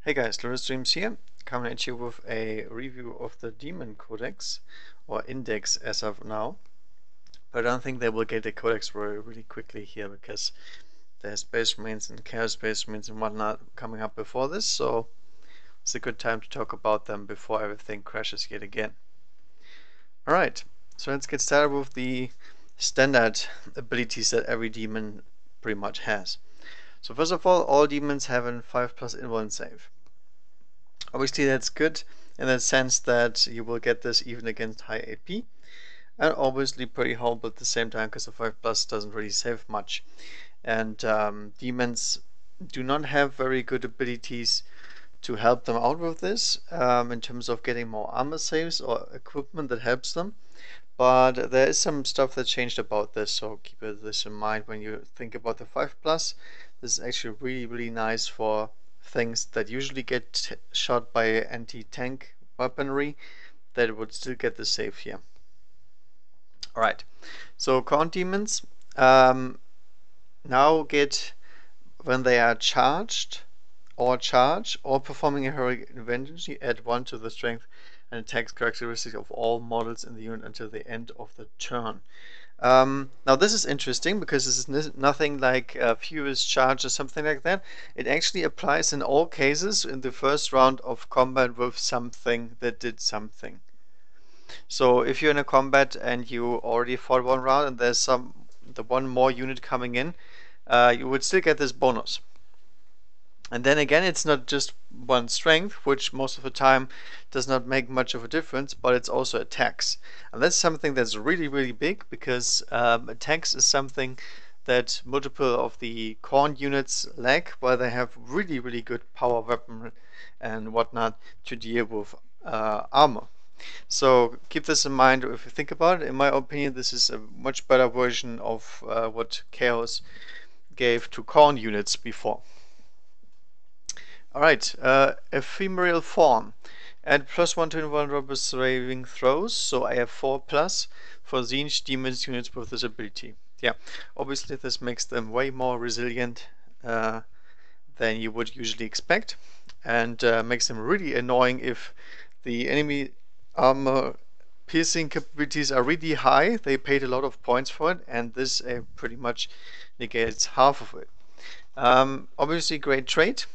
Hey guys, Streams here, coming at you with a review of the Demon Codex, or Index as of now. But I don't think they will get the Codex really quickly here because there's Space Marines and Chaos Space Marines and whatnot coming up before this, so it's a good time to talk about them before everything crashes yet again. Alright, so let's get started with the standard abilities that every demon pretty much has. So first of all demons have a 5+ invuln save. Obviously that's good in the sense that you will get this even against high AP, and obviously pretty helpful at the same time because the 5+ doesn't really save much. And demons do not have very good abilities to help them out with this in terms of getting more armor saves or equipment that helps them. But there is some stuff that changed about this, so keep this in mind when you think about the 5+. This is actually really nice for things that usually get shot by anti-tank weaponry that would still get the save here. Alright, so Khorne demons now get, when they are charged or performing a heroic vengeance, you add 1 to the strength and attacks characteristics of all models in the unit until the end of the turn. Now this is interesting because this is nothing like Furious Charge or something like that. It actually applies in all cases in the first round of combat with something that did something. So if you're in a combat and you already fought one round and there's the one more unit coming in, you would still get this bonus. And then again, it's not just one strength, which most of the time does not make much of a difference, but it's also attacks. And that's something that's really big because attacks is something that multiple of the Khorne units lack, while they have really good power weapon and whatnot to deal with armor. So keep this in mind if you think about it. In my opinion, this is a much better version of what Chaos gave to Khorne units before. Alright, ephemeral form. Add +1 to invulnerable saving throws, so I have 4+ for Tzeentch demons units with this ability. Yeah, obviously this makes them way more resilient than you would usually expect, and makes them really annoying if the enemy armor piercing capabilities are really high. They paid a lot of points for it, and this pretty much negates half of it. Obviously great trait.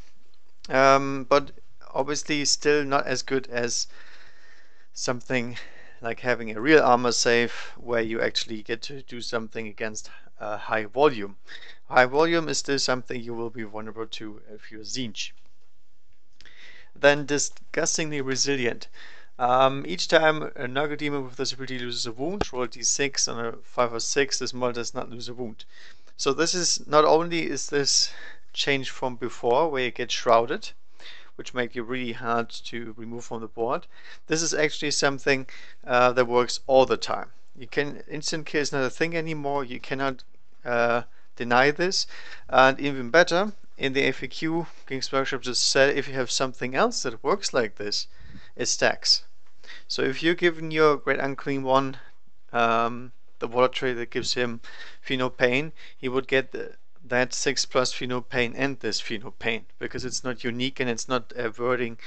But obviously still not as good as something like having a real armor save where you actually get to do something against high volume. High volume is still something you will be vulnerable to if you're Tzeentch. Then disgustingly resilient. Each time a Nurgle demon with this ability loses a wound, roll d6 on a 5 or 6, this model does not lose a wound. So this is not only is this change from before where you get shrouded, which make you really hard to remove from the board. This is actually something that works all the time. You can instant kill is not a thing anymore. You cannot deny this, and even better, in the FAQ, Games Workshop just said if you have something else that works like this, it stacks. So if you're giving your Great Unclean One the water trait that gives him Pheno Pain, he would get that 6+ Pheno Pain and this Pheno Pain, because it's not unique and it's not a wording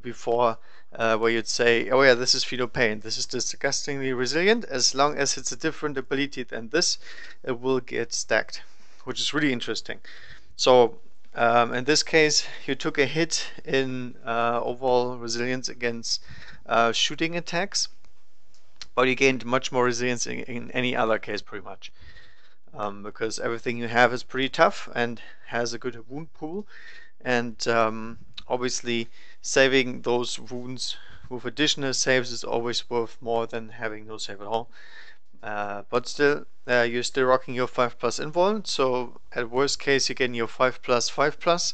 before where you'd say, oh yeah, this is Pheno Pain, this is disgustingly resilient. As long as it's a different ability than this, it will get stacked, which is really interesting. So in this case, you took a hit in overall resilience against shooting attacks, but you gained much more resilience in any other case pretty much. Because everything you have is pretty tough and has a good wound pool, and obviously saving those wounds with additional saves is always worth more than having no save at all. But still, you're still rocking your 5+ invuln, so at worst case you're getting your 5+, 5+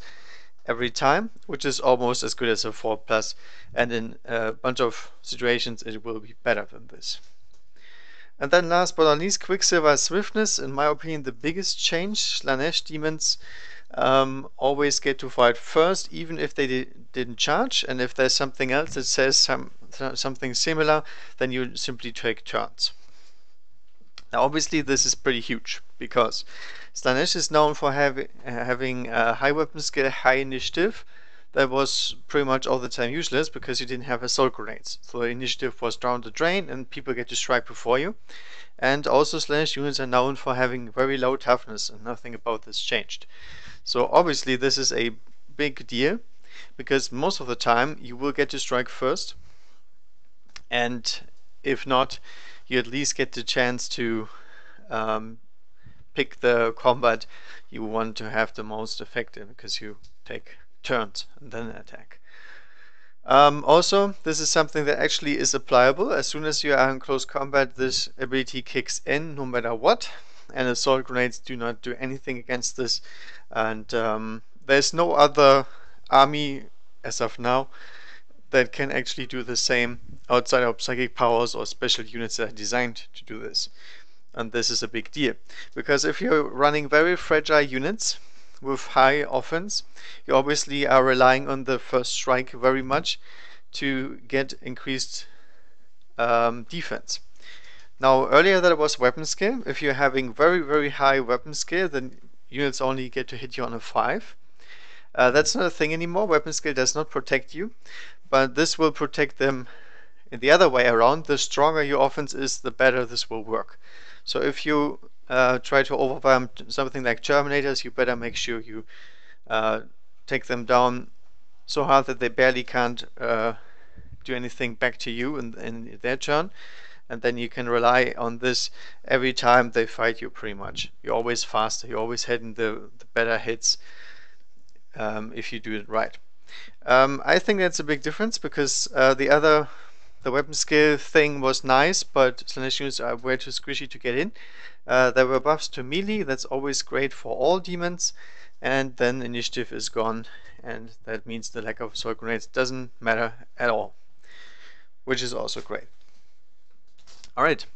every time, which is almost as good as a 4+, and in a bunch of situations it will be better than this. And then last but not least, Quicksilver Swiftness. In my opinion, the biggest change. Slaanesh demons always get to fight first, even if they didn't charge. And if there's something else that says something similar, then you simply take turns. Now, obviously, this is pretty huge because Slaanesh is known for having high weapon skill, high initiative, that was pretty much all the time useless because you didn't have assault grenades. So initiative was down the drain and people get to strike before you. And also Slaanesh units are known for having very low toughness, and nothing about this changed. So obviously this is a big deal, because most of the time you will get to strike first, and if not, you at least get the chance to pick the combat you want to have the most effective, because you take turns and then attack. Also, this is something that actually is applicable. As soon as you are in close combat, this ability kicks in no matter what, and assault grenades do not do anything against this. And there's no other army as of now that can actually do the same outside of psychic powers or special units that are designed to do this. And this is a big deal, because if you're running very fragile units with high offense, you obviously are relying on the first strike very much to get increased defense. Now, earlier that was weapon skill. If you're having very high weapon skill, then units only get to hit you on a 5. That's not a thing anymore. Weapon skill does not protect you, but this will protect them in the other way around. The stronger your offense is, the better this will work. So if you try to overwhelm something like Terminators, you better make sure you take them down so hard that they barely can't do anything back to you in their turn. And then you can rely on this every time they fight you, pretty much. You're always faster, you're always hitting the better hits if you do it right. I think that's a big difference, because the weapon skill thing was nice, but Slaanesh units are way too squishy to get in. There were buffs to melee, that's always great for all demons, and then initiative is gone, and that means the lack of assault grenades doesn't matter at all, which is also great. Alright,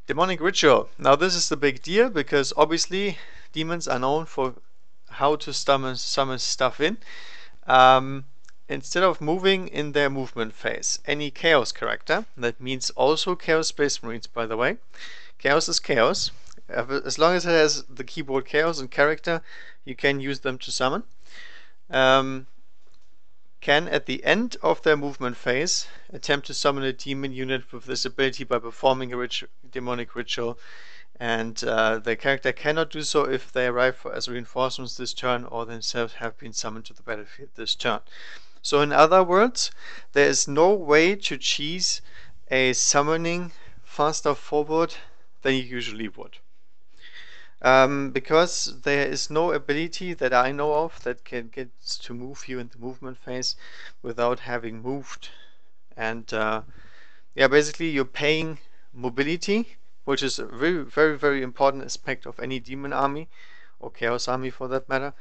demonic ritual. Now this is the big deal, because obviously demons are known for how to summon stuff in. Instead of moving in their movement phase, any chaos character, that means also chaos space marines, by the way. Chaos is chaos. As long as it has the keyboard chaos and character, you can use them to summon. Can at the end of their movement phase attempt to summon a demon unit with this ability by performing a demonic ritual, and the character cannot do so if they arrive as reinforcements this turn or themselves have been summoned to the battlefield this turn. So in other words, there is no way to cheese a summoning faster forward than you usually would. Because there is no ability that I know of that can get to move you in the movement phase without having moved. And yeah, basically you're paying mobility, which is a very important aspect of any demon army, or chaos army for that matter,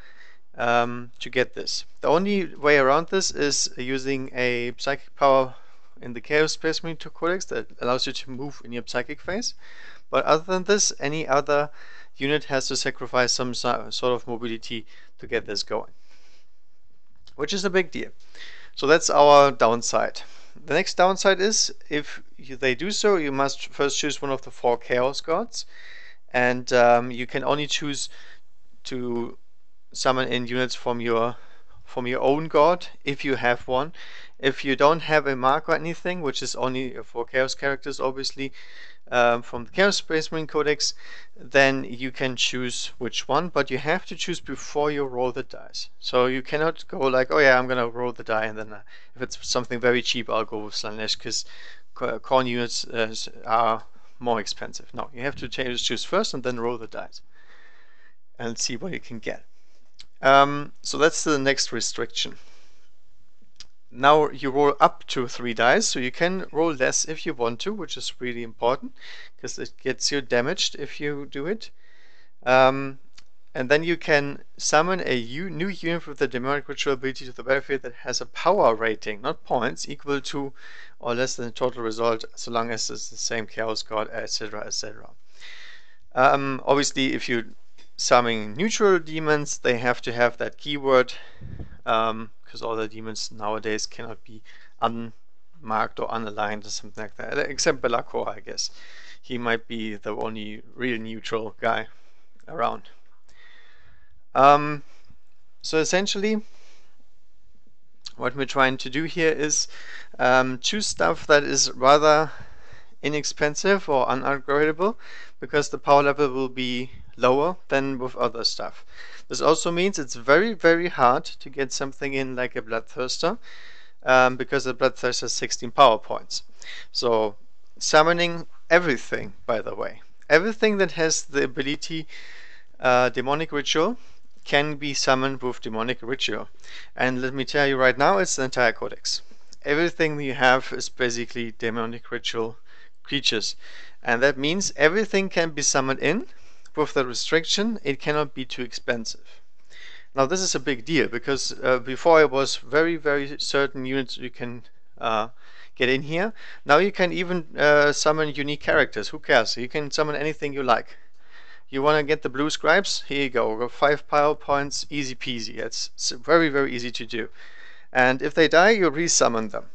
to get this. The only way around this is using a psychic power in the Chaos Space Marine Codex that allows you to move in your psychic phase. But other than this, any other unit has to sacrifice some sort of mobility to get this going, which is a big deal. So that's our downside. The next downside is, if they do so, you must first choose one of the 4 Chaos Gods, and you can only choose to summon in units from your own god if you have one. If you don't have a mark or anything, which is only for Chaos characters, obviously, from the Chaos Space Marine Codex, then you can choose which one, but you have to choose before you roll the dice. So you cannot go like, oh yeah, I'm gonna roll the die, and then if it's something very cheap, I'll go with Slaanesh, because Khorne units are more expensive. No, you have to choose first and then roll the dice and see what you can get. So that's the next restriction. Now you roll up to 3 dice, so you can roll less if you want to, which is really important, because it gets you damaged if you do it. And then you can summon a new unit with the demonic ritual ability to the battlefield that has a power rating, not points, equal to or less than the total result, so long as it's the same chaos god, etc., etc. Obviously, if you summoning neutral demons, they have to have that keyword, because all the demons nowadays cannot be unmarked or unaligned or something like that, except Belacor, I guess. He might be the only real neutral guy around. So essentially, What we're trying to do here is choose stuff that is rather inexpensive or unupgradable, because the power level will be lower than with other stuff. This also means it's very hard to get something in like a Bloodthirster, because the Bloodthirster has 16 power points. So summoning everything, by the way, everything that has the ability demonic ritual can be summoned with demonic ritual. And let me tell you right now, it's the entire codex. Everything you have is basically demonic ritual creatures, and that means everything can be summoned in, with the restriction it cannot be too expensive. Now this is a big deal, because before it was very certain units you can get in here. Now you can even summon unique characters. Who cares? You can summon anything you like. You want to get the blue scribes? Here you go. 5 power points, easy peasy. It's very easy to do. And if they die, you resummon them.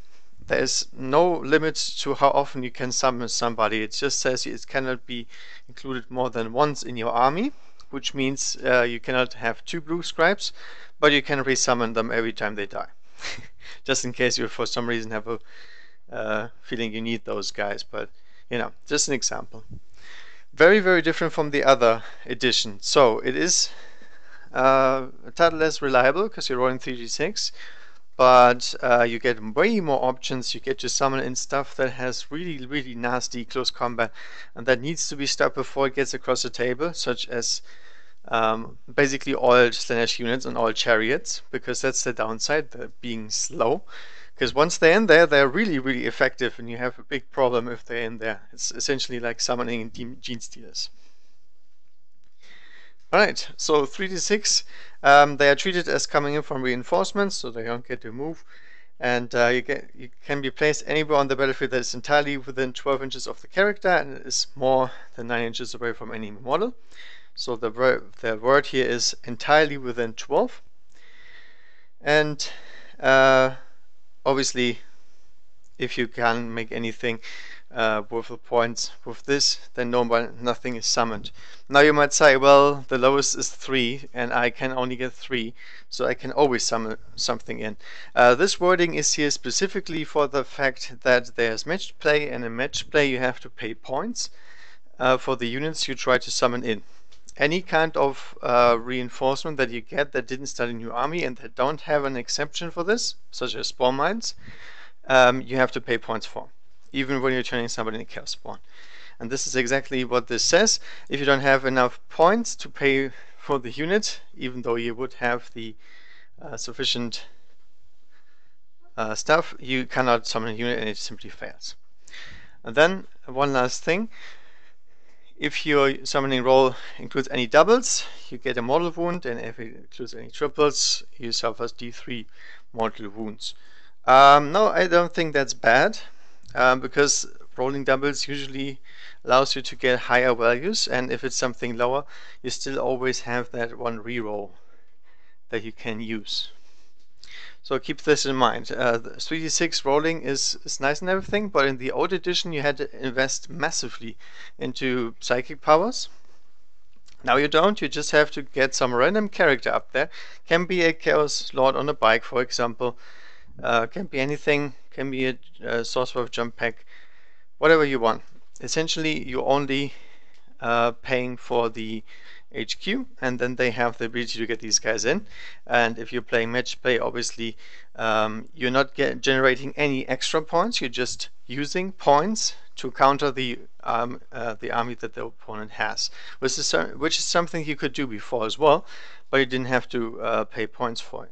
There's no limit to how often you can summon somebody. It just says it cannot be included more than once in your army, which means you cannot have 2 blue scribes, but you can resummon them every time they die. Just in case you for some reason have a feeling you need those guys, but you know, just an example. Very different from the other edition. So it is a tad less reliable because you're rolling 3d6, but you get way more options. You get to summon in stuff that has really nasty close combat, and that needs to be stopped before it gets across the table, such as basically all Slaanesh units and all chariots, because that's the downside, they're being slow. Because once they're in there, they're really effective, and you have a big problem if they're in there. It's essentially like summoning Gene Stealers. Alright, so 3d6, they are treated as coming in from reinforcements, so they don't get to move. And you can be placed anywhere on the battlefield that is entirely within 12 inches of the character, and is more than 9 inches away from any model. So the word here is entirely within 12. And obviously, if you can make anything worth the points with this, then nothing is summoned. Now you might say, well, the lowest is 3, and I can only get 3, so I can always summon something in. This wording is here specifically for the fact that there's match play, and in match play you have to pay points for the units you try to summon in. Any kind of reinforcement that you get that didn't start in your army and that don't have an exception for this, such as spawn mines, you have to pay points for, even when you're turning somebody in a chaos spawn. And this is exactly what this says. If you don't have enough points to pay for the unit, even though you would have the sufficient stuff, you cannot summon a unit, and it simply fails. And then one last thing. If your summoning roll includes any doubles, you get a mortal wound, and if it includes any triples, you suffer D3 mortal wounds. No, I don't think that's bad, because rolling doubles usually allows you to get higher values, and if it's something lower, you still always have that one reroll that you can use. So keep this in mind. The 3d6 rolling is nice and everything, but in the old edition you had to invest massively into psychic powers. Now you don't, you just have to get some random character up there. Can be a Chaos Lord on a bike, for example. Can be anything, can be a Sorcerer of Jump Pack, whatever you want. Essentially you're only paying for the HQ, and then they have the ability to get these guys in. And if you're playing match play, obviously you're not generating any extra points, you're just using points to counter the army that the opponent has, which is something you could do before as well, but you didn't have to pay points for it.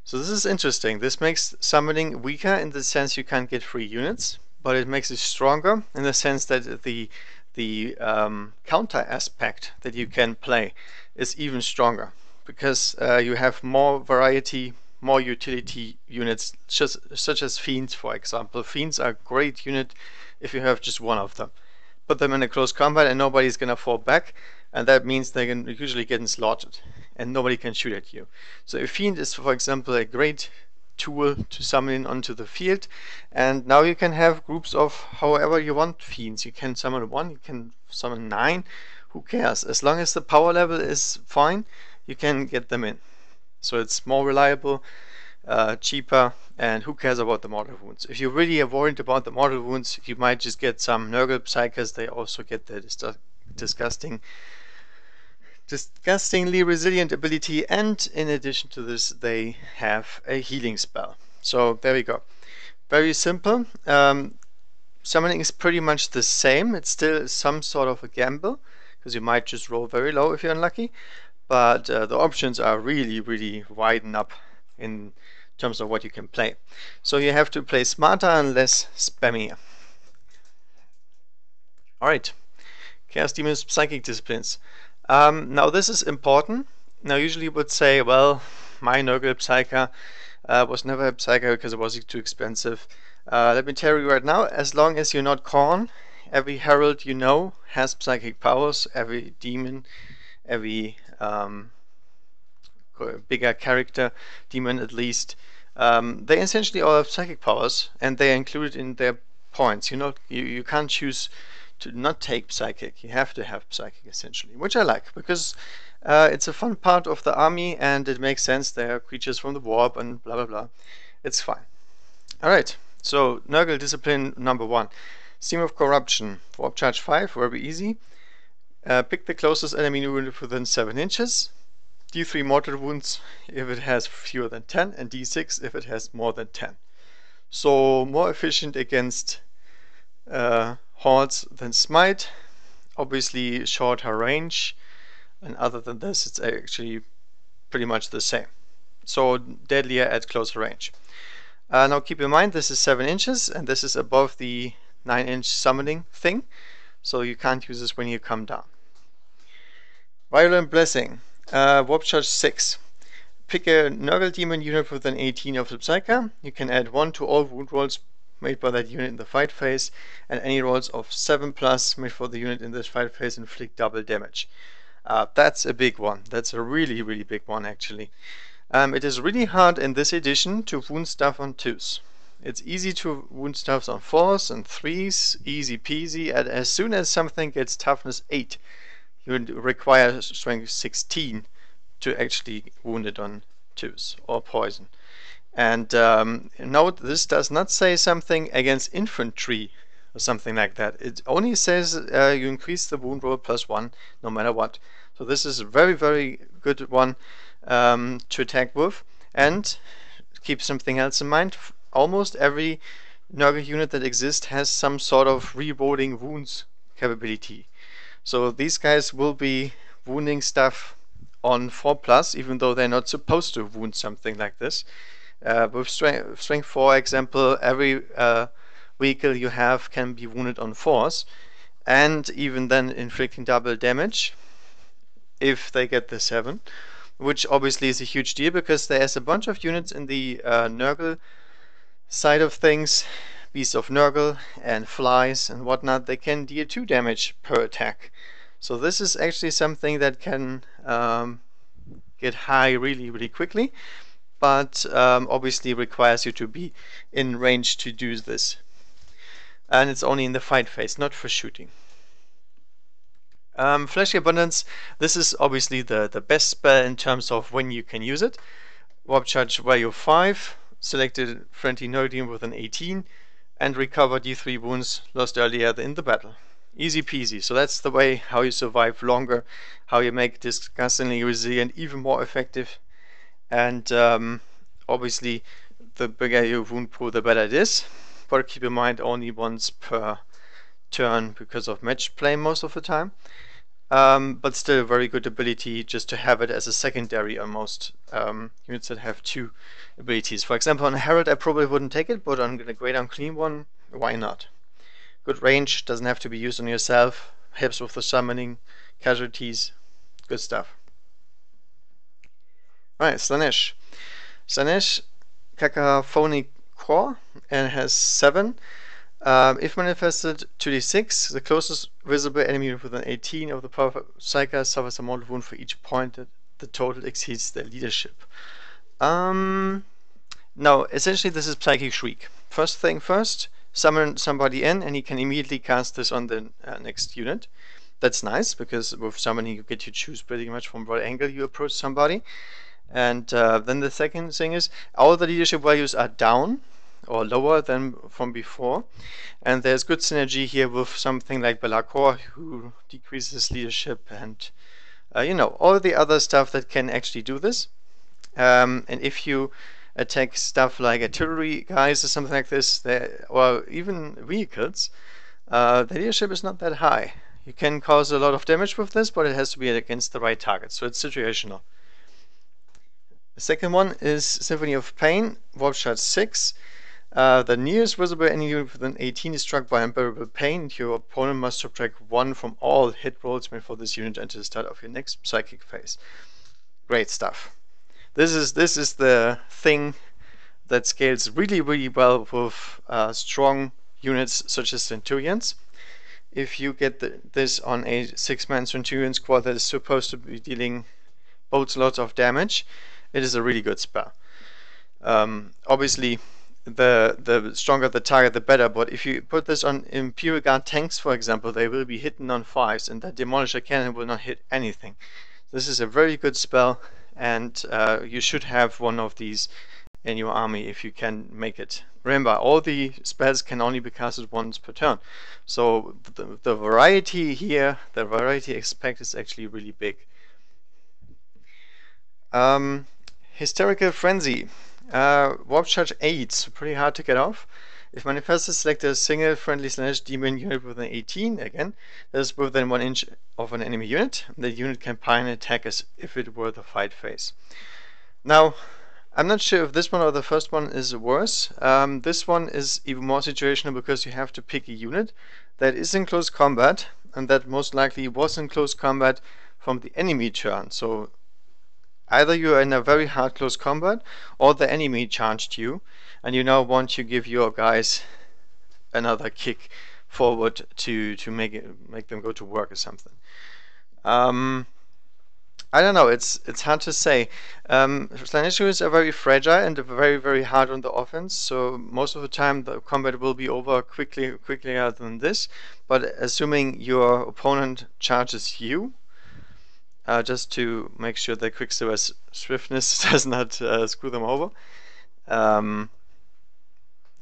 So this is interesting. This makes summoning weaker in the sense you can't get free units, but it makes it stronger in the sense that the counter aspect that you can play is even stronger, because you have more variety, more utility units, such as Fiends, for example. Fiends are a great unit if you have just one of them. Put them in a close combat and nobody's gonna fall back, and that means they can usually get slaughtered and nobody can shoot at you. So a Fiend is, for example, a great tool to summon in onto the field, and now you can have groups of however you want Fiends. You can summon 1, you can summon 9, who cares? As long as the power level is fine, you can get them in. So it's more reliable, cheaper, and who cares about the mortal wounds? If you really are worried about the mortal wounds, you might just get some Nurgle Psychers. They also get the disgustingly resilient ability, and in addition to this, they have a healing spell. So there we go. Very simple. Summoning is pretty much the same. It's still some sort of a gamble, because you might just roll very low if you're unlucky. But the options are really widen up in terms of what you can play. So you have to play smarter and less spammier. Alright, Chaos Demons Psychic Disciplines. Now this is important. Now usually you would say, well, my Nurgle Psyker was never a Psyker because it was too expensive. Let me tell you right now, as long as you're not Khorne, every Herald you know has psychic powers. Every demon, every bigger character, demon at least, they essentially all have psychic powers, and they are included in their points. You can't choose to not take psychic. You have to have psychic essentially, which I like because it's a fun part of the army and it makes sense. They are creatures from the warp and blah blah blah. It's fine. Alright, so Nurgle discipline number 1. Stream of Corruption. Warp charge 5, very easy. Pick the closest enemy unit within 7 inches. D3 mortal wounds if it has fewer than 10, and D6 if it has more than 10. So more efficient against hordes than Smite. Obviously shorter range, and other than this it's actually pretty much the same. So deadlier at closer range. Now keep in mind this is 7 inches and this is above the 9-inch summoning thing, so you can't use this when you come down. Violent Blessing. Warp charge 6. Pick a Nurgle demon unit with an 18 of the Psyker. You can add 1 to all wound rolls made by that unit in the fight phase, and any rolls of 7+ made for the unit in this fight phase inflict double damage. That's a big one. That's a really big one actually. It is really hard in this edition to wound stuff on 2s. It's easy to wound stuff on 4s and 3s, easy peasy, and as soon as something gets toughness 8, you would require strength 16 to actually wound it on 2s or poison. And note, this does not say something against infantry or something like that. It only says you increase the wound roll +1 no matter what. So this is a very good one to attack with. And keep something else in mind. Almost every Nurgle unit that exists has some sort of rerolling wounds capability. So these guys will be wounding stuff on 4+, even though they're not supposed to wound something like this. With strength 4 example, every vehicle you have can be wounded on 4s, and even then inflicting double damage if they get the 7, which obviously is a huge deal because there's a bunch of units in the Nurgle side of things, Beasts of Nurgle and flies and whatnot. They can deal 2 damage per attack. So this is actually something that can get high really quickly, but obviously requires you to be in range to do this. And it's only in the fight phase, not for shooting. Fleshy Abundance, this is obviously the best spell in terms of when you can use it. Warp charge value 5, selected friendly Nurgle demon with an 18, and recover D3 wounds lost earlier in the battle. Easy peasy. So that's the way how you survive longer, how you make disgustingly resilient even more effective. And obviously the bigger your wound pool the better it is, but keep in mind only once per turn because of match play most of the time. But still a very good ability just to have it as a secondary on most units that have 2 abilities. For example, on a Herald I probably wouldn't take it, but on a Great Unclean one, why not? Good range, doesn't have to be used on yourself, helps with the summoning, casualties, good stuff. Alright, Slaanesh. Slaanesh, Cacophonic Core, and has 7. If manifested, 2d6, the closest visible enemy with an 18 of the power Psyker suffers a mortal wound for each point that the total exceeds their leadership. Now, essentially this is Psychic Shriek. First thing first, summon somebody in and he can immediately cast this on the next unit. That's nice, because with summoning you get to choose pretty much from what angle you approach somebody. And then the second thing is all the leadership values are down or lower than from before. And there's good synergy here with something like Belacor, who decreases leadership, and you know, all the other stuff that can actually do this. And if you attack stuff like artillery guys or something like this, or even vehicles, the leadership is not that high. You can cause a lot of damage with this, but it has to be against the right target, so it's situational. The second one is Symphony of Pain, Warp Charge 6. The nearest visible enemy unit within 18 is struck by unbearable pain. Your opponent must subtract 1 from all hit rolls made for this unit until the start of your next psychic phase. Great stuff. This is the thing that scales really, really well with strong units such as Centurions. If you get this on a 6-man Centurion squad that is supposed to be dealing boatloads of damage, it is a really good spell. Obviously, the stronger the target, the better. But if you put this on Imperial Guard tanks, for example, they will be hidden on 5s, and that Demolisher Cannon will not hit anything. This is a very good spell, and you should have one of these in your army if you can make it. Remember, all the spells can only be casted once per turn, so the variety here, the variety expected is actually really big. Hysterical Frenzy. Warp Charge 8, so pretty hard to get off. If manifested, select a single friendly Slaanesh demon unit within 18, again, that is within 1 inch of an enemy unit. The unit can pine and attack as if it were the fight phase. Now, I'm not sure if this one or the first one is worse. This one is even more situational because you have to pick a unit that is in close combat, and that most likely was in close combat from the enemy turn. So either you are in a very hard close combat, or the enemy charged you, and you now want to give your guys another kick forward to make them go to work or something. I don't know. It's hard to say. Slaanesh units are very fragile and very, very hard on the offense. So most of the time the combat will be over quicker than this. But assuming your opponent charges you, just to make sure that Quicksilver's swiftness does not screw them over,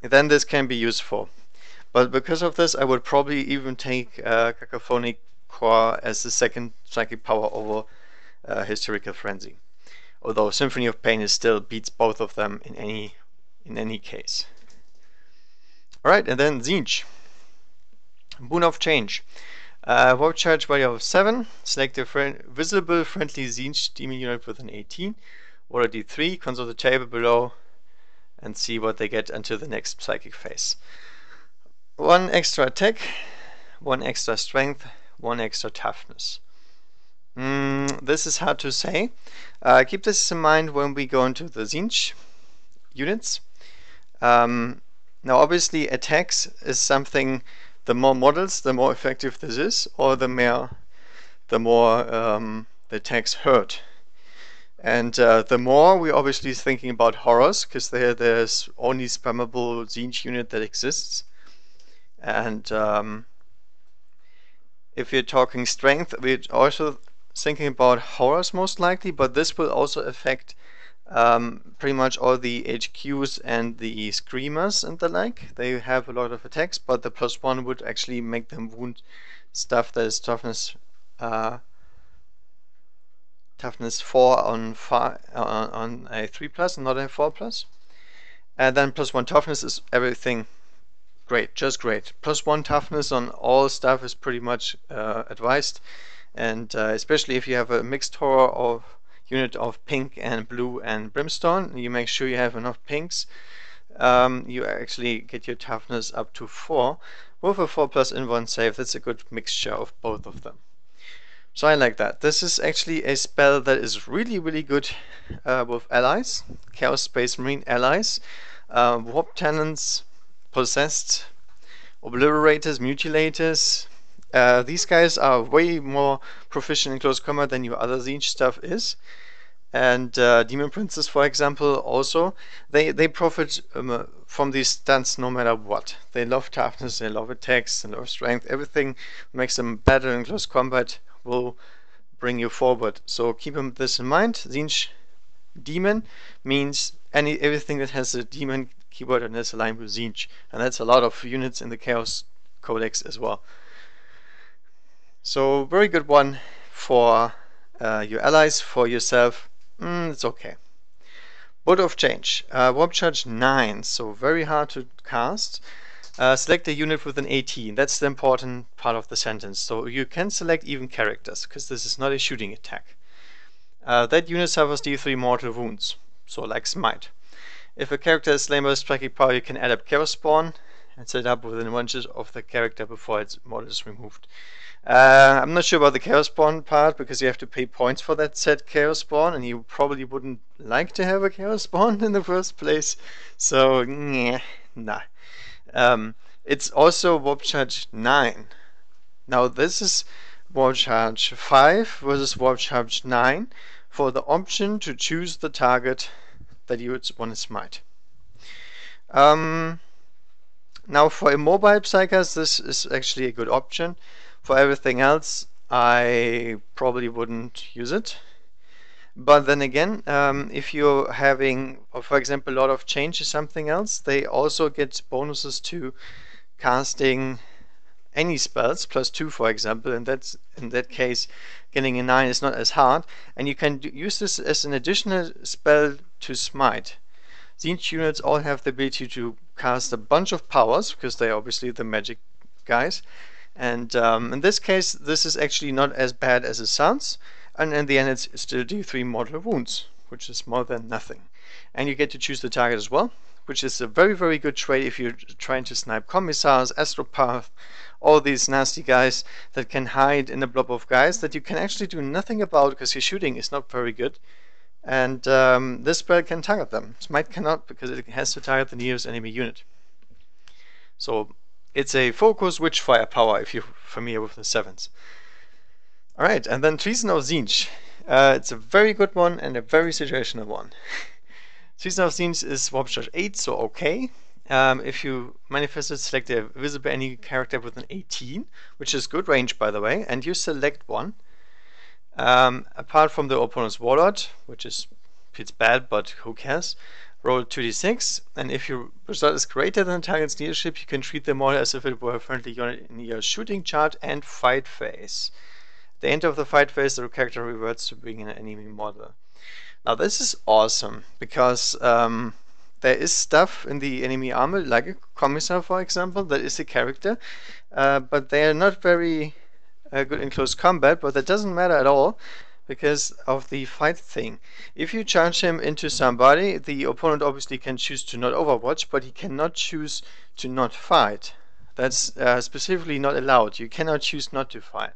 then this can be useful. But because of this, I would probably even take Cacophonic Core as the second psychic power over Hysterical Frenzy. Although Symphony of Pain still beats both of them in any case. Alright, and then Tzeentch. Boon of Change. Warp Charge value of 7. Select a visible friendly Tzeentch demon unit with an 18. Roll a d3, consult the table below, and see what they get until the next psychic phase. 1 extra attack, 1 extra strength, 1 extra toughness. This is hard to say. Keep this in mind when we go into the Tzeentch units. Now obviously attacks is something, the more models, the more effective this is, or the more the attacks hurt. And the more we're obviously thinking about horrors, because there's only spammable Tzeentch unit that exists. And if you're talking strength, we're also thinking about horrors most likely, but this will also affect pretty much all the HQs and the screamers and the like. They have a lot of attacks, but the +1 would actually make them wound stuff that is toughness 4 on a 3+, not a 4+. And then +1 toughness is everything great, just great. +1 toughness on all stuff is pretty much advised. And especially if you have a mixed horror of unit of pink and blue and brimstone, you make sure you have enough pinks. You actually get your toughness up to 4 with a 4+ in 1 save. That's a good mixture of both of them. So I like that. This is actually a spell that is really, really good with allies, Chaos Space Marine allies, Warp Talents, Possessed, Obliterators, Mutilators. These guys are way more proficient in close combat than your other Tzeentch stuff is. And Demon Princes, for example, also, they profit from these stunts no matter what. They love toughness, they love attacks, they love strength. Everything makes them better in close combat will bring you forward. So keep this in mind. Tzeentch Demon means everything that has a demon keyword and is aligned with Tzeentch, and that's a lot of units in the Chaos Codex as well. So very good one for your allies. For yourself, it's okay. Bolt of Change, warp charge 9, so very hard to cast. Select a unit with an 18. That's the important part of the sentence. So you can select even characters, because this is not a shooting attack. That unit suffers D3 mortal wounds, so like Smite. If a character is slain by striking power, you can add up Chaos Spawn and set it up within 1 inch of the character before its model is removed. I'm not sure about the Chaos Spawn part, because you have to pay points for that set Chaos Spawn, and you probably wouldn't like to have a Chaos Spawn in the first place. So, nah. It's also warp charge 9. Now this is warp charge 5 versus warp charge 9 for the option to choose the target that you would want to smite. Now for immobile Psychers, this is actually a good option. For everything else, I probably wouldn't use it. But then again, if you're having, for example, a lot of change or something else, they also get bonuses to casting any spells, +2 for example, and that's in that case getting a 9 is not as hard, and you can use this as an additional spell to smite. Tzeentch units all have the ability to cast a bunch of powers, because they're obviously the magic guys, and in this case this is actually not as bad as it sounds, and in the end it's still D3 mortal wounds, which is more than nothing. And you get to choose the target as well, which is a very, very good trait if you're trying to snipe commissars, astropath, all these nasty guys that can hide in a blob of guys that you can actually do nothing about because your shooting is not very good. And this spell can target them. Smite cannot, because it has to target the nearest enemy unit. So it's a focus Witchfire power if you're familiar with the 7s. Alright, and then Treason of Tzeentch. It's a very good one and a very situational one. Treason of Tzeentch is warp charge 8, so okay. If you manifest it, select a visible enemy character with an 18, which is good range by the way, and you select one. Apart from the opponent's warlord, which feels bad, but who cares, roll 2d6, and if your result is greater than the target's leadership, you can treat the model as if it were a friendly unit in your shooting chart and fight phase. At the end of the fight phase, the character reverts to being an enemy model. Now this is awesome, because there is stuff in the enemy armor, like a commissar for example, that is a character, but they are not very good in close combat, but that doesn't matter at all because of the fight thing. If you charge him into somebody, the opponent obviously can choose to not overwatch, but he cannot choose to not fight. That's specifically not allowed. You cannot choose not to fight.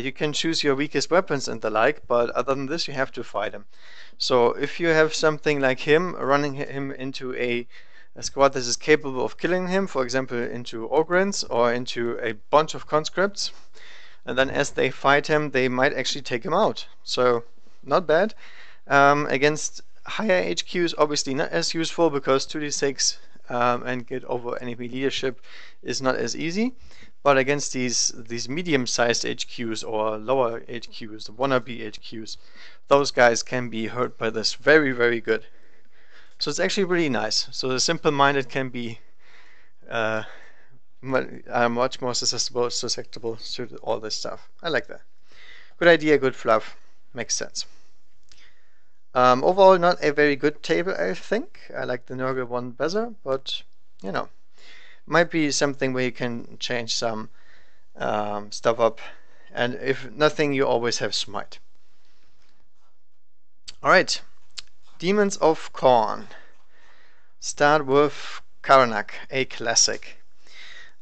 You can choose your weakest weapons and the like, but other than this you have to fight him. So if you have something like him, running him into a squad that is capable of killing him, for example into Ogrins or into a bunch of conscripts, and then as they fight him they might actually take him out. So not bad. Against higher HQs obviously not as useful, because 2d6 and get over enemy leadership is not as easy. But against these medium-sized HQs or lower HQs, the wannabe HQs, those guys can be hurt by this very, very good. So it's actually really nice. So the simple-minded can be much more susceptible to all this stuff. I like that. Good idea, good fluff. Makes sense. Overall, not a very good table, I think. I like the Nurgle one better, but you know. Might be something where you can change some stuff up, and if nothing, you always have Smite. Alright, Daemons of Khorne. Start with Karanak, a classic.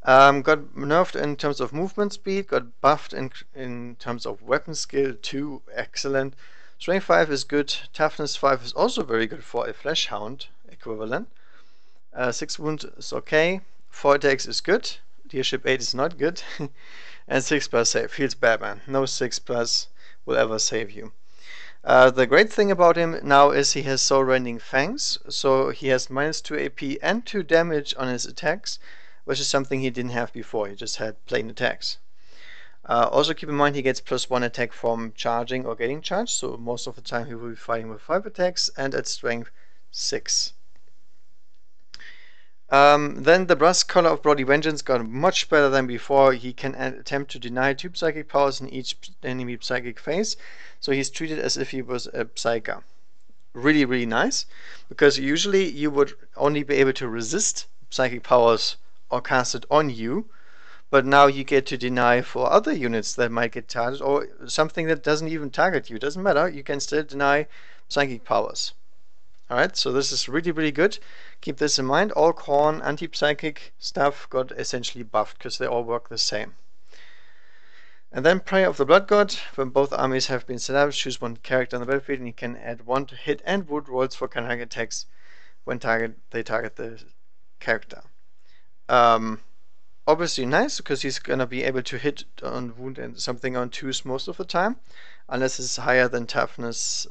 Got nerfed in terms of movement speed, got buffed in terms of weapon skill 2, excellent. Strength 5 is good, toughness 5 is also very good for a Flesh Hound equivalent. 6 wound is okay. 4 attacks is good, leadership 8 is not good, and 6+ save. Feels bad, man. No 6+ will ever save you. The great thing about him now is he has Soul Rending Fangs, so he has -2 AP and 2 damage on his attacks, which is something he didn't have before. He just had plain attacks. Also keep in mind he gets +1 attack from charging or getting charged, so most of the time he will be fighting with 5 attacks, and at strength 6. Then the Brass Collar of Bloody Vengeance got much better than before. He can attempt to deny 2 psychic powers in each enemy psychic phase, so he's treated as if he was a Psyker. Really, really nice, because usually you would only be able to resist psychic powers or cast it on you, but now you get to deny for other units that might get targeted, or something that doesn't even target you. Doesn't matter, you can still deny psychic powers. Alright, so this is really, really good. Keep this in mind. All Khorne anti-psychic stuff got essentially buffed because they all work the same. And then Prayer of the Blood God. When both armies have been set up, choose one character on the battlefield and you can add 1 to hit and wound rolls for countering attacks when they target the character. Obviously nice, because he's gonna be able to hit on wound and something on 2s most of the time, unless it's higher than toughness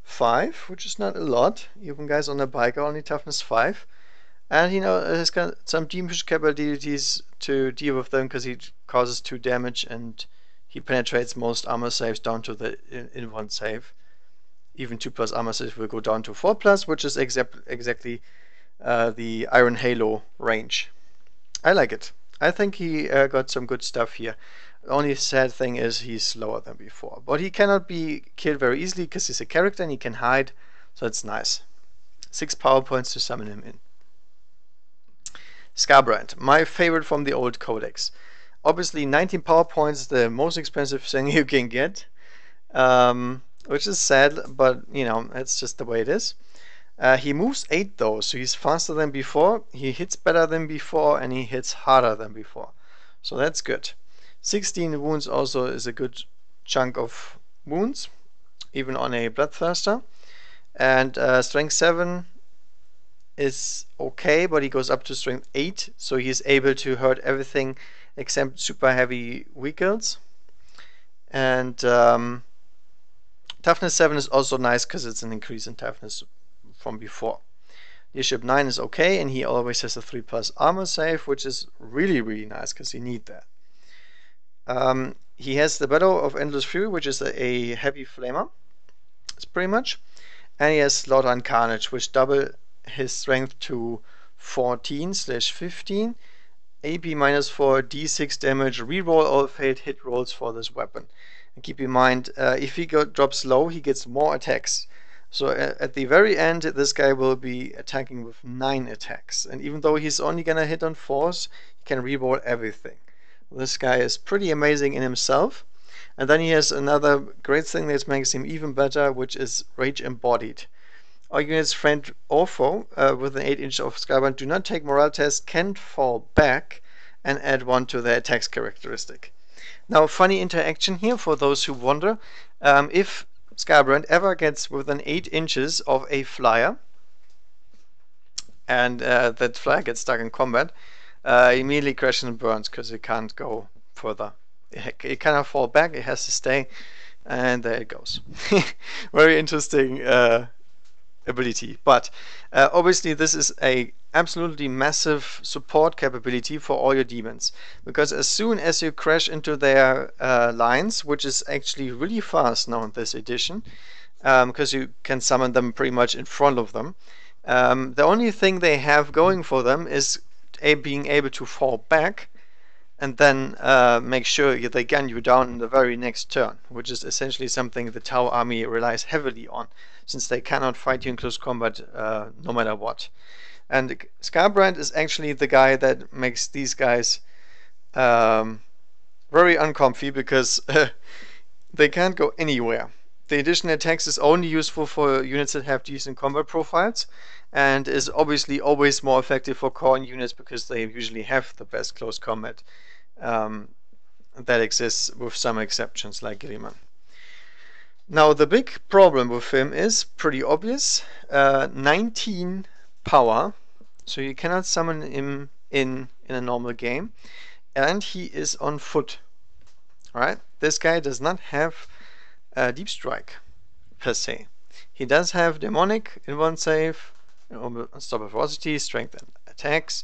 5, which is not a lot. Even guys on a bike are only toughness 5. And he's got some demonish capabilities to deal with them, because he causes 2 damage and he penetrates most armor saves down to the in 1 save. Even 2+ armor saves will go down to 4+, which is exactly the Iron Halo range. I like it. I think he got some good stuff here. The only sad thing is he's slower than before. But he cannot be killed very easily because he's a character and he can hide, so it's nice. 6 power points to summon him in. Scarbrand, my favorite from the old codex. Obviously 19 power points, the most expensive thing you can get. Which is sad, but it's just the way it is. He moves 8 though, so he's faster than before, he hits better than before, and he hits harder than before. So that's good. 16 wounds also is a good chunk of wounds, even on a Bloodthirster. And strength 7 is okay, but he goes up to strength 8, so he's able to hurt everything except super heavy vehicles. And toughness 7 is also nice because it's an increase in toughness from before. Leadership 9 is okay, and he always has a 3+ armor save, which is really, really nice because you need that. He has the Battle of Endless Fury, which is a heavy flamer. It's pretty much. And he has Slaughter and Carnage, which double his strength to 14/15. AP -4, D6 damage, reroll all failed hit rolls for this weapon. And keep in mind, if he drops low, he gets more attacks. So at the very end, this guy will be attacking with 9 attacks. And even though he's only gonna hit on 4s, he can reroll everything. This guy is pretty amazing in himself. And then he has another great thing that makes him even better, which is Rage Embodied. All units, friend or foe, with an 8-inch of Scarbrand do not take morale test, can fall back and add 1 to their attacks characteristic. Now, funny interaction here for those who wonder. If Scarbrand ever gets within 8 inches of a flyer, and that flyer gets stuck in combat, immediately crashes and burns because it can't go further. It cannot fall back, it has to stay, and there it goes. Very interesting ability, but obviously this is a absolutely massive support capability for all your demons, because as soon as you crash into their lines, which is actually really fast now in this edition, because you can summon them pretty much in front of them, the only thing they have going for them is being able to fall back and then make sure they gun you down in the very next turn, which is essentially something the Tau army relies heavily on, since they cannot fight you in close combat no matter what. And Scarbrand is actually the guy that makes these guys very uncomfy, because they can't go anywhere. The additional attacks is only useful for units that have decent combat profiles, and is obviously always more effective for Khorne units because they usually have the best close combat that exists, with some exceptions like Gilliman. Now the big problem with him is pretty obvious. 19 power, so you cannot summon him in a normal game, and he is on foot. Alright, this guy does not have Deep Strike per se. He does have Demonic in 1 save, Unstoppable Velocity, Strength and Attacks,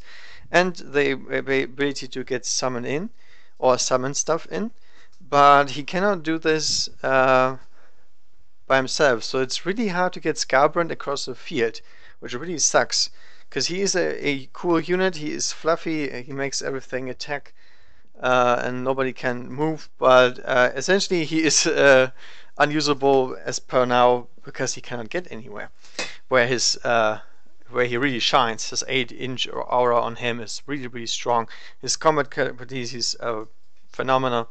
and the ability to get summoned in. or summon stuff in, but he cannot do this by himself. So it's really hard to get Scarbrand across the field, which really sucks. Because he is a cool unit, he is fluffy, he makes everything attack, and nobody can move, but essentially he is unusable as per now because he cannot get anywhere. Where his where he really shines, his 8-inch aura on him is really, really strong. His combat capabilities is phenomenal.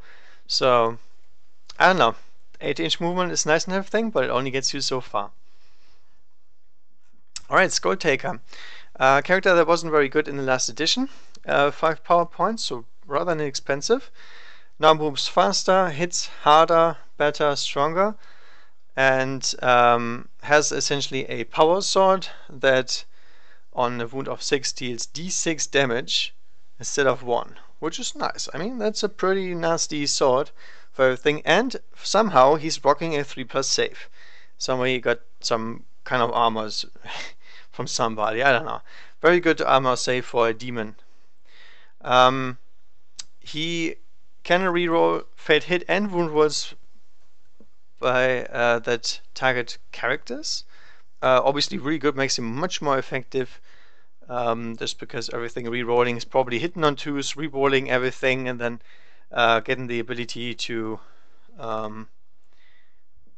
So I don't know. 8-inch movement is nice and everything, but it only gets you so far. Alright, Skull Taker. Character that wasn't very good in the last edition. 5 power points, so rather inexpensive. Now moves faster, hits harder, better, stronger, and has essentially a power sword that on a wound of 6 deals d6 damage instead of 1, which is nice. I mean, that's a pretty nasty sword for everything, and somehow he's rocking a 3+ save. Somebody got some kind of armors from somebody, I don't know. Very good armor save for a demon. He can reroll Fate Hit and Wound Rolls by that target characters. Obviously really good, makes him much more effective, just because everything rerolling is probably hitting on 2s, rerolling everything, and then getting the ability to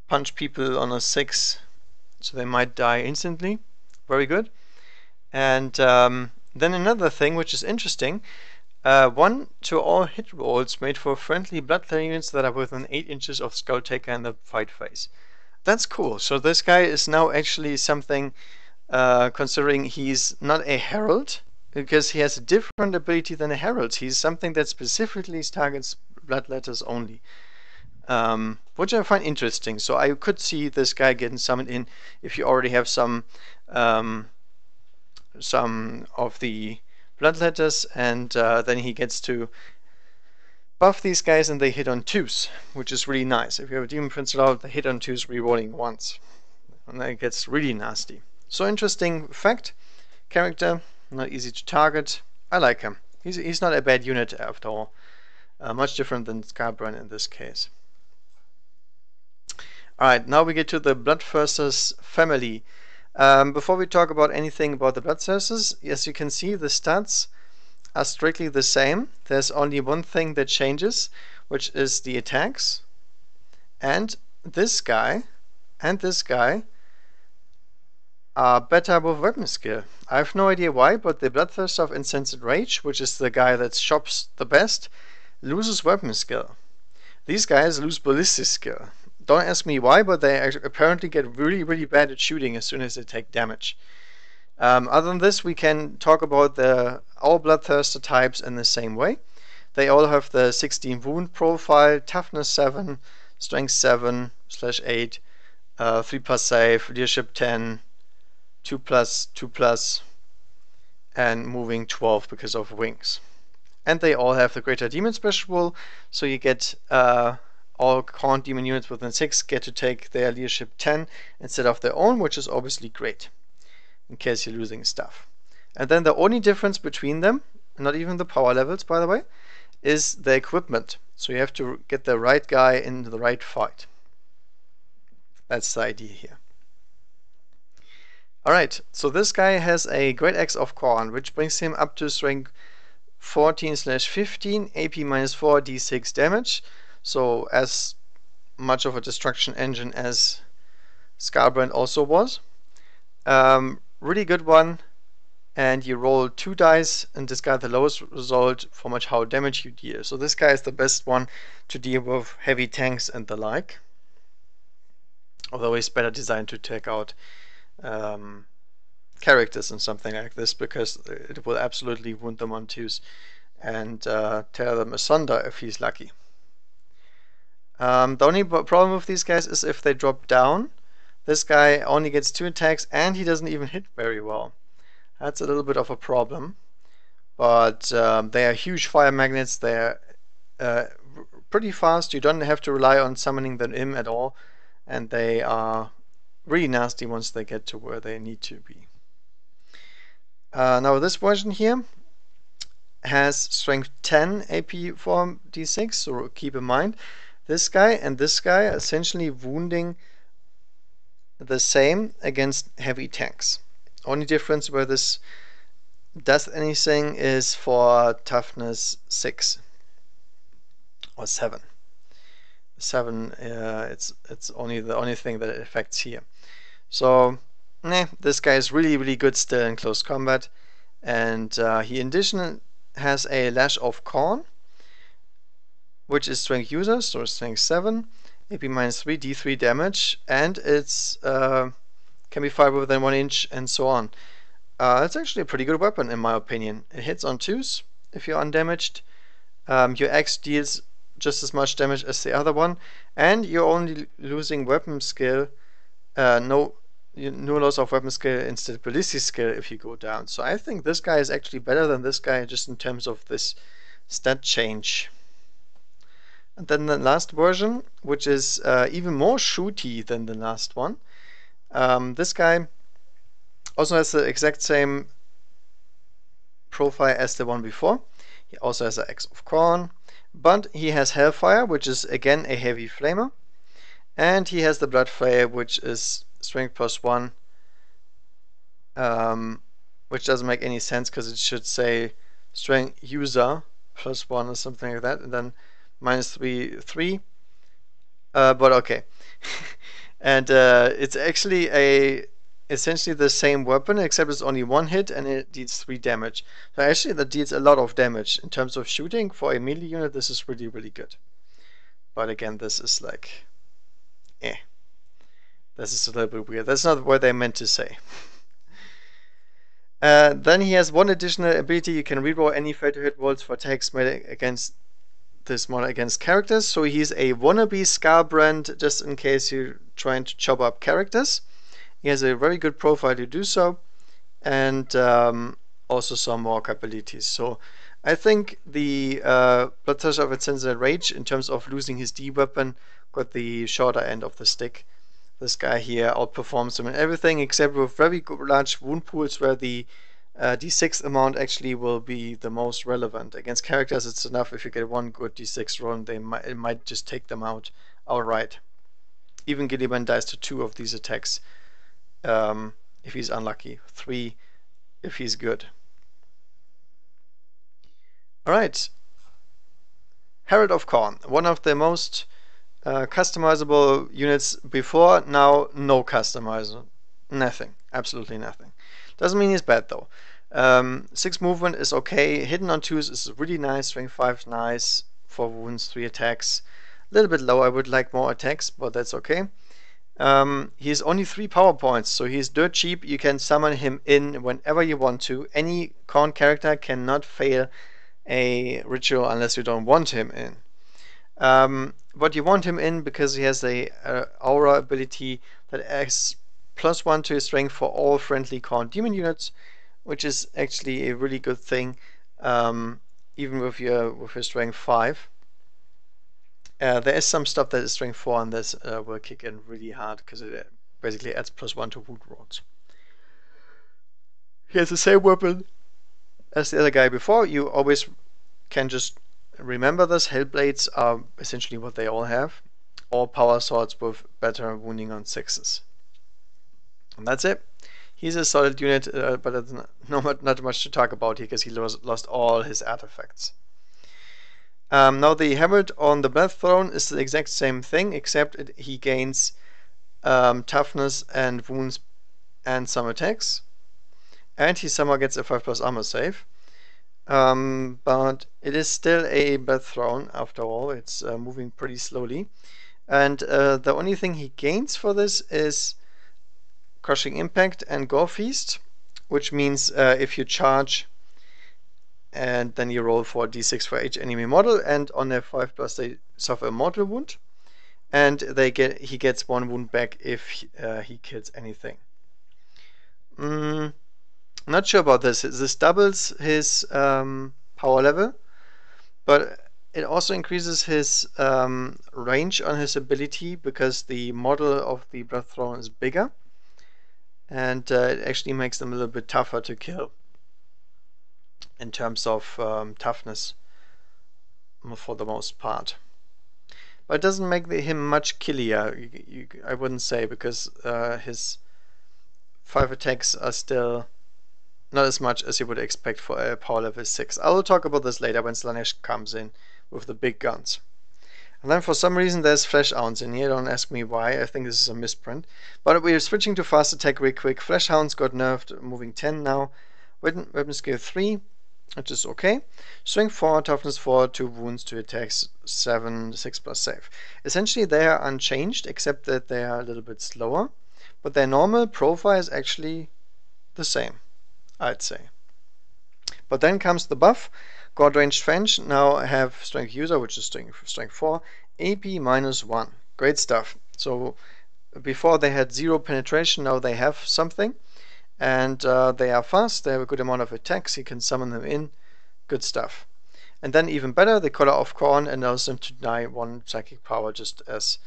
punch people on a 6 so they might die instantly. Very good. And then another thing which is interesting, 1 to all hit rolls made for friendly bloodletting units that are within 8 inches of Skull Taker in the fight phase. That's cool. So this guy is now actually something, considering he's not a herald, because he has a different ability than a herald. He's something that specifically targets bloodletters only, which I find interesting. So I could see this guy getting summoned in if you already have some of the bloodletters, and then he gets to buff these guys and they hit on 2s, which is really nice. If you have a Demon Prince allowed, they hit on 2s rerolling once, and then it gets really nasty. So interesting fact. Character, not easy to target. I like him. He's not a bad unit after all. Much different than Scarbrand in this case. Alright, now we get to the Bloodthirsters family. Before we talk about anything about the Bloodthirsters, as you can see, the stats are strictly the same. There's only one thing that changes, which is the attacks. And this guy are better with weapon skill. I have no idea why, but the Bloodthirster of Insensate Rage, which is the guy that shops the best, loses weapon skill. These guys lose ballistic skill. Don't ask me why, but they apparently get really, really bad at shooting as soon as they take damage. Other than this, we can talk about all Bloodthirster types in the same way. They all have the 16 wound profile, toughness 7, strength 7/8, 3+ save, leadership 10, 2+, 2+, and moving 12 because of wings. And they all have the greater demon special rule, so you get all Khorne demon units within 6 get to take their leadership 10 instead of their own, which is obviously great in case you're losing stuff. And then the only difference between them, not even the power levels by the way, is the equipment. So you have to get the right guy in the right fight. That's the idea here. Alright, so this guy has a Great Axe of Khorne, which brings him up to strength 14/15, AP -4, d6 damage. So as much of a destruction engine as Scarbrand also was. Really good one, and you roll 2 dice and discard the lowest result for how damage you deal. So this guy is the best one to deal with heavy tanks and the like. Although he's better designed to take out characters and something like this, because it will absolutely wound them on 2s and tear them asunder if he's lucky. The only problem with these guys is if they drop down. This guy only gets 2 attacks and he doesn't even hit very well. That's a little bit of a problem. But they are huge fire magnets. They're pretty fast. You don't have to rely on summoning them in at all. And they are really nasty once they get to where they need to be. Now this version here, has strength 10 AP for D6, so keep in mind this guy and this guy are essentially wounding the same against heavy tanks. Only difference where this does anything is for toughness 6 or 7. 7, it's only the only thing that it affects here. So, this guy is really good still in close combat, and he in addition has a Lash of Khorne, which is strength user, so strength 7, AP minus 3, D3 damage, and it's can be fired within 1 inch, and so on. It's actually a pretty good weapon in my opinion. It hits on 2s if you're undamaged. Your axe deals just as much damage as the other one, and you're only losing weapon skill, no loss of weapon skill instead ballistic skill if you go down. So I think this guy is actually better than this guy just in terms of this stat change. And then the last version, which is even more shooty than the last one. This guy also has the exact same profile as the one before. He also has an Axe of Khorne, but he has Hellfire, which is again a heavy flamer, and he has the Blood Flare, which is strength +1, which doesn't make any sense because it should say strength user +1 or something like that, and then -3, but okay. And it's actually essentially the same weapon, except it's only 1 hit and it deals 3 damage. So actually that deals a lot of damage. In terms of shooting, for a melee unit, this is really good. But again, this is like, this is a little bit weird. That's not what they meant to say. Then he has one additional ability. You can reroll any fail to hit rolls for attacks made against this model against characters. So he's a wannabe Scarbrand, just in case you're trying to chop up characters. He has a very good profile to do so, and also some more capabilities. So I think the Bloodthirster of Insensate Rage, in terms of losing his D weapon, got the shorter end of the stick. This guy here outperforms him in everything except with very large wound pools, where the D6 amount actually will be the most relevant. Against characters, it's enough if you get one good D6 roll, it might just take them out outright. Even Gilliman dies to 2 of these attacks. If he's unlucky, 3 if he's good. Alright, Herald of Khorne, one of the most customizable units before, now no customizer, nothing, absolutely nothing. Doesn't mean he's bad though. 6 movement is okay, hidden on 2s is really nice, strength 5 nice, 4 wounds, 3 attacks. A little bit low, I would like more attacks, but that's okay. He has only 3 power points, so he's dirt cheap. You can summon him in whenever you want to. Any Khorne character cannot fail a ritual unless you don't want him in. But you want him in because he has a aura ability that adds +1 to his strength for all friendly Khorne demon units, which is actually a really good thing, even with your strength 5. There is some stuff that is strength 4, and this will kick in really hard because it basically adds +1 to wound rolls. He has the same weapon as the other guy before. You always can just remember this. Hellblades are essentially what they all have. All power swords with better wounding on 6s. And that's it. He's a solid unit, but there's not much to talk about here because he lost all his artifacts. Now the Herald on the Blood Throne is the exact same thing, except he gains toughness and wounds and some attacks, and he somehow gets a 5+ armor save. But it is still a Blood Throne after all. It's moving pretty slowly, and the only thing he gains for this is Crushing Impact and Gore Feast, which means if you charge and then you roll 4d6 for each enemy model, and on their 5+ they suffer a mortal wound, and he gets 1 wound back if he kills anything. Not sure about this. This doubles his power level, but it also increases his range on his ability because the model of the Blood Throne is bigger, and it actually makes them a little bit tougher to kill. in terms of toughness for the most part. But it doesn't make him much killier, I wouldn't say, because his 5 attacks are still not as much as you would expect for a power level 6. I will talk about this later when Slaanesh comes in with the big guns. And then for some reason there's Flesh Hounds in here, don't ask me why, I think this is a misprint. But we're switching to fast attack real quick. Flesh Hounds got nerfed, moving 10 now. Weapon skill 3, which is okay. Strength 4, toughness 4, 2 wounds, 2 attacks, 7, 6 plus save. Essentially they are unchanged, except that they are a little bit slower. But their normal profile is actually the same, I'd say. But then comes the buff. God Range Trench now have Strength User, which is Strength 4, AP -1. Great stuff. So before they had 0 penetration, now they have something. And they are fast, they have a good amount of attacks, you can summon them in. Good stuff. And then even better, the Collar of Khorne allows them to deny 1 psychic power just as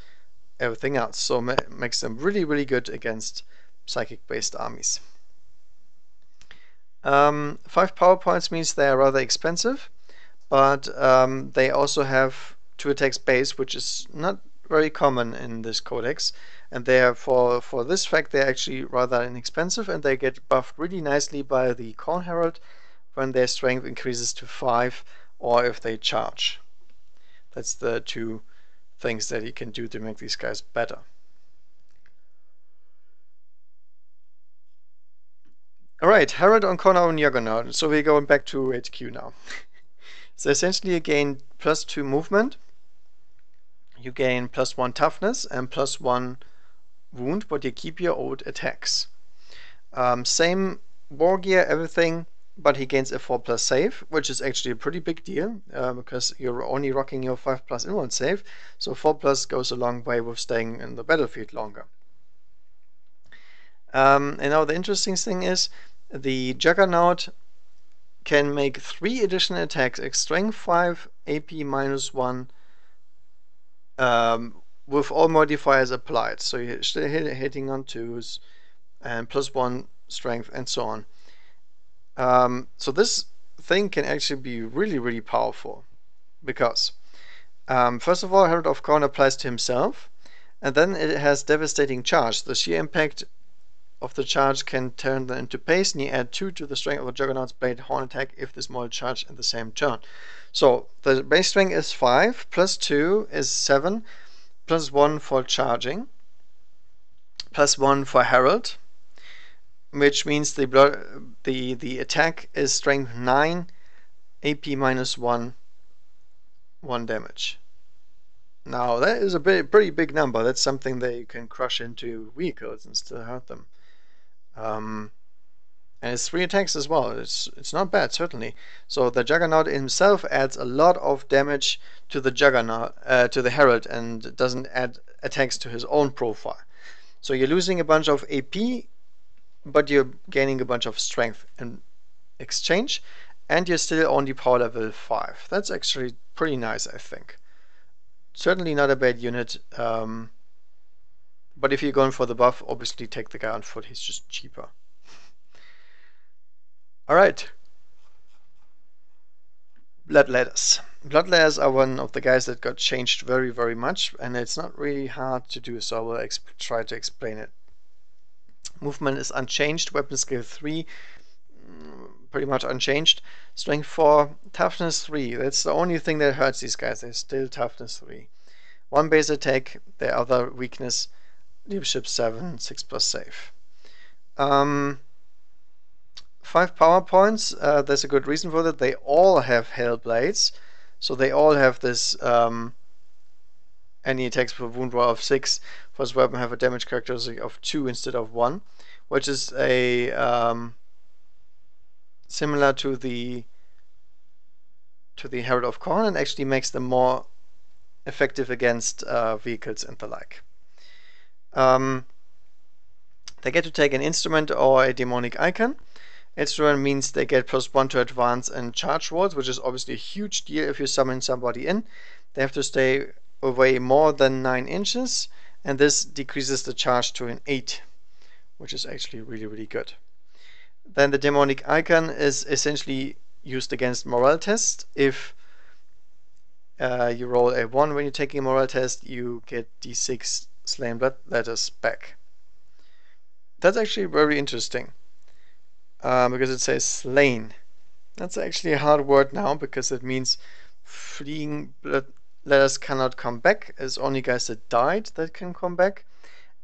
everything else. So makes them really, really good against psychic-based armies. 5 power points means they are rather expensive, but they also have 2 attacks base, which is not very common in this codex, and therefore for this fact they're actually rather inexpensive, and they get buffed really nicely by the Khorne Herald when their strength increases to 5 or if they charge. That's the 2 things that you can do to make these guys better. Alright, Herald on Khorne and Juggernaut. So we're going back to HQ now. So essentially you gain +2 movement, you gain +1 toughness and +1 wound, but you keep your old attacks. Same war gear, everything, but he gains a 4+ save, which is actually a pretty big deal, because you're only rocking your 5+ inward save, so 4+ goes a long way with staying in the battlefield longer. And now the interesting thing is, the Juggernaut can make 3 additional attacks, Strength 5, AP -1, with all modifiers applied. So you're still hitting on 2s, and +1 strength, and so on. So this thing can actually be really, really powerful, because first of all, Herald of Khorne applies to himself, and then it has devastating charge. The sheer impact of the charge can turn them into paste, and you add 2 to the strength of the Juggernaut's blade horn attack if this model charged in the same turn. So the base strength is 5, +2 is 7, +1 for charging, +1 for Herald, which means the attack is strength 9, AP -1, 1 damage. Now that is a pretty big number. That's something that you can crush into vehicles and still hurt them. And it's 3 attacks as well. It's not bad, certainly. So the Juggernaut himself adds a lot of damage to the Juggernaut, to the Herald, and doesn't add attacks to his own profile. So you're losing a bunch of AP, but you're gaining a bunch of strength in exchange, and you're still only power level 5. That's actually pretty nice, I think. Certainly not a bad unit. But if you're going for the buff, obviously take the guy on foot, he's just cheaper. Alright. Bloodletters. Bloodletters are one of the guys that got changed very, very much, and it's not really hard to do, so I will try to explain it. Movement is unchanged, weapon skill 3, pretty much unchanged. Strength 4, toughness 3, that's the only thing that hurts these guys, they're still toughness 3. 1 base attack, their other weakness, leadership 7, 6+ save. 5 power points, there's a good reason for that. They all have Hail Blades, so they all have this any attacks for wound roll of 6. First weapon have a damage characteristic of 2 instead of 1, which is a similar to the Herald of Khorne, and actually makes them more effective against vehicles and the like. They get to take an instrument or a demonic icon. Instrument means they get +1 to advance and charge rolls, which is obviously a huge deal if you summon somebody in. They have to stay away more than 9 inches, and this decreases the charge to an 8, which is actually really, really good. Then the demonic icon is essentially used against morale test. If you roll a 1 when you're taking a morale test, you get d6 slain blood letters back. That's actually very interesting because it says slain. That's actually a hard word now because it means fleeing blood letters cannot come back. It's only guys that died that can come back.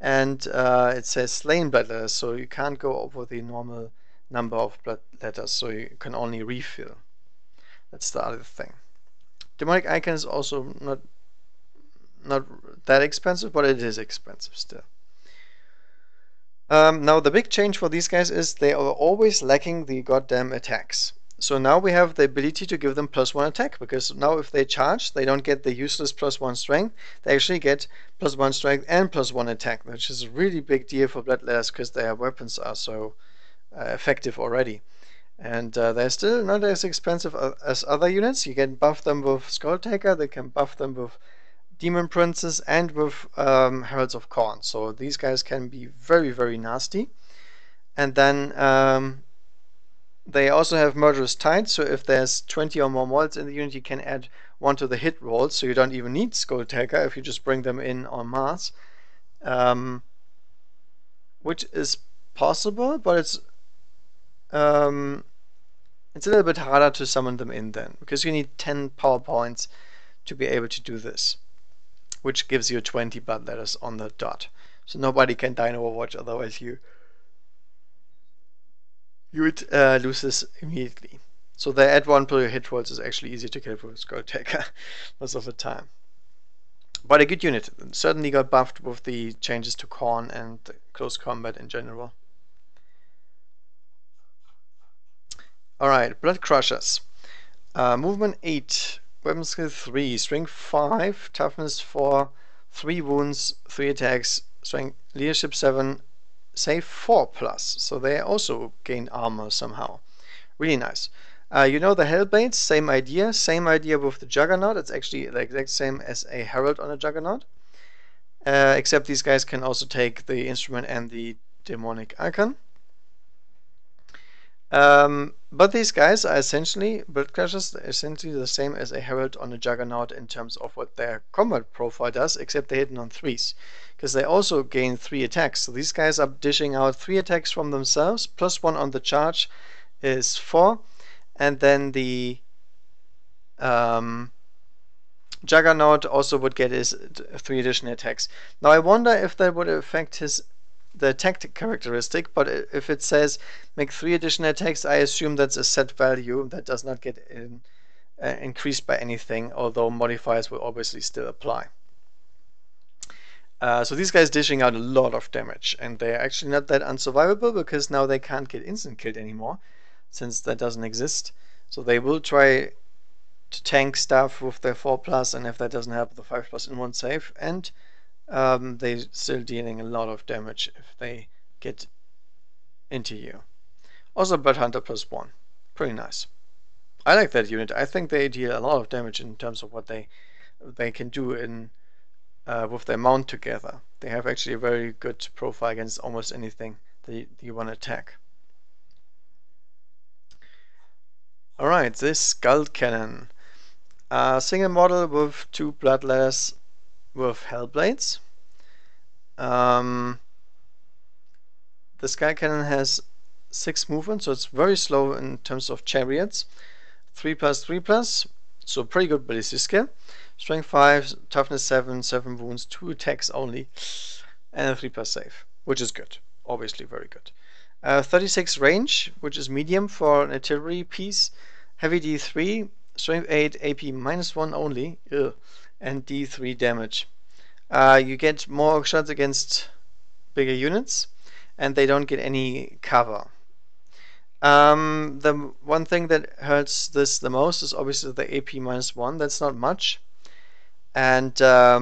And it says slain blood letters, so you can't go over the normal number of blood letters, so you can only refill. That's the other thing. Demonic Icon is also not that expensive, but it is expensive still. Now the big change for these guys is they are always lacking the goddamn attacks. So now we have the ability to give them +1 attack, because now if they charge, they don't get the useless +1 strength, they actually get +1 strength and +1 attack, which is a really big deal for Bloodletters because their weapons are so effective already. And they're still not as expensive as other units. You can buff them with Skulltaker, they can buff them with Demon Princes and with Heralds of Khorne. So these guys can be very, very nasty. And then they also have Murderous Tide, so if there's 20 or more models in the unit, you can add 1 to the hit roll, so you don't even need Skulltaker if you just bring them in en masse. Which is possible, but it's a little bit harder to summon them in then, because you need 10 power points to be able to do this, which gives you 20 blood letters on the dot. So nobody can die in Overwatch, otherwise you would lose this immediately. So the add 1 per hit rolls is actually easier to kill with Skulltaker most of the time. But a good unit. Certainly got buffed with the changes to Khorne and close combat in general. Alright, Blood Crushers. Movement 8, weapon skill 3, strength 5, toughness 4, 3 wounds, 3 attacks, strength, leadership 7, save 4+, so they also gain armor somehow. Really nice. You know the Hellblades, same idea with the Juggernaut. It's actually the exact same as a Herald on a Juggernaut, except these guys can also take the instrument and the demonic icon. But these guys are essentially, Blood Crushers, essentially the same as a Herald on a Juggernaut in terms of what their combat profile does, except they're hidden on 3s, because they also gain 3 attacks. So these guys are dishing out 3 attacks from themselves, +1 on the charge is 4, and then the Juggernaut also would get his 3 additional attacks. Now I wonder if that would affect the tactic characteristic, but if it says make 3 additional attacks, I assume that's a set value that does not get increased by anything, although modifiers will obviously still apply. So these guys dishing out a lot of damage, and they're actually not that unsurvivable because now they can't get instant killed anymore, since that doesn't exist. So they will try to tank stuff with their 4+, and if that doesn't help, the 5+ in 1 save, and they're still dealing a lot of damage if they get into you. Also Blood Hunter +1. Pretty nice. I like that unit. I think they deal a lot of damage in terms of what they can do in with their mount together. They have actually a very good profile against almost anything that you want to attack. Alright, this Skull Cannon. Single model with 2 blood letters with Hellblades. The Skull Cannon has 6 movement, so it's very slow in terms of chariots. 3+3+, so pretty good ballistic skill. Strength 5, toughness 7, 7 wounds, 2 attacks only, and a 3+ save, which is good. Obviously very good. 36 range, which is medium for an artillery piece. Heavy D3, strength 8, AP -1 only, and D3 damage. You get more shots against bigger units, and they don't get any cover. The one thing that hurts this the most is obviously the AP -1. That's not much, and I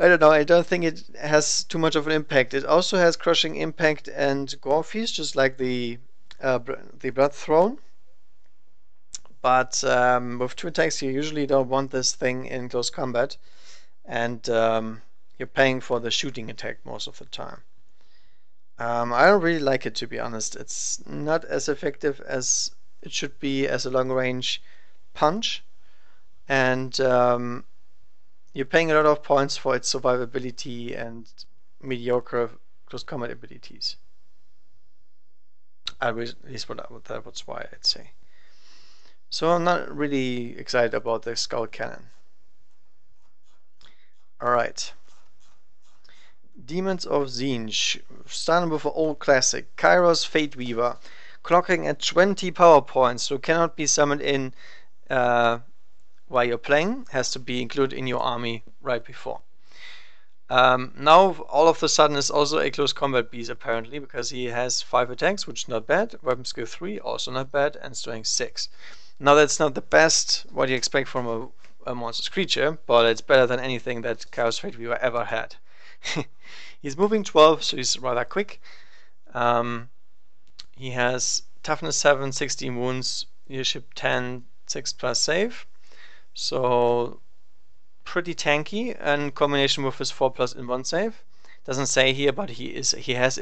don't know. I don't think it has too much of an impact. It also has crushing impact and gore feast, just like the Blood Throne. But with 2 attacks, you usually don't want this thing in close combat, and you're paying for the shooting attack most of the time. I don't really like it, to be honest. It's not as effective as it should be as a long range punch, and you're paying a lot of points for its survivability and mediocre close combat abilities. At least that's why I'd say. So I'm not really excited about the Skull Cannon. Alright. Daemons of Tzeentch. Starting with an old classic. Kairos Fate Weaver. Clocking at 20 power points, so cannot be summoned in while you're playing. Has to be included in your army right before. Now all of a sudden is also a close combat beast apparently, because he has 5 attacks, which is not bad. Weapon skill 3, also not bad, and strength 6. Now that's not the best what you expect from a monstrous creature, but it's better than anything that Kairos Fate Weaver ever had. He's moving 12, so he's rather quick. He has toughness 7, 16 wounds, leadership 10, 6+ save. So pretty tanky, in combination with his 4+ in 1 save. Doesn't say here, but he has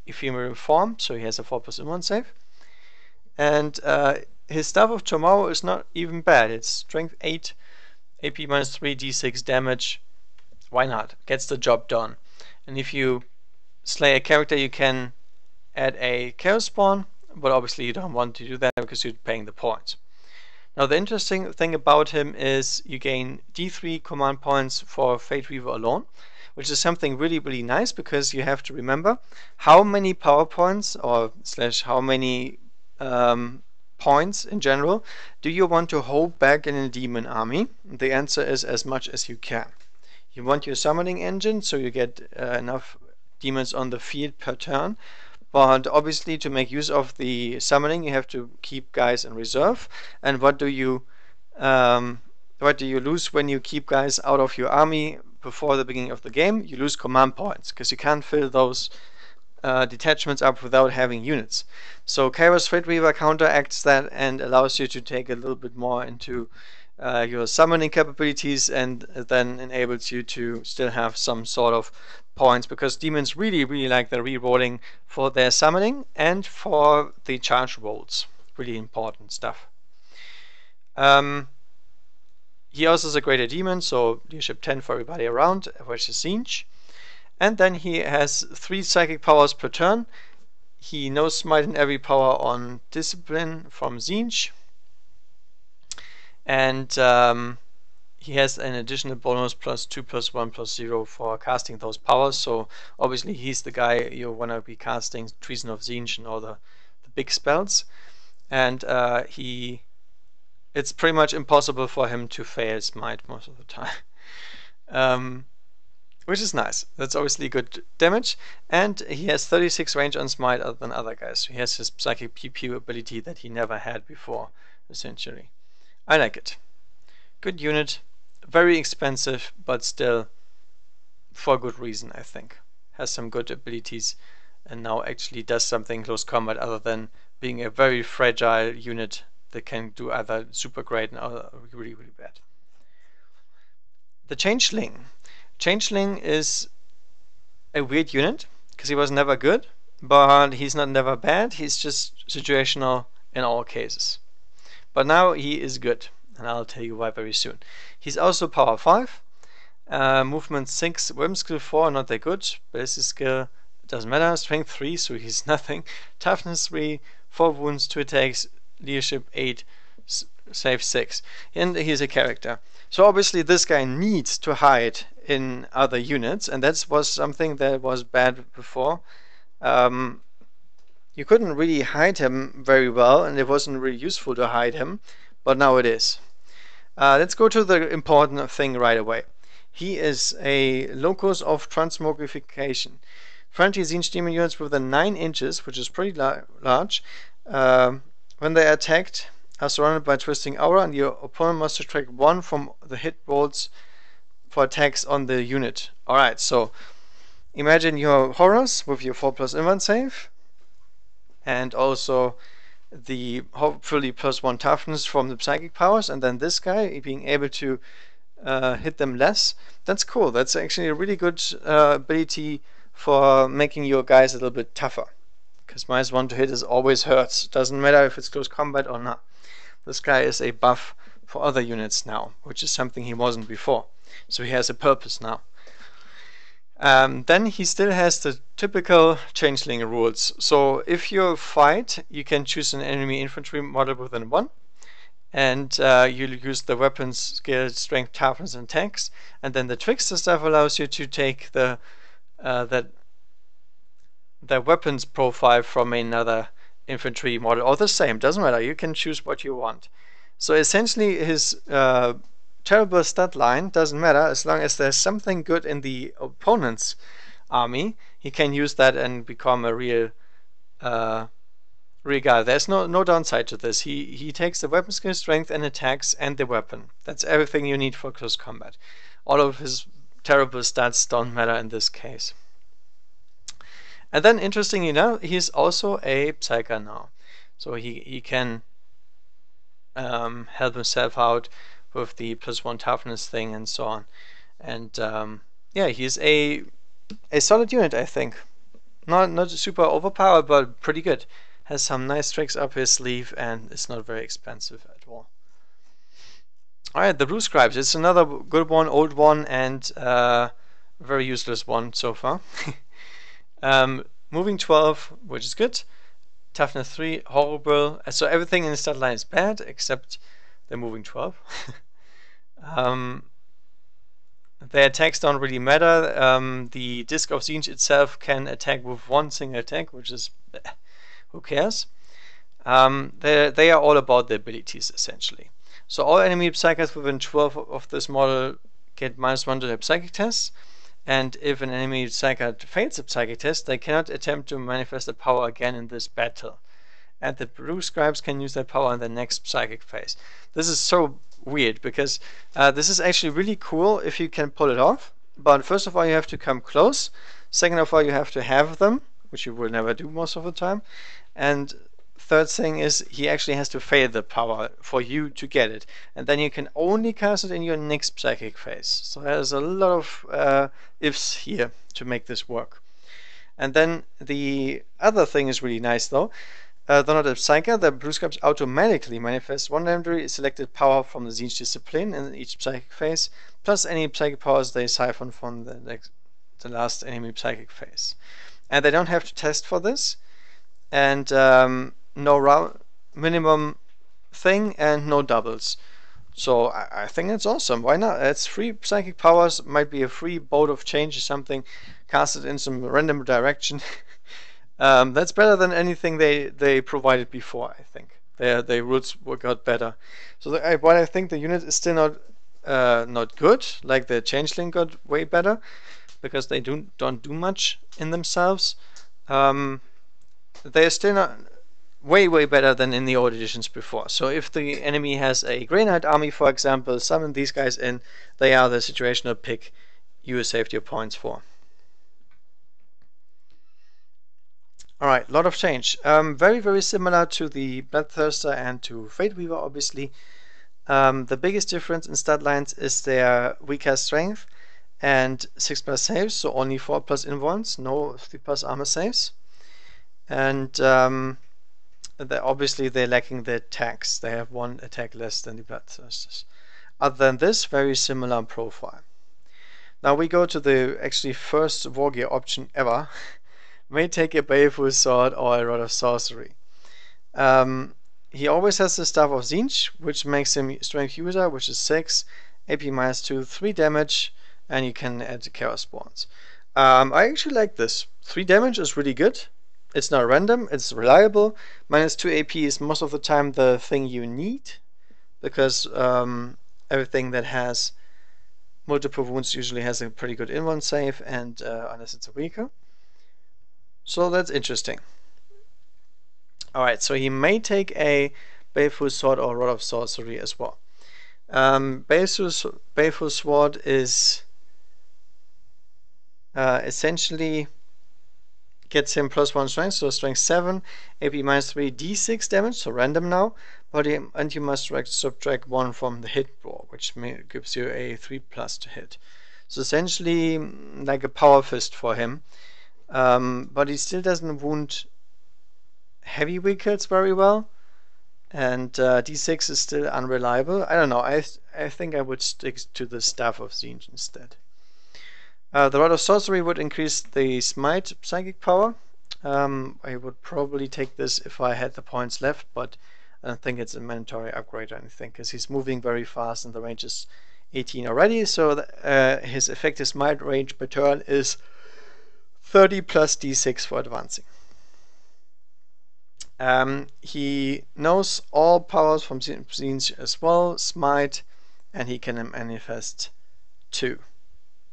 ephemeral form, so he has a 4+ in 1 save. And his Staff of Tomorrow is not even bad. It's strength 8, AP -3, d6 damage. Why not? Gets the job done. And if you slay a character, you can add a chaos spawn, but obviously you don't want to do that because you're paying the points. Now the interesting thing about him is you gain D3 command points for Fate Weaver alone, which is something really, really nice, because you have to remember how many power points or / how many points in general do you want to hold back in a demon army. The answer is as much as you can. You want your summoning engine, so you get enough demons on the field per turn, but obviously to make use of the summoning you have to keep guys in reserve. And what do you lose when you keep guys out of your army before the beginning of the game? You lose command points, because you can't fill those detachments up without having units. So Kairos Fate Weaver counteracts that and allows you to take a little bit more into your summoning capabilities, and then enables you to still have some sort of points, because demons really, really like the rerolling for their summoning and for the charge rolls. Really important stuff. He also is a greater demon, so leadership 10 for everybody around, which is Tzeentch. And then he has 3 psychic powers per turn. He knows smite in every power on discipline from Tzeentch. And he has an additional bonus +2, +1, +0 for casting those powers. So obviously he's the guy you want to be casting Treason of Tzeentch and all the big spells. And it's pretty much impossible for him to fail smite most of the time. Which is nice. That's obviously good damage. And he has 36 range on smite other than other guys. So he has his psychic PP ability that he never had before, essentially. I like it. Good unit. Very expensive, but still for good reason, I think. Has some good abilities, and now actually does something close combat other than being a very fragile unit that can do either super great and other really, really bad. The Changeling. Changeling is a weird unit, because he was never good, but he's not never bad. He's just situational in all cases. But now he is good, and I'll tell you why very soon. He's also power 5, movement 6, weapon skill 4, not that good. Ballistic skill doesn't matter. Strength 3, so he's nothing. Toughness 3, 4 wounds, 2 attacks, leadership 8, save 6. And he's a character. So obviously this guy needs to hide in other units, and that was something that was bad before. You couldn't really hide him very well, and it wasn't really useful to hide him, but now it is. Let's go to the important thing right away. He is a locus of transmogrification. Friendly Tzeentch demon units within 9 inches, which is pretty large, when they are attacked, are surrounded by twisting aura, and your opponent must subtract 1 from the hit rolls for attacks on the unit. Alright, so imagine your horrors with your 4+ in 1 save, and also the hopefully +1 toughness from the psychic powers, and then this guy being able to hit them less. That's cool. That's actually a really good ability for making your guys a little bit tougher. Because -1 to hit is always hurts. Doesn't matter if it's close combat or not. This guy is a buff for other units now, which is something he wasn't before. So he has a purpose now. Then he still has the typical changeling rules. So if you fight, you can choose an enemy infantry model within 1. And you'll use the weapons, skill, strength, toughness, and attacks. And then the trickster stuff allows you to take the weapons profile from another infantry model, or the same, doesn't matter, you can choose what you want. So essentially his terrible stat line doesn't matter, as long as there's something good in the opponent's army, he can use that and become a real guy. There's no downside to this. He takes the weapon skill, strength, and attacks, and the weapon. That's everything you need for close combat. All of his terrible stats don't matter in this case. And then, interestingly enough, he's also a Psyker now. So he can help himself out with the +1 toughness thing and so on. And yeah, he's a solid unit, I think. Not super overpowered, but pretty good. Has some nice tricks up his sleeve, and it's not very expensive at all. Alright, the Rue Scribes. It's another good one, old one, and very useless one so far. Moving 12, which is good. Toughness 3, horrible. So everything in the stat line is bad, except the moving 12. Their attacks don't really matter. The Disc of Tzeentch itself can attack with one single attack, which is... who cares? They are all about the abilities, essentially. So all enemy psychers within 12 of this model get -1 to their psychic tests. And if an enemy psyker fails a psychic test, they cannot attempt to manifest the power again in this battle. And the Rue Scribes can use that power in the next psychic phase. This is so weird, because this is actually really cool if you can pull it off. But first of all, you have to come close. Second of all, you have to have them, which you will never do most of the time. And third thing is, he actually has to fail the power for you to get it. And then you can only cast it in your next psychic phase. So there's a lot of ifs here to make this work. And then the other thing is really nice though. They're not a psyker, the Rue Scribes automatically manifest one legendary selected power from the Tzeentch discipline in each psychic phase, plus any psychic powers they siphon from the last enemy psychic phase. And they don't have to test for this. And no minimum thing and no doubles. So I think it's awesome. Why not? It's free psychic powers, might be a free bolt of change or something, casted in some random direction. That's better than anything they provided before, I think. Their rules got better. So while I think the unit is still not good, like the Changeling got way better, because they don't do much in themselves. They're still not way better than in the old editions before. So if the enemy has a Grey Knight army, for example, summon these guys in, they are the situational pick you saved your points for. Alright, lot of change. Very similar to the Bloodthirster and to Fate Weaver, obviously. The biggest difference in stat lines is their weaker strength and 6+ saves, so only 4+ invulns, no 3+ armor saves. And obviously they're lacking the attacks. They have 1 attack less than the Bloodthirsters. Other than this, very similar profile. Now we go to the actually first war gear option ever. May take a baleful sword or a rod of sorcery. He always has the Staff of Tzeentch, which makes him strength user, which is 6, AP -2, 3 damage, and you can add chaos spawns. I actually like this. 3 damage is really good. It's not random, it's reliable. -2 AP is most of the time the thing you need, because everything that has multiple wounds usually has a pretty good invuln save, and unless it's a weaker. So that's interesting. Alright, so he may take a baleful sword or rod of sorcery as well. Baleful sword is essentially gets him +1 strength, so strength 7, AP -3, D6 damage, so random now, and you must subtract 1 from the hit roll, which gives you a 3+ to hit. So essentially like a power fist for him. But he still doesn't wound heavy vehicles very well. And D6 is still unreliable. I don't know. I think I would stick to the Staff of Tzeentch instead. The Rod of Sorcery would increase the Smite psychic power. I would probably take this if I had the points left, but I don't think it's a mandatory upgrade or anything, because he's moving very fast and the range is 18 already, so his effective Smite range per turn is 30 plus D6 for advancing. He knows all powers from Tzeentch as well, Smite, and he can manifest 2.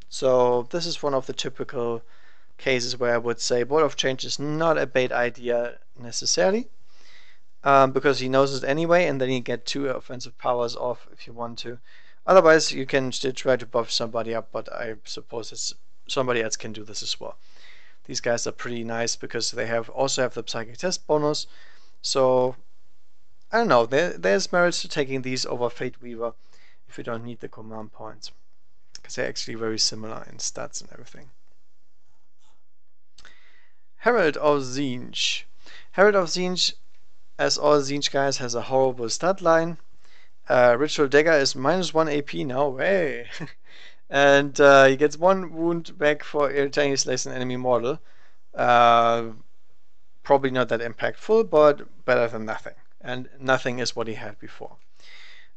So this is one of the typical cases where I would say Bolt of Change is not a bad idea necessarily, because he knows it anyway, and then you get 2 offensive powers off if you want to. Otherwise, you can still try to buff somebody up, but I suppose somebody else can do this as well. These guys are pretty nice because they also have the Psychic Test bonus. So, I don't know, there's merits to taking these over Fate Weaver if you don't need the command points, because they're actually very similar in stats and everything. Herald of Tzeentch. Herald of Tzeentch, as all Tzeentch guys, has a horrible stat line. Ritual Dagger is -1 AP now, hey! And he gets 1 wound back for every time he slays an enemy mortal. Probably not that impactful, but better than nothing. And nothing is what he had before.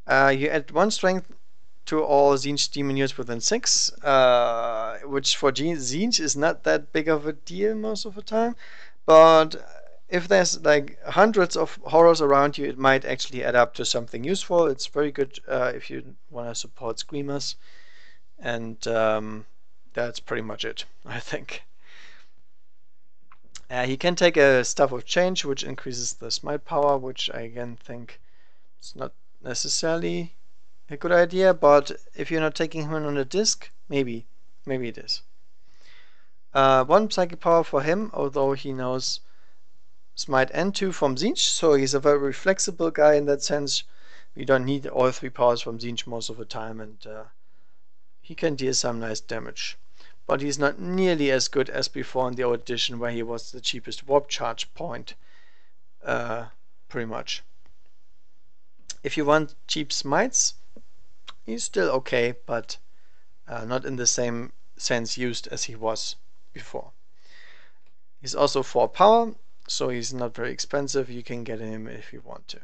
You add 1 strength to all Tzeentch demon units within 6, which for Tzeentch is not that big of a deal most of the time. But if there's like hundreds of horrors around you, it might actually add up to something useful. It's very good if you want to support Screamers. And that's pretty much it, I think. He can take a Staff of Change, which increases the Smite power, which I again think is not necessarily a good idea, but if you're not taking him on a disc, maybe it is. 1 Psychic power for him, although he knows Smite and 2 from Tzeentch, so he's a very flexible guy in that sense. You don't need all 3 powers from Tzeentch most of the time, and he can deal some nice damage. But he's not nearly as good as before in the old edition, where he was the cheapest warp charge point, pretty much. If you want cheap smites, he's still okay, but not in the same sense used as he was before. He's also 4 power, so he's not very expensive. You can get him if you want to.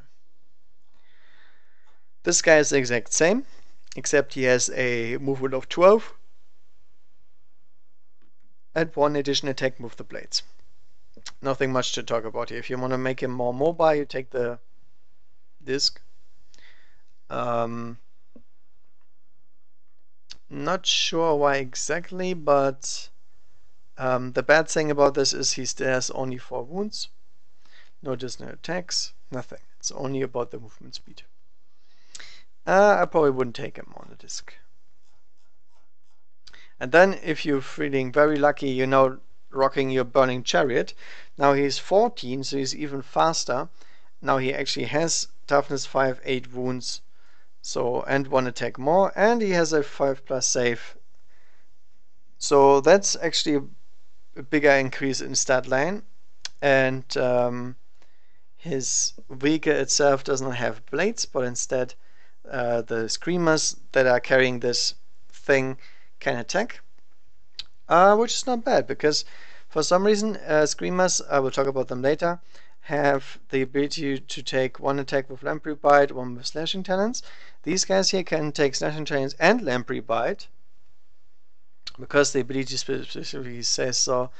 This guy is the exact same, except he has a movement of 12 and 1 additional attack with the blades. Nothing much to talk about here. If you want to make him more mobile, you take the disc. Not sure why exactly, but the bad thing about this is he still has only 4 wounds, no additional attacks, nothing. It's only about the movement speed. I probably wouldn't take him on the disc. And then if you're feeling very lucky, you know, rocking your Burning Chariot. Now he's 14, so he's even faster. Now he actually has toughness 5, 8 wounds, so, and 1 attack more, and he has a 5+ save. So that's actually a bigger increase in stat line. And his vehicle itself doesn't have blades, but instead the Screamers that are carrying this thing can attack, which is not bad, because for some reason Screamers, I will talk about them later, have the ability to take 1 attack with Lamprey Bite, 1 with Slashing Talons. These guys here can take Slashing Talons and Lamprey Bite, because the ability specifically says so.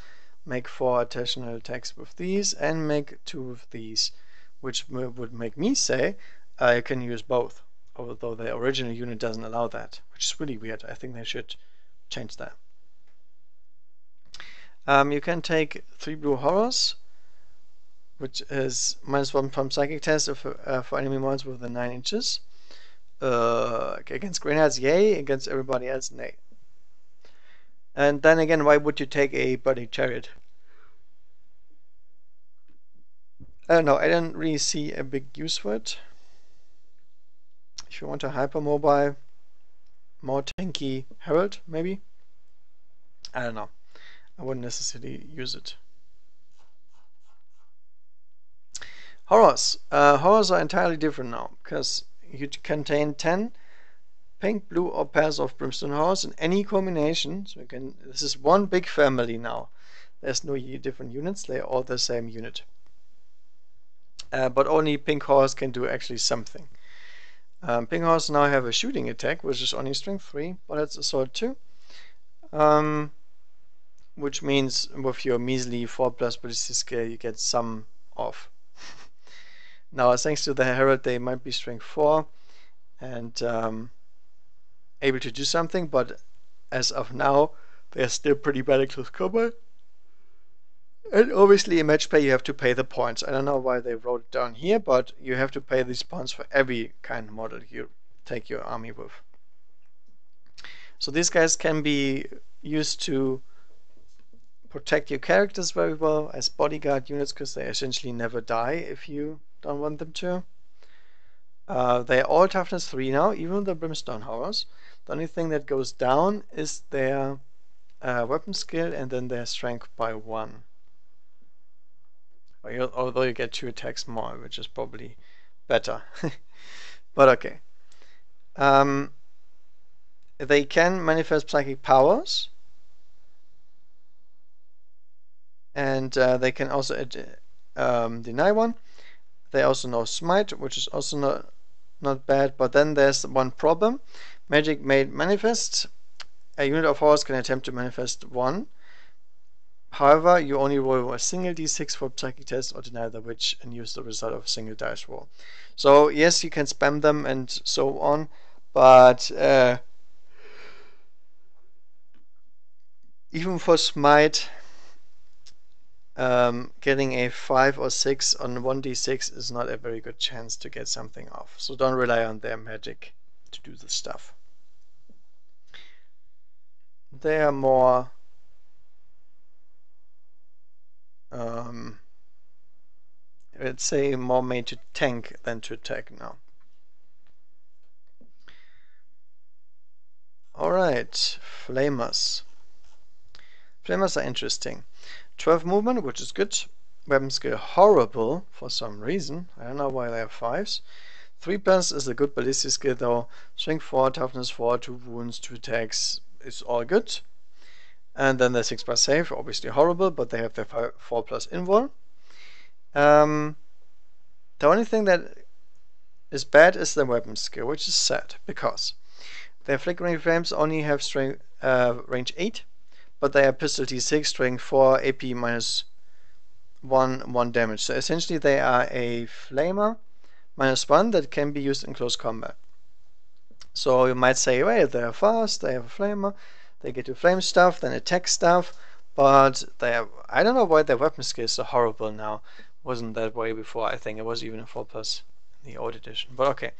Make 4 additional attacks with these and make 2 with these, which would make me say I can use both, although the original unit doesn't allow that, which is really weird. I think they should change that. You can take 3 blue horrors, which is -1 from Psychic Test for enemy monsters within 9 inches. Against Greynights, yay. Against everybody else, nay. And then again, why would you take a Burning Chariot? I don't know, I don't really see a big use for it. If you want a hypermobile, more tanky Herald, maybe? I don't know. I wouldn't necessarily use it. Horrors. Horrors are entirely different now, because you contain 10 pink, blue, or pairs of brimstone horrors in any combination. So this is one big family now. There's no different units, they're all the same unit. But only pink horrors can do actually something. Pink horrors now have a shooting attack, which is only strength 3, but it's assault 2. Which means with your measly 4+ ballistic skill, you get some off. Now, thanks to the Herald, they might be strength 4 and able to do something, but as of now, they're still pretty bad at close combat. And obviously, in match play, you have to pay the points. I don't know why they wrote it down here, but you have to pay these points for every kind of model you take your army with. So these guys can be used to protect your characters very well as bodyguard units, because they essentially never die if you don't want them to. They're all toughness 3 now, even the brimstone horrors. The only thing that goes down is their weapon skill and then their strength by 1. Although you get 2 attacks more, which is probably better. But okay. They can manifest psychic powers. And they can also deny one. They also know smite, which is also not bad. But then there's one problem. Magic made manifest. A unit of horrors can attempt to manifest 1. However, you only roll a single d6 for psychic test or deny the witch and use the result of a single dice roll. So yes, you can spam them and so on, but even for smite, getting a 5 or 6 on 1d6 is not a very good chance to get something off. So don't rely on their magic to do the stuff. They are more let's say more made to tank than to attack now. Alright, Flamers. Flamers are interesting. 12 movement, which is good. Weapon skill horrible for some reason. I don't know why they have 5s. 3+ is a good ballistic skill though. Strength 4, toughness 4, 2 wounds, 2 attacks. It's all good. And then the 6+ save, obviously horrible, but they have their 4+ invul. The only thing that is bad is the weapon skill, which is sad, because their flickering flames only have strength range 8, but they are pistol d6, strength 4, AP -1 damage. So essentially they are a flamer -1 that can be used in close combat. So you might say, well, they're fast, they have a flamer, they get to flame stuff, then attack stuff, but I don't know why their weapon skill is so horrible now. Wasn't that way before. I think it was even a 4+ in the old edition, but okay.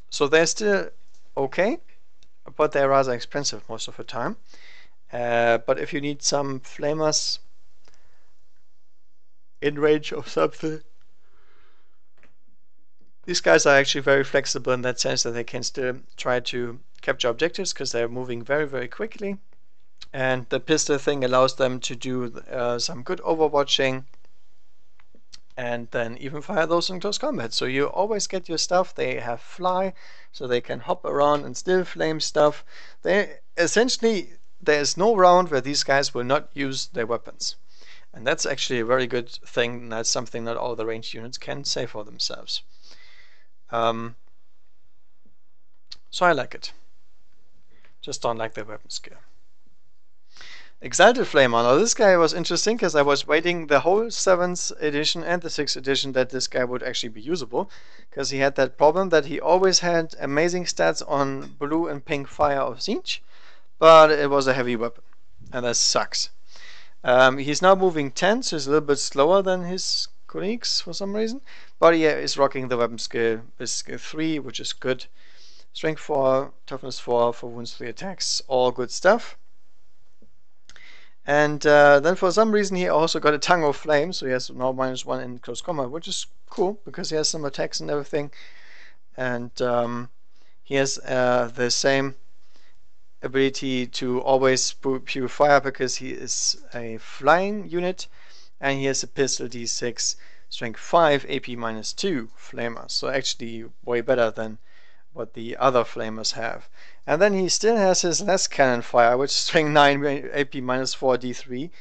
So they're still okay, but they're rather expensive most of the time. But if you need some flamers in range of something, these guys are actually very flexible in that sense that they can still try to capture objectives because they're moving very, very quickly. And the pistol thing allows them to do some good overwatching and then even fire those in close combat. So you always get your stuff. They have fly, so they can hop around and still flame stuff. Essentially, there is no round where these guys will not use their weapons. And that's actually a very good thing. That's something not all the ranged units can say for themselves. So I like it. Just don't like their weapon skill. Exalted Flamer. Now this guy was interesting because I was waiting the whole 7th edition and the 6th edition that this guy would actually be usable, because he had that problem that he always had amazing stats on blue and pink fire of Tzeentch, but it was a heavy weapon, and that sucks. He's now moving 10, so he's a little bit slower than his colleagues for some reason, but he is rocking the weapon skill with skill 3, which is good. Strength 4, toughness 4 for wounds 3 attacks, all good stuff. And then for some reason he also got a tongue of flame, so he has now -1 in close combat, which is cool because he has some attacks and everything. And he has the same ability to always spew fire because he is a flying unit, and he has a pistol D6 strength 5 AP -2 flamer, so actually way better than what the other flamers have. And then he still has his less cannon fire, which is strength 9 AP -4 D3,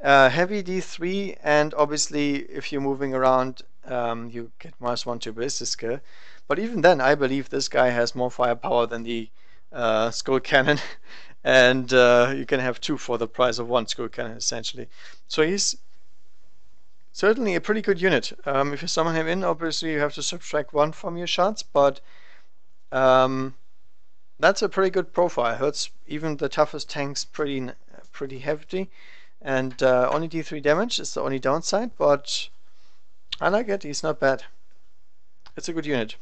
heavy D3, and obviously if you're moving around you get -1 to ballistic skill. But even then, I believe this guy has more firepower than the skull cannon, and you can have 2 for the price of 1 skull cannon essentially. So he's certainly a pretty good unit. If you summon him in, obviously you have to subtract 1 from your shots, but that's a pretty good profile. Hurts even the toughest tanks pretty hefty, and only D3 damage is the only downside, but I like it. He's not bad. It's a good unit.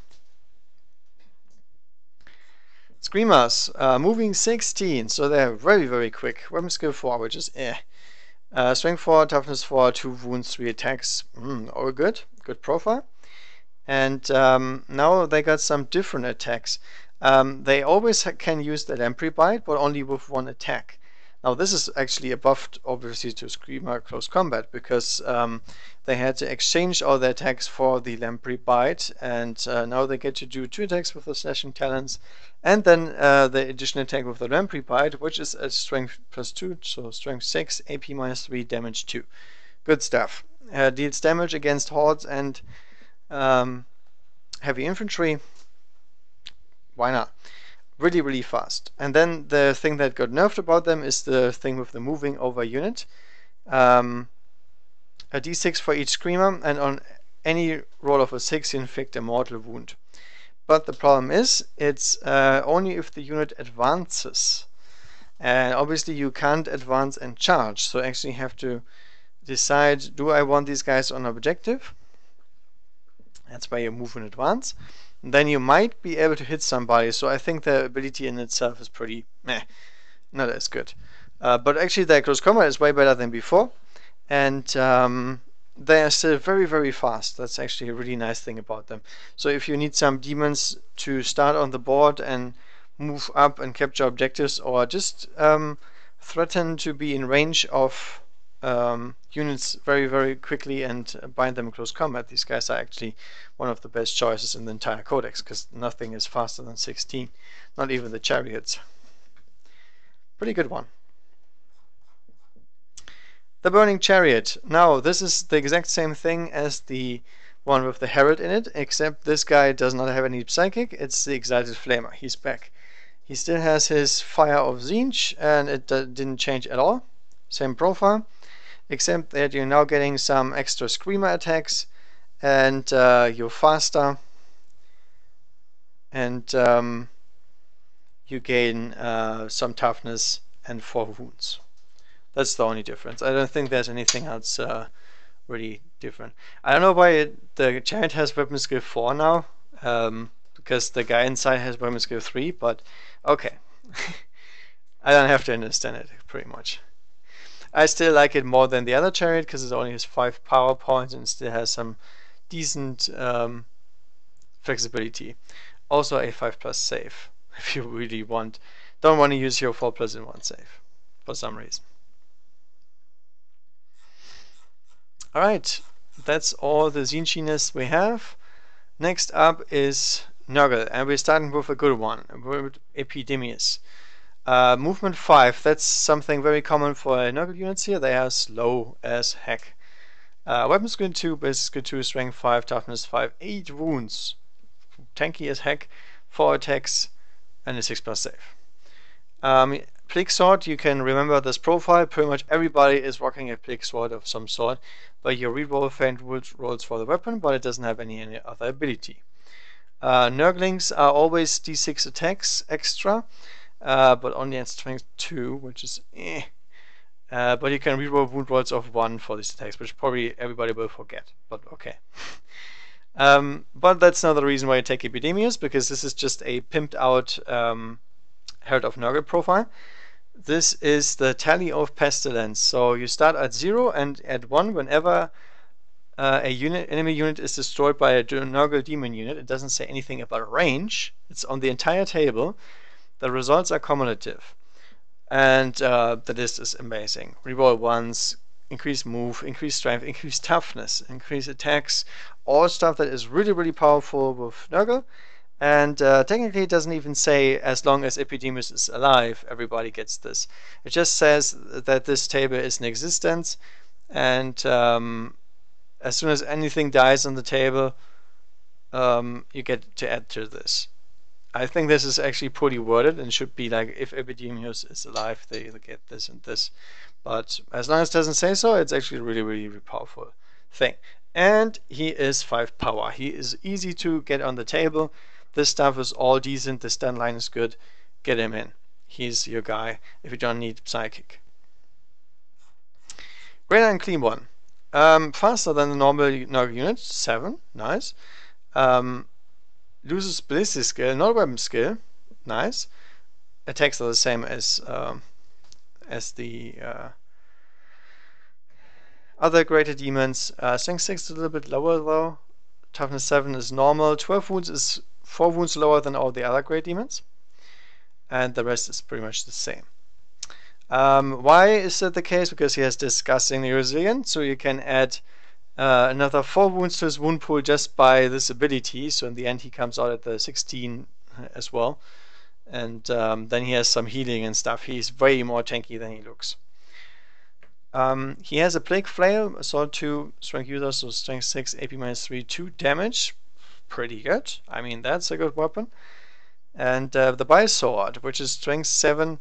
Screamers, moving 16, so they're very quick. Weapon skill 4, which is strength 4, toughness 4, 2 wounds, 3 attacks. All good. Good profile. And now they got some different attacks. They always can use the lamprey bite, but only with 1 attack. Now this is actually a buff, obviously, to Screamer Close Combat, because they had to exchange all their attacks for the lamprey bite, and now they get to do 2 attacks with the slashing talons, and then the additional attack with the lamprey bite, which is a strength +2, so strength 6, AP -3, damage 2. Good stuff. Deals damage against hordes and heavy infantry. Why not? Really fast. And then the thing that got nerfed about them is the thing with the moving over unit. A d6 for each screamer, and on any roll of a 6 you inflict a mortal wound. But the problem is, it's only if the unit advances. And obviously you can't advance and charge, so actually you have to decide, do I want these guys on objective? That's why you move in advance. And then you might be able to hit somebody, so I think the ability in itself is pretty meh, not as good. But actually their close combat is way better than before, and they are still very fast. That's actually a really nice thing about them. So if you need some demons to start on the board and move up and capture objectives, or just threaten to be in range of units very quickly and bind them in close combat, these guys are actually one of the best choices in the entire codex, because nothing is faster than 16, not even the chariots. Pretty good one. The Burning Chariot. Now this is the exact same thing as the one with the Herald in it, except this guy does not have any psychic. It's the Exalted Flamer. He's back. He still has his Fire of Tzeentch, and it didn't change at all. Same profile, except that you're now getting some extra screamer attacks, and you're faster, and you gain some toughness and 4 wounds. That's the only difference. I don't think there's anything else really different. I don't know why the chariot has weapon skill 4 now, because the guy inside has weapon skill 3, but okay. I don't have to understand it, pretty much. I still like it more than the other chariot, because it only has 5 power points and still has some decent flexibility. Also a 5+ save, if you really don't want to use your 4+ in 1 save, for some reason. Alright, that's all the Tzeentchiness we have. Next up is Nurgle, and we're starting with a good one, with Epidemius. Movement 5, that's something very common for Nurgle units here. They are slow as heck. Weapon skill 2, basic skill 2, strength 5, toughness 5, 8 wounds. Tanky as heck, 4 attacks, and a 6+ save. Plague Sword, you can remember this profile. Pretty much everybody is rocking a Plague Sword of some sort, but you reroll faint rolls for the weapon, but it doesn't have any other ability. Nurglings are always d6 attacks extra, but only at strength 2, which is but you can reroll wound rolls of 1 for these attacks, which probably everybody will forget, but okay. But that's not the reason why you take Epidemius, because this is just a pimped out Herald of Nurgle profile. This is the Tally of Pestilence. So you start at 0 and at 1 whenever enemy unit is destroyed by a Nurgle demon unit. It doesn't say anything about range. It's on the entire table. The results are cumulative. And the list is amazing. Reroll once, increase move, increase strength, increase toughness, increase attacks, all stuff that is really, really powerful with Nurgle. And technically, it doesn't even say as long as Epidemus is alive, everybody gets this. It just says that this table is in existence, and as soon as anything dies on the table, you get to add to this. I think this is actually poorly worded and should be like, if Epidemus is alive, they get this and this. But as long as it doesn't say so, it's actually a really, really, really powerful thing. And he is 5 power. He is easy to get on the table. This stuff is all decent. The stun line is good. Get him in. He's your guy if you don't need Psychic. Great and clean one. Faster than the normal Nurgle unit. 7. Nice. Loses ballistic skill, not weapon skill. Nice. Attacks are the same as the other greater demons. Strength 6 is a little bit lower though. Toughness 7 is normal. 12 wounds is 4 wounds lower than all the other great demons. And the rest is pretty much the same. Why is that the case? Because he has disgustingly resilient, so you can add another 4 wounds to his wound pool just by this ability. So in the end he comes out at the 16 as well. And then he has some healing and stuff. He's way more tanky than he looks. He has a Plague Flail, Assault 2, Strength user, so Strength 6, AP -3, 2 damage. Pretty good. I mean, that's a good weapon. And the Bisword, which is Strength 7,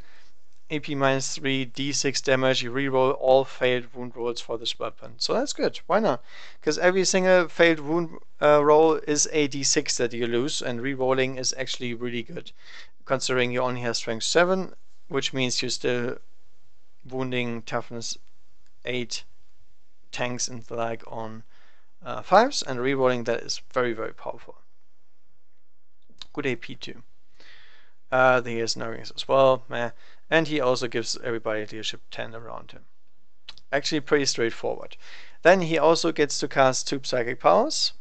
AP -3, D6 damage. You reroll all failed wound rolls for this weapon. So that's good. Why not? Because every single failed wound roll is a D6 that you lose, and rerolling is actually really good, considering you only have Strength 7, which means you're still wounding Toughness 8 tanks and the like on 5s, and rerolling that is very, very powerful. Good AP too. He has Narings as well, and he also gives everybody leadership 10 around him. Actually pretty straightforward. Then he also gets to cast 2 psychic powers,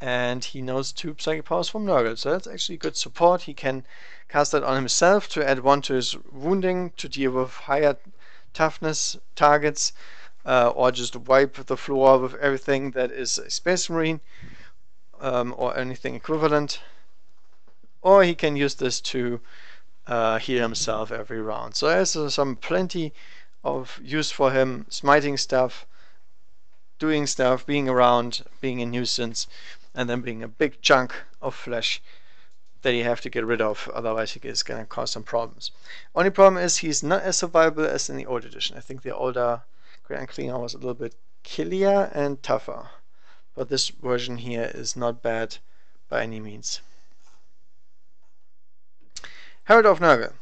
and he knows 2 psychic powers from Nurgle, so that's actually good support. He can cast that on himself to add 1 to his wounding to deal with higher toughness targets, or just wipe the floor with everything that is a Space Marine, or anything equivalent. Or he can use this to heal himself every round. So there's some plenty of use for him, smiting stuff, doing stuff, being around, being a nuisance, and then being a big chunk of flesh that you have to get rid of, otherwise he is going to cause some problems. Only problem is he's not as survivable as in the old edition. I think the older Great Uncleaner was a little bit killier and tougher, but this version here is not bad by any means. Herald of Nurgle.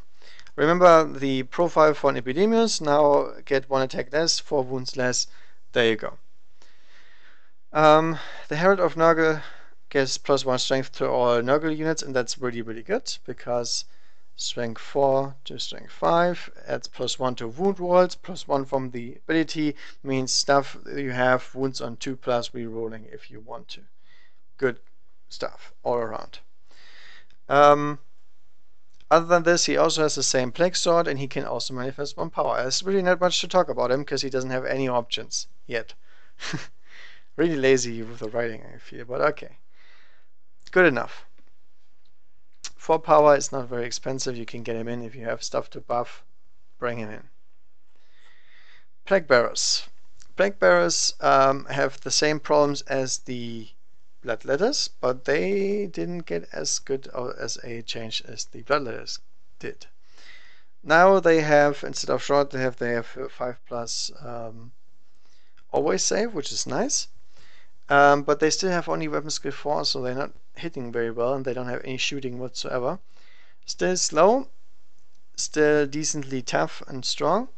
Remember the profile for an Epidemus. Now get 1 attack less, 4 wounds less. There you go. The Herald of Nurgle gives +1 strength to all Nurgle units, and that's really, really good, because strength 4 to strength 5 adds +1 to wound rolls, +1 from the ability means stuff you have wounds on 2+ rerolling if you want to. Good stuff all around. Other than this, he also has the same Plague Sword, and he can also manifest 1 power. There's really not much to talk about him because he doesn't have any options yet. Really lazy with the writing, I feel, but okay. Good enough. 4 power is not very expensive. You can get him in if you have stuff to buff. Bring him in. Plague Bearers. Plague Bearers have the same problems as the Bloodletters, but they didn't get as good as a change as the Bloodletters did. Now they have, instead of short, they have 5+ always save, which is nice. But they still have only weapon skill 4, so they're not hitting very well, and they don't have any shooting whatsoever. Still slow, still decently tough and strong,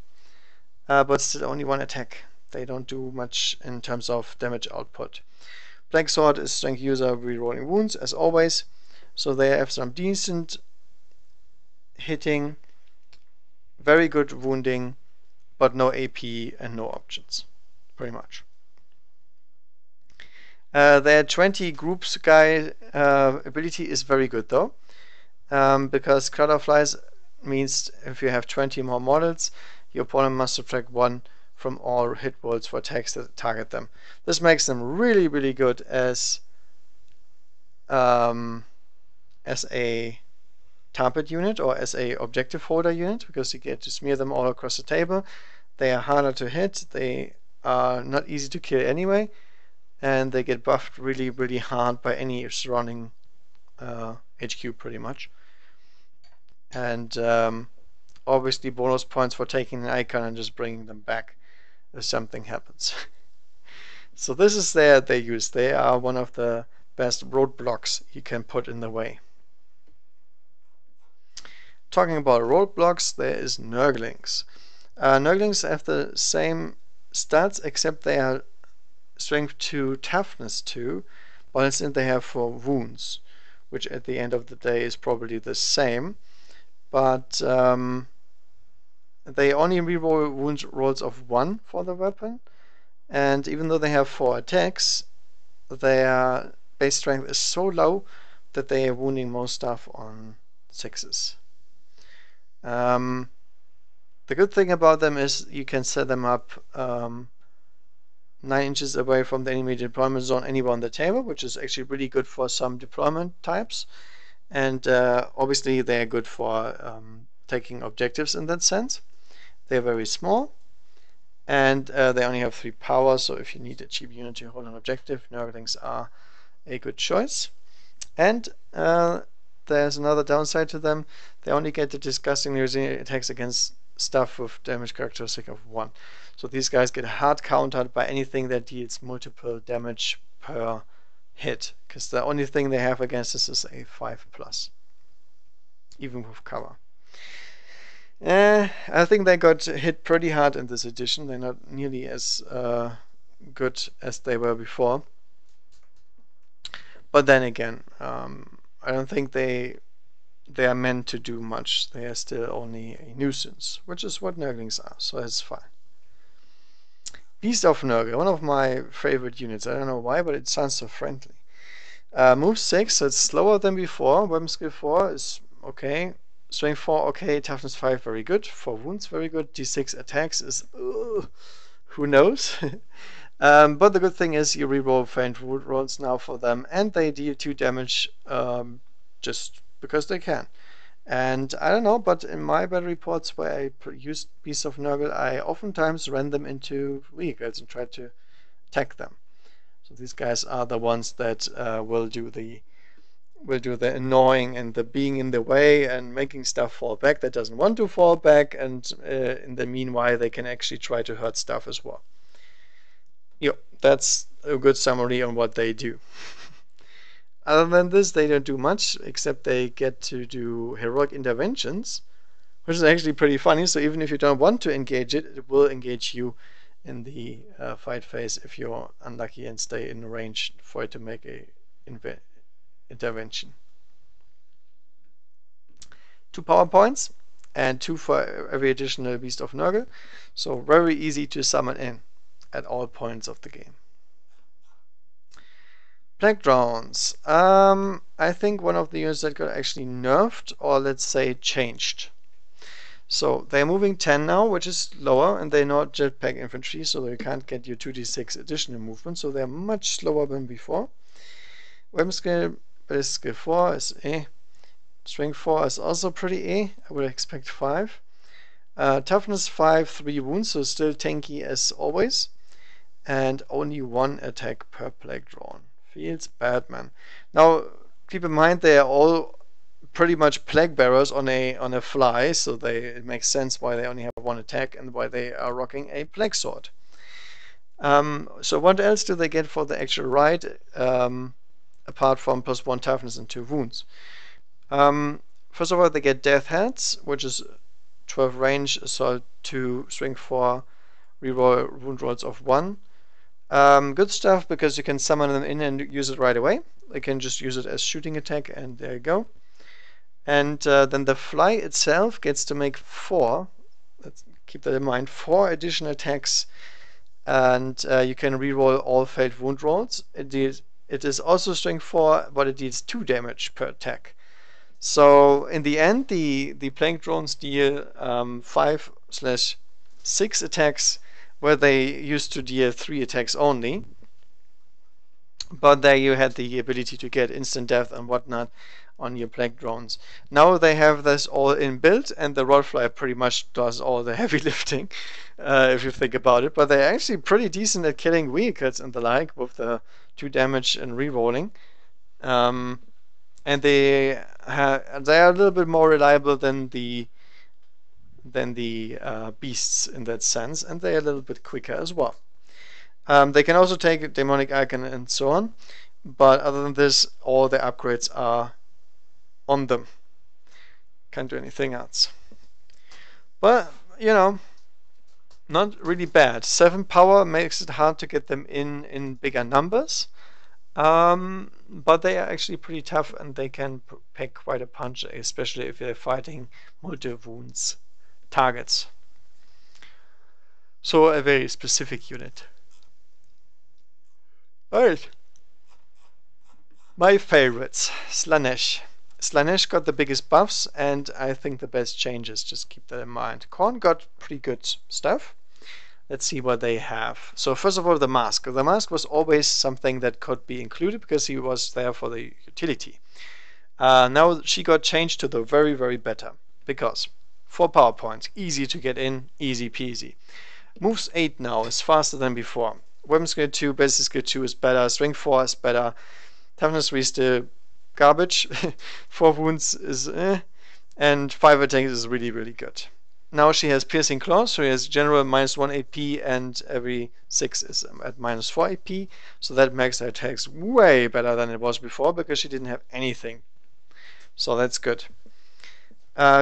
but still only 1 attack. They don't do much in terms of damage output. Plague Sword is strength user rerolling wounds as always, so they have some decent hitting, very good wounding, but no AP and no options, pretty much. Their 20 groups guy ability is very good though, because Cloud of Flies means if you have 20 more models, your opponent must subtract 1 from all hit rolls for attacks that target them. This makes them really, really good as a target unit or as a objective holder unit, because you get to smear them all across the table. They are harder to hit, they are not easy to kill anyway, and they get buffed really, really hard by any surrounding HQ pretty much. And obviously bonus points for taking an icon and just bringing them back if something happens. So this is their use. They are one of the best roadblocks you can put in the way. Talking about roadblocks, there is Nurglings. Nurglings have the same stats, except they are strength 2, toughness 2, but instead they have 4 wounds, which at the end of the day is probably the same. But they only reroll wound rolls of 1 for the weapon, and even though they have 4 attacks, their base strength is so low that they are wounding most stuff on 6s. The good thing about them is you can set them up 9 inches away from the enemy deployment zone anywhere on the table, which is actually really good for some deployment types. And obviously they are good for taking objectives in that sense. They're very small, and they only have 3 power, so if you need a cheap unit to hold an objective, Nurglings are a good choice. And there's another downside to them. They only get the disgustingly resilient attacks against stuff with damage characteristic of 1. So these guys get hard countered by anything that deals multiple damage per hit, because the only thing they have against this is a 5+, even with cover. I think they got hit pretty hard in this edition. They're not nearly as good as they were before. But then again, I don't think they are meant to do much. They are still only a nuisance, which is what Nurglings are, so it's fine. Beast of Nurgle, one of my favorite units. I don't know why, but it sounds so friendly. Move 6, so it's slower than before. Weapon skill 4 is okay. Strength 4, okay. Toughness 5, very good. 4 wounds, very good. D6 attacks is, who knows? But the good thing is you reroll faint wound rolls now for them, and they deal 2 damage just because they can. And I don't know, but in my battle reports where I used Beasts of Nurgle, I oftentimes ran them into vehicles and tried to attack them. So these guys are the ones that will do the annoying and the being in the way and making stuff fall back that doesn't want to fall back, and in the meanwhile they can actually try to hurt stuff as well. Yep, that's a good summary on what they do. Other than this, they don't do much, except they get to do heroic interventions, which is actually pretty funny. So even if you don't want to engage it, it will engage you in the fight phase if you're unlucky and stay in range for it to make a intervention. 2 power points, and 2 for every additional Beast of Nurgle. So very easy to summon in at all points of the game. Plague Drones. I think one of the units that got actually nerfed, or let's say changed. So they're moving 10 now, which is lower, and they're not jetpack infantry, so they can't get you 2d6 additional movement, so they're much slower than before. Weapon skill, base skill 4 is A. Strength 4 is also pretty A. I would expect 5. Toughness 5, 3 wounds, so still tanky as always. And only 1 attack per Plague Drone. Feels bad, man. Now, keep in mind they are all pretty much plague bearers on a fly, so it makes sense why they only have 1 attack and why they are rocking a plague sword. So what else do they get for the actual ride, apart from +1 toughness and 2 wounds? First of all, they get death heads, which is 12 range, assault 2, strength 4, reroll wound rolls of 1. Good stuff, because you can summon them in and use it right away. They can just use it as shooting attack, and there you go. And then the fly itself gets to make 4, let's keep that in mind, 4 additional attacks, and you can reroll all failed wound rolls. It is also strength 4, but it deals 2 damage per attack. So in the end, the plague drones deal 5/6 attacks, where they used to deal 3 attacks only. But there you had the ability to get instant death and whatnot on your plague drones. Now they have this all inbuilt, and the Rollfly pretty much does all the heavy lifting, if you think about it. But they're actually pretty decent at killing vehicles and the like, with the 2 damage and rerolling. And they are a little bit more reliable than the beasts in that sense, and they're a little bit quicker as well. They can also take Demonic Icon and so on, but other than this, all the upgrades are on them. Can't do anything else. But, you know, not really bad. 7 power makes it hard to get them in bigger numbers. But they are actually pretty tough, and they can pack quite a punch, especially if they're fighting multi-wounds targets. So a very specific unit. Alright. My favorites. Slaanesh. Slaanesh got the biggest buffs and I think the best changes. Just keep that in mind. Khorne got pretty good stuff. Let's see what they have. So first of all, the mask. The mask was always something that could be included because he was there for the utility. Now she got changed to the very, very better. Because 4 power points. Easy to get in. Easy peasy. Moves 8 now is faster than before. Weapon skill 2, basic skill 2 is better. Strength 4 is better. Toughness 3 is still garbage. 4 wounds is and 5 attacks is really, really good. Now she has piercing claws, so she has general -1 AP, and every 6 is at -4 AP. So that makes her attacks way better than it was before, because she didn't have anything. So that's good.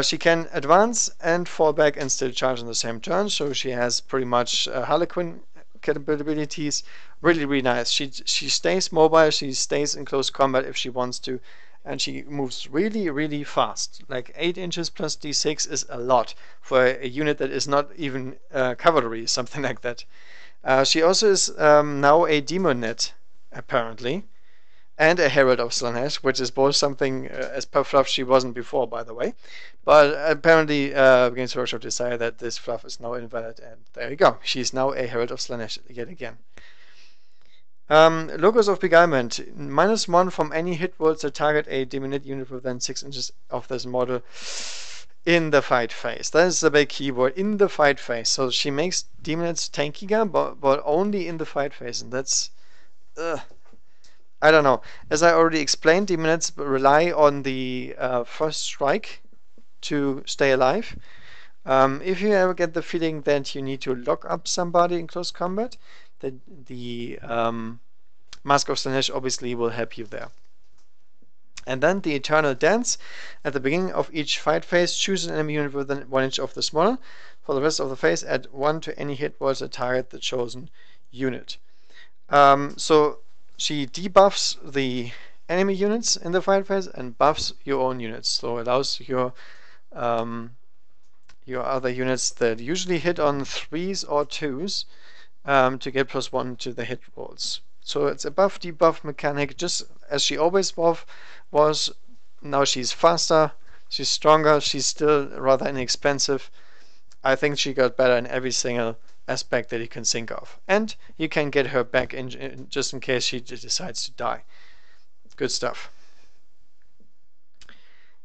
She can advance and fall back and still charge on the same turn, so she has pretty much Harlequin capabilities. Really, really nice. She stays mobile, she stays in close combat if she wants to, and she moves really, really fast. Like 8 inches plus d6 is a lot for a unit that is not even cavalry, something like that. She also is now a demonette, apparently, and a Herald of Slaanesh, which is both something as per fluff she wasn't before, by the way. But apparently Games Workshop decided that this fluff is now invalid, and there you go. She's now a Herald of Slaanesh yet again. Logos of Beguilement. -1 from any hit rolls that target a demonette unit within 6 inches of this model in the fight phase. That is the big keyword, in the fight phase. So she makes demonettes tankier, but only in the fight phase, and that's... I don't know. As I already explained, demonettes rely on the first strike to stay alive. If you ever get the feeling that you need to lock up somebody in close combat, the Mask of Slaanesh obviously will help you there. And then the Eternal Dance. At the beginning of each fight phase, choose an enemy unit within 1 inch of this model. For the rest of the phase, add 1 to any hit rolls that target the chosen unit. So she debuffs the enemy units in the fight phase and buffs your own units. So it allows your other units that usually hit on 3s or 2s to get +1 to the hit rolls. So it's a buff debuff mechanic, just as she always was. Now she's faster, she's stronger, she's still rather inexpensive. I think she got better in every single aspect that you can think of, and you can get her back in just in case she decides to die. Good stuff.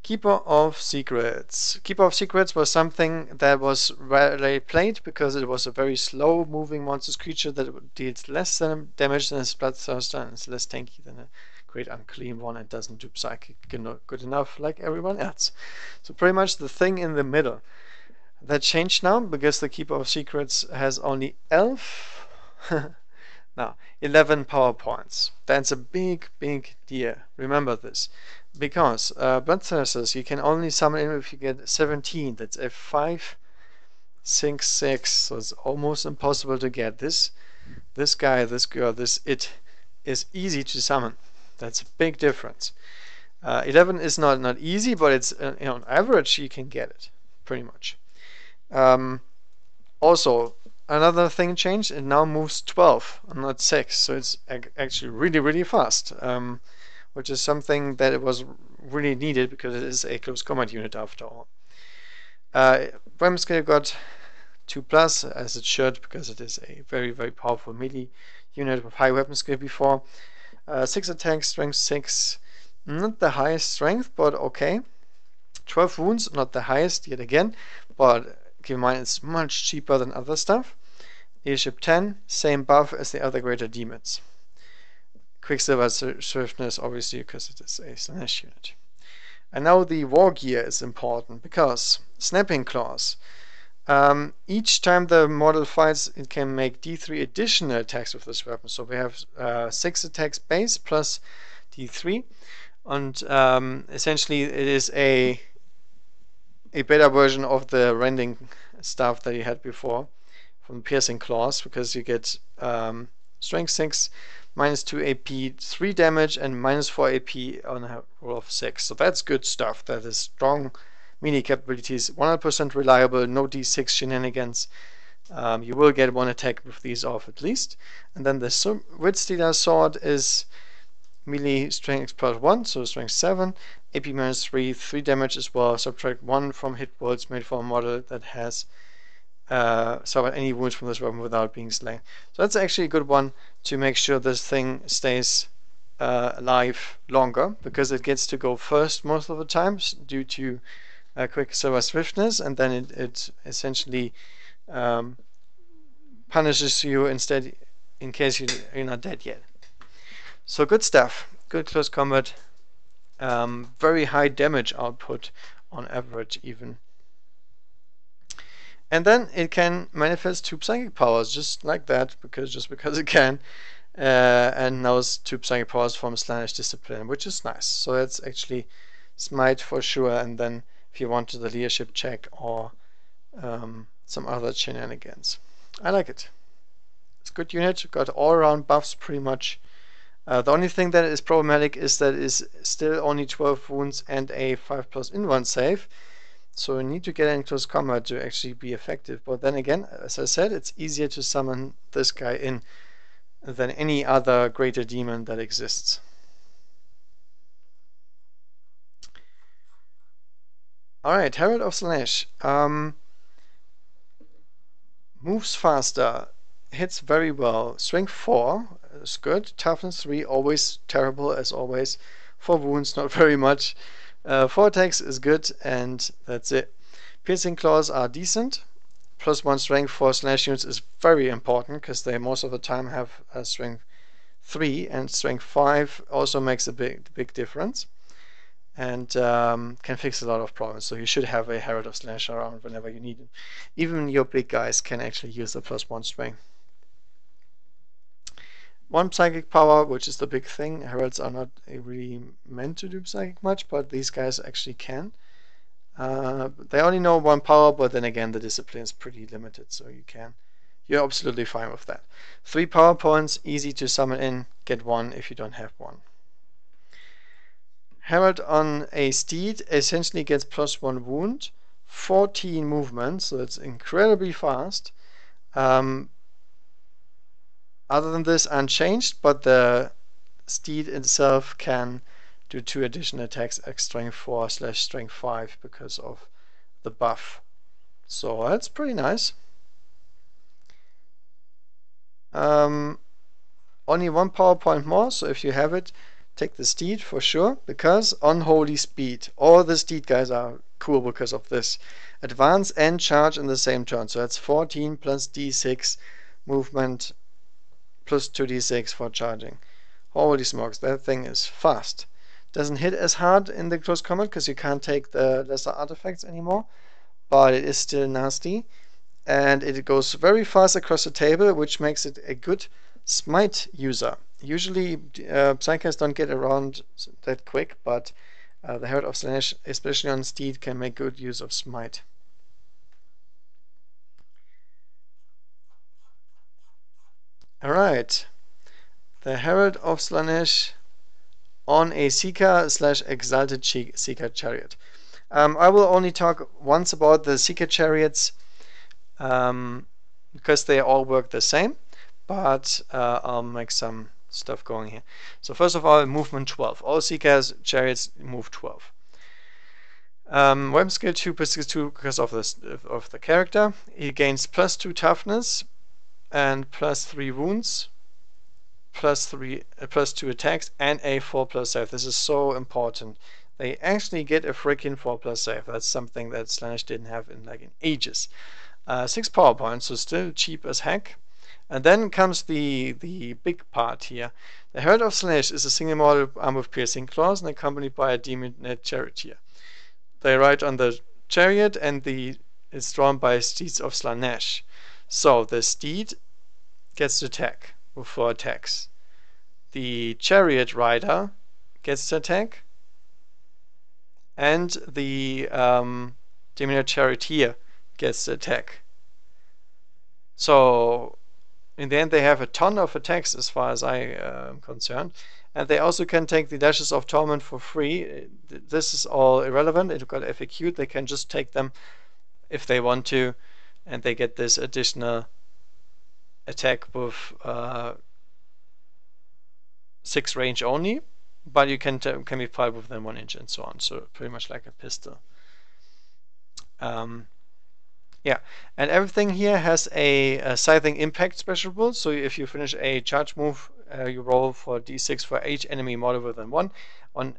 Keeper of Secrets. Keeper of Secrets was something that was rarely played because it was a very slow moving monstrous creature that deals less damage than a Bloodthirster and is less tanky than a Great Unclean one, and doesn't do psychic good enough like everyone else. So pretty much the thing in the middle. That changed now because the Keeper of Secrets has only 11 power points. That's a big, big deal. Remember this. Because Bloodthirsters you can only summon in if you get 17. That's a 5, 6, 6. So it's almost impossible to get. This guy, this girl, this it is easy to summon. That's a big difference. 11 is not easy, but it's on average you can get it pretty much. Also, another thing changed. It now moves 12, not 6, so it's actually really, really fast. Which is something that it was really needed because it is a close combat unit after all. Weapon skill got 2+, as it should, because it is a very, very powerful melee unit with high weapon skill before. 6 attack, strength 6, not the highest strength, but okay. 12 wounds, not the highest yet again, but keep in mind it's much cheaper than other stuff. Leadership 10, same buff as the other greater demons. Quicksilver swiftness, obviously, because it is a Slaanesh unit. And now the war gear is important, because snapping claws. Each time the model fights, it can make D3 additional attacks with this weapon. So we have 6 attacks base plus D3. And essentially it is a better version of the rending stuff that you had before from piercing claws, because you get strength 6, -2 AP, 3 damage, and -4 AP on a roll of 6. So that's good stuff. That is strong melee capabilities, 100% reliable, no D6 shenanigans. You will get 1 attack with these off at least. And then the Witstealer sword is melee strength +1, so strength 7, AP -3, 3 damage as well. Subtract 1 from hit rolls made for a model that has suffered any wounds from this weapon without being slain. So that's actually a good one to make sure this thing stays alive longer, because it gets to go first most of the times due to Quicksilver swiftness, and then it essentially punishes you instead in case you're not dead yet. So good stuff, good close combat, very high damage output on average even. And then it can manifest 2 psychic powers just like that, because it can, and knows 2 psychic powers from Slaanesh discipline, which is nice. So that's actually smite for sure, and then if you want to the leadership check or some other shenanigans. I like it. It's a good unit, got all around buffs pretty much. The only thing that is problematic is that it is still only 12 wounds and a 5+ in-1 save. So you need to get in close combat to actually be effective. But then again, as I said, it's easier to summon this guy in than any other greater demon that exists. Alright, Herald of Slaanesh. Moves faster, hits very well. Strength 4 is good. Toughness 3, always terrible as always. 4 wounds, not very much. 4 attacks is good, and that's it. Piercing claws are decent. +1 strength for Slaanesh units is very important, because they most of the time have strength 3, and strength 5 also makes a big difference, and can fix a lot of problems. So you should have a Herald of Slaanesh around whenever you need it. Even your big guys can actually use the +1 strength. 1 psychic power, which is the big thing. Heralds are not really meant to do psychic much, but these guys actually can. They only know 1 power, but then again the discipline is pretty limited, so you're absolutely fine with that. 3 power points, easy to summon in, get 1 if you don't have 1. Herald on a steed essentially gets +1 wound, 14 movement, so it's incredibly fast. Other than this, unchanged, but the steed itself can do 2 additional attacks at strength 4/strength 5 because of the buff. So that's pretty nice. Only 1 power point more, so if you have it, take the steed for sure, because unholy speed. All the steed guys are cool because of this. Advance and charge in the same turn, so that's 14 plus d6 movement plus 2d6 for charging. Holy smokes, that thing is fast. Doesn't hit as hard in the close combat because you can't take the lesser artifacts anymore, but it is still nasty, and it goes very fast across the table, which makes it a good smite user. Usually psychers don't get around that quick, but the Herald of Slaanesh, especially on steed, can make good use of smite. Alright, the Herald of Slaanesh on a Seeker/Exalted Seeker Chariot. I will only talk once about the Seeker Chariots because they all work the same, but I'll make some stuff going here. So first of all, movement 12. All Seekers, Chariots move 12. Weapon skill 2 plus 2 because of the character. He gains +2 toughness and +3 wounds, +2 attacks, and a 4+ save. This is so important. They actually get a freaking 4+ save. That's something that Slaanesh didn't have in ages. 6 power points, so still cheap as heck. And then comes the big part here. The Herald of Slaanesh is a single model arm with piercing claws and accompanied by a demon charioteer. They ride on the chariot and it's drawn by steeds of Slaanesh. So the steed gets to attack with 4 attacks. The chariot rider gets to attack, and the demon charioteer gets to attack. So in the end, they have a ton of attacks as far as I am concerned. And they also can take the Dashes of Torment for free. This is all irrelevant. It's got FAQ. They can just take them if they want to. And they get this additional attack with 6 range only. But you can be fired within 1 inch and so on. So pretty much like a pistol. Yeah, and everything here has a Scything Impact special rule. So if you finish a charge move, you roll for d6 for each enemy model within 1.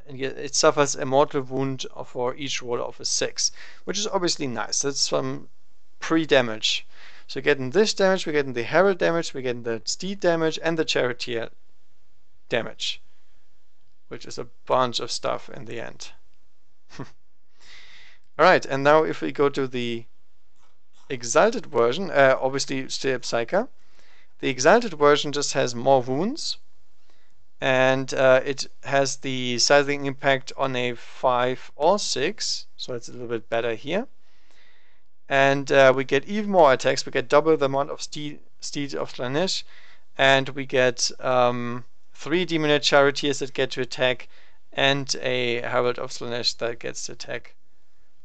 It suffers a mortal wound for each roll of a 6, which is obviously nice. That's some pre-damage. So we're getting this damage, we're getting the Herald damage, we're getting the Steed damage, and the Charioteer damage, which is a bunch of stuff in the end. Alright, and now if we go to the Exalted version, obviously still Psyker. The Exalted version just has more wounds, and it has the Scything Impact on a 5 or 6, so it's a little bit better here. And we get even more attacks. We get double the amount of Steed of Slaanesh, and we get 3 Demon Charioteers that get to attack, and a Herald of Slaanesh that gets to attack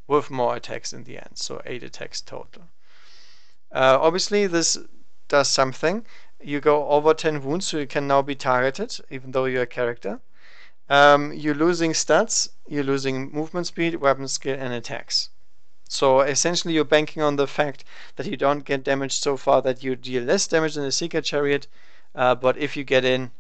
with more attacks in the end, so 8 attacks total. Obviously this does something. You go over 10 wounds, so you can now be targeted, even though you're a character. You're losing stats, you're losing movement speed, weapon skill, and attacks. So essentially you're banking on the fact that you don't get damaged so far that you deal less damage than a Seeker Chariot, but if you get in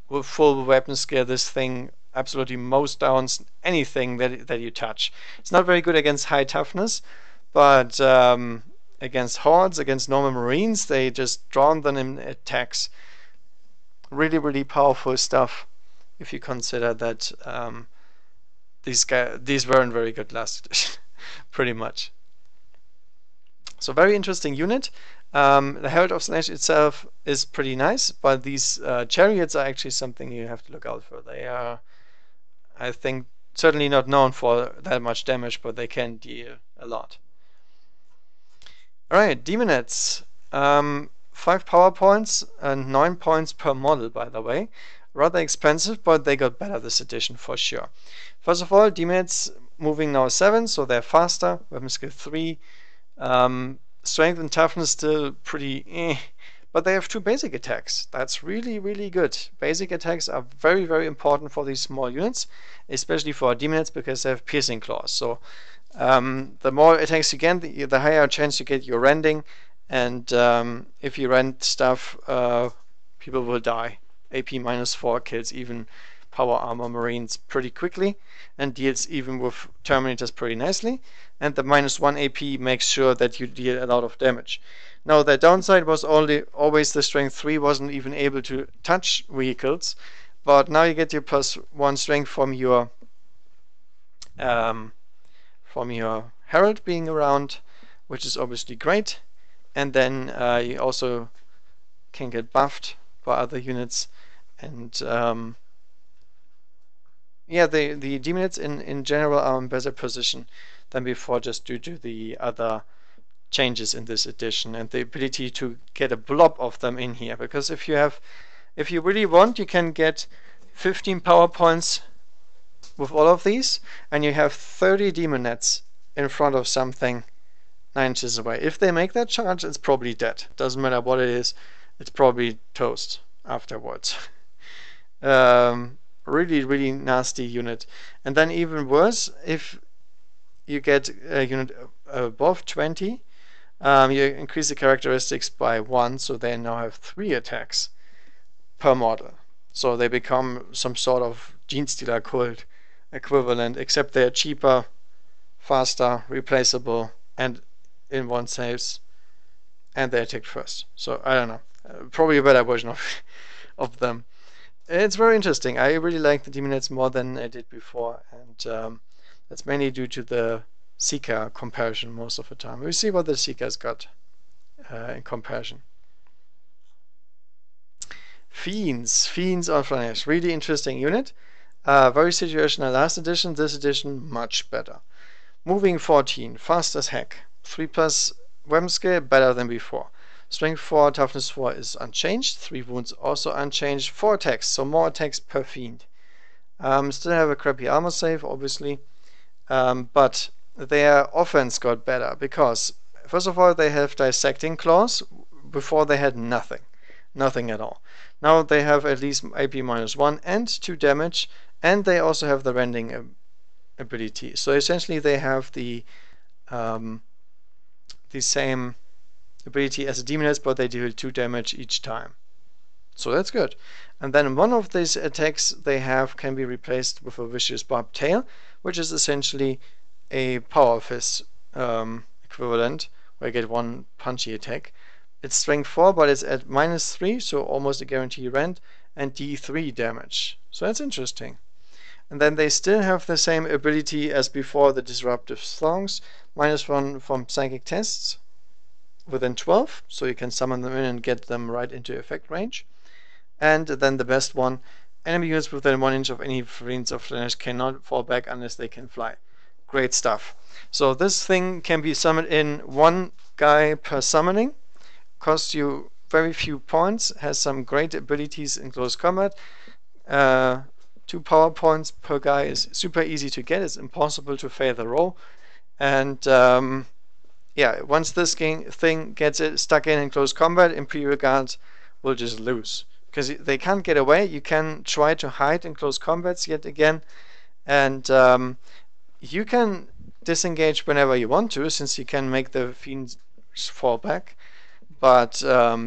with full weapon skill, this thing absolutely mows down anything that you touch. It's not very good against high toughness, but against hordes, against normal marines, they just drown them in attacks. Really, really powerful stuff if you consider that these weren't very good last edition, pretty much. So very interesting unit. The Herald of Slaanesh itself is pretty nice, but these chariots are actually something you have to look out for. They are, I think, certainly not known for that much damage, but they can deal a lot. Alright, Demonettes. 5 power points and 9 points per model, by the way. Rather expensive, but they got better this edition for sure. First of all, Demonettes moving now 7, so they're faster. Weapon skill 3. Strength and toughness still pretty but they have 2 basic attacks. That's really, really good. Basic attacks are very, very important for these small units, especially for Demonettes because they have piercing claws. So the more attacks you get, the higher chance you get your rending, and if you rend stuff, people will die. AP -4 kills even power armor marines pretty quickly, and deals even with Terminators pretty nicely, and the -1 AP makes sure that you deal a lot of damage. Now the downside was always the strength 3 wasn't even able to touch vehicles, but now you get your +1 strength from your Herald being around, which is obviously great, and then you also can get buffed by other units, and yeah, the Demonettes in general are in better position than before, just due to the other changes in this edition and the ability to get a blob of them in here. Because if you really want, you can get 15 power points with all of these, and you have 30 Demonettes in front of something 9 inches away. If they make that charge, it's probably dead. Doesn't matter what it is, it's probably toast. afterwards. Really, really nasty unit. And then even worse, if you get a unit above 20, you increase the characteristics by 1, so they now have 3 attacks per model. So they become some sort of Genestealer cult equivalent, except they're cheaper, faster, replaceable, and in one saves, and they attack first. So I don't know, probably a better version of them. It's very interesting. I really like the Daemonites more than I did before, and that's mainly due to the Seeker comparison most of the time. We see what the Seekers got in comparison. Fiends of Slaanesh, really interesting unit. Very situational last edition. This edition much better. Moving 14, fast as heck. 3+ weapon skill, better than before. Strength 4, toughness 4 is unchanged. 3 wounds also unchanged. 4 attacks, so more attacks per fiend. Still have a crappy armor save, obviously, but their offense got better because, first of all, they have dissecting claws. Before they had nothing at all. Now they have at least AP -1 and 2 damage, and they also have the rending ability. So essentially they have the same ability as a Demoness, but they deal 2 damage each time. So that's good. And then one of these attacks they have can be replaced with a Vicious Barbed Tail, which is essentially a Power Fist equivalent, where you get 1 punchy attack. It's strength 4, but it's at -3, so almost a guarantee rend, and D3 damage. So that's interesting. And then they still have the same ability as before, the Disruptive Thongs, -1 from Psychic Tests within 12, so you can summon them in and get them right into effect range. And then the best one, enemy units within 1 inch of any Fiends of Slaanesh cannot fall back unless they can fly. Great stuff. So this thing can be summoned in 1 guy per summoning. Costs you very few points, has some great abilities in close combat. 2 power points per guy is super easy to get. It's impossible to fail the roll. And yeah, once this thing gets it stuck in close combat, Imperial Guards will just lose. Because they can't get away. You can try to hide in close combats yet again. And you can disengage whenever you want to, since you can make the fiends fall back. But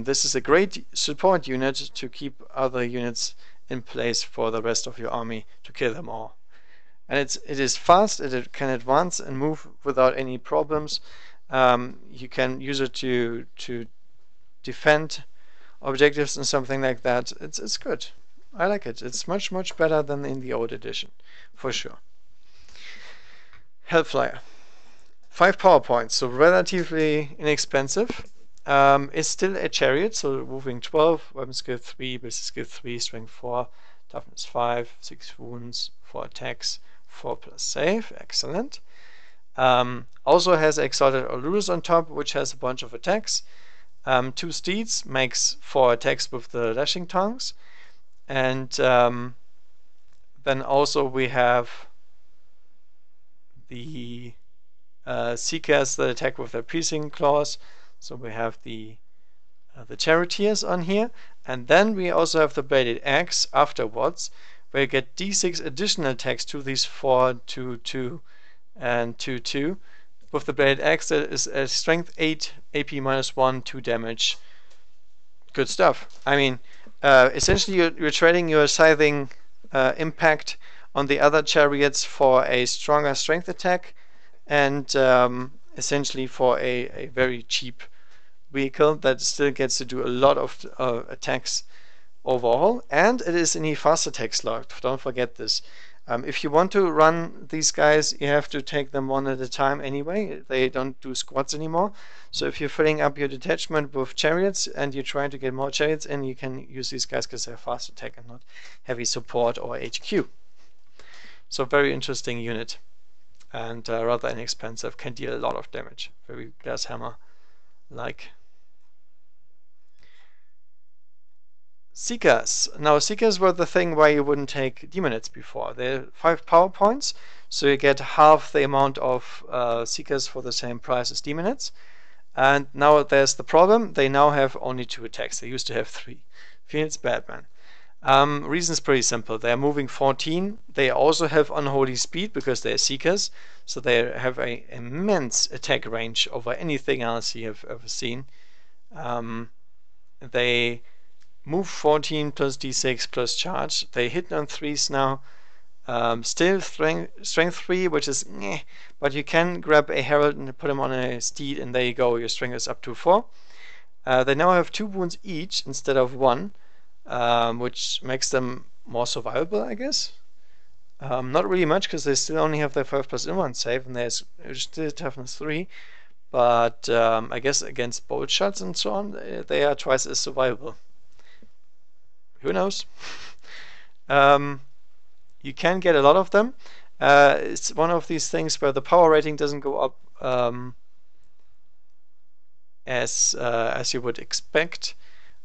this is a great support unit to keep other units in place for the rest of your army to kill them all. And it is fast, it can advance and move without any problems. You can use it to defend objectives and something like that. It's good. I like it. It's much better than in the old edition, for sure. Hellflyer. 5 power points, so relatively inexpensive. It's still a chariot, so moving 12, weapon skill 3, ballistic skill 3, strength 4, toughness 5, 6 wounds, 4 attacks, 4+ save, excellent. Also has Exalted Allurus on top, which has a bunch of attacks. 2 steeds makes 4 attacks with the lashing tongues. And then also we have the Seekers that attack with their piercing claws. So we have the Charioteers on here, and then we also have the Bladed Axe afterwards, where you get D6 additional attacks to these 4, 2, 2, and 2, 2. With the Bladed Axe, that is a strength 8, AP -1, 2 damage. Good stuff. I mean, essentially you're trading your scything impact on the other chariots for a stronger strength attack, and essentially for a very cheap vehicle that still gets to do a lot of attacks overall, and it is in a fast attack slot. Don't forget this. If you want to run these guys, you have to take them one at a time anyway. They don't do squads anymore. So if you're filling up your detachment with chariots and you're trying to get more chariots in, you can use these guys because they're fast attack and not heavy support or HQ. So very interesting unit. And rather inexpensive, can deal a lot of damage. Very glass hammer like. Seekers. Now Seekers were the thing why you wouldn't take Demonites before. They're 5 power points, so you get half the amount of Seekers for the same price as Demonites. And now there's the problem. They now have only 2 attacks. They used to have 3. Feels bad, man. Reason's pretty simple. They're moving 14. They also have unholy speed because they're seekers. So they have an immense attack range over anything else you have ever seen. They move 14 plus d6 plus charge. They hit on 3s now. Still strength 3, which is meh, but you can grab a herald and put him on a steed, and there you go. Your strength is up to 4. They now have 2 wounds each instead of 1. Which makes them more survivable, I guess. Not really much, because they still only have their 5+ in1 save, and there's still toughness 3. But I guess against bolt shots and so on, they are twice as survivable. Who knows? You can get a lot of them. It's one of these things where the power rating doesn't go up as you would expect.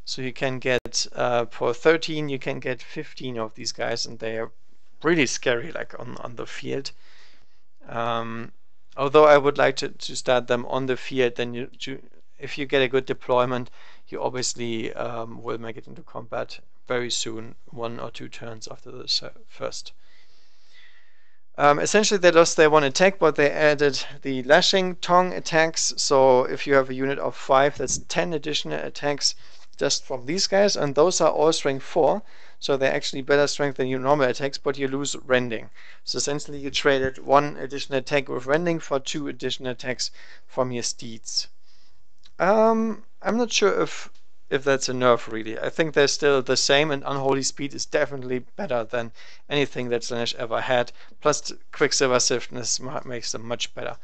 So you can get, for 13, you can get 15 of these guys, and they are really scary, like on the field. Although I would like to start them on the field, then if you get a good deployment, you obviously will make it into combat very soon, 1 or 2 turns after the first. Essentially they lost their 1 attack, but they added the lashing tongue attacks. So if you have a unit of 5, that's 10 additional attacks just from these guys, and those are all strength 4, so they're actually better strength than your normal attacks, but you lose rending. So essentially you traded 1 additional attack with rending for 2 additional attacks from your steeds. I'm not sure if that's a nerf, really. I think they're still the same, and unholy speed is definitely better than anything that Slaanesh ever had. Plus Quicksilver Swiftness makes them much better.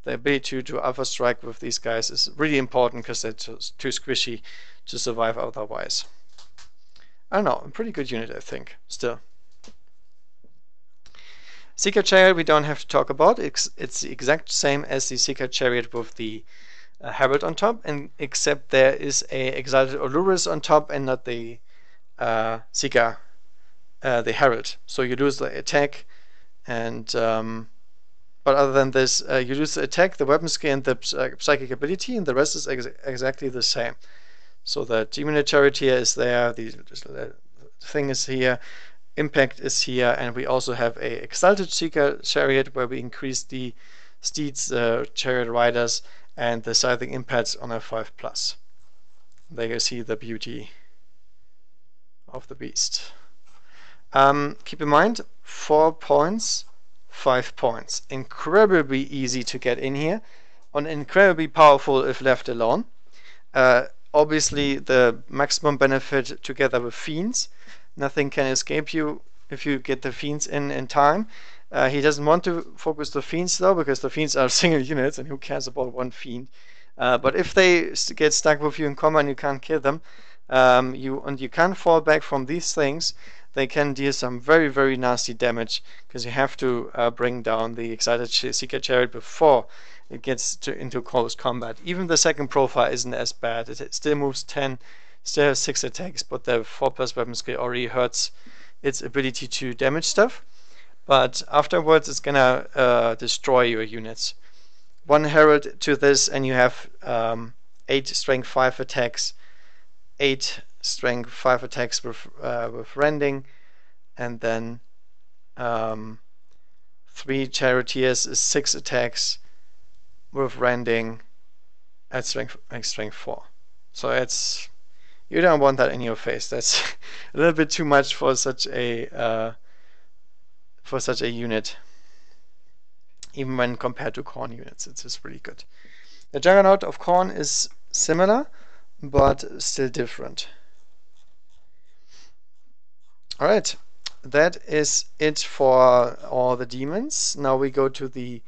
The ability to alpha strike with these guys is really important because they're too squishy to survive otherwise. I don't know, a pretty good unit, I think, still. Seeker Chariot we don't have to talk about. It's the exact same as the Seeker Chariot with the Herald on top, and except there is a Exalted Oluris on top and not the Seeker, the Herald. So you lose the attack, and but other than this, you lose the attack, the weapon skill, and the psychic ability, and the rest is exactly the same. So the Demon Charioteer is there, the thing is here, Impact is here, and we also have a Exalted Seeker Chariot where we increase the steeds, chariot riders, and the Scything Impacts on a 5+. There you see the beauty of the beast. Keep in mind, 4 points, 5 points. Incredibly easy to get in here, and incredibly powerful if left alone. Obviously, the maximum benefit together with Fiends. Nothing can escape you if you get the Fiends in time. He doesn't want to focus the Fiends though, because the Fiends are single units, and who cares about 1 Fiend? But if they get stuck with you in combat and you can't kill them, you can't fall back from these things, they can deal some very, very nasty damage, because you have to bring down the Exalted Seeker Chariot before it gets into close combat. Even the second profile isn't as bad. It still moves 10, still has 6 attacks, but the 4+ weapon skill already hurts its ability to damage stuff. But afterwards it's gonna destroy your units. 1 Herald to this, and you have 8 strength 5 attacks, 8 strength 5 attacks with rending, and then 3 charioteers is 6 attacks with rending at strength 4. So it's, you don't want that in your face. That's a little bit too much for such a unit. Even when compared to Khorne units, it's just really good. The Juggernaut of Khorne is similar, but still different. Alright, that is it for all the demons. Now we go to the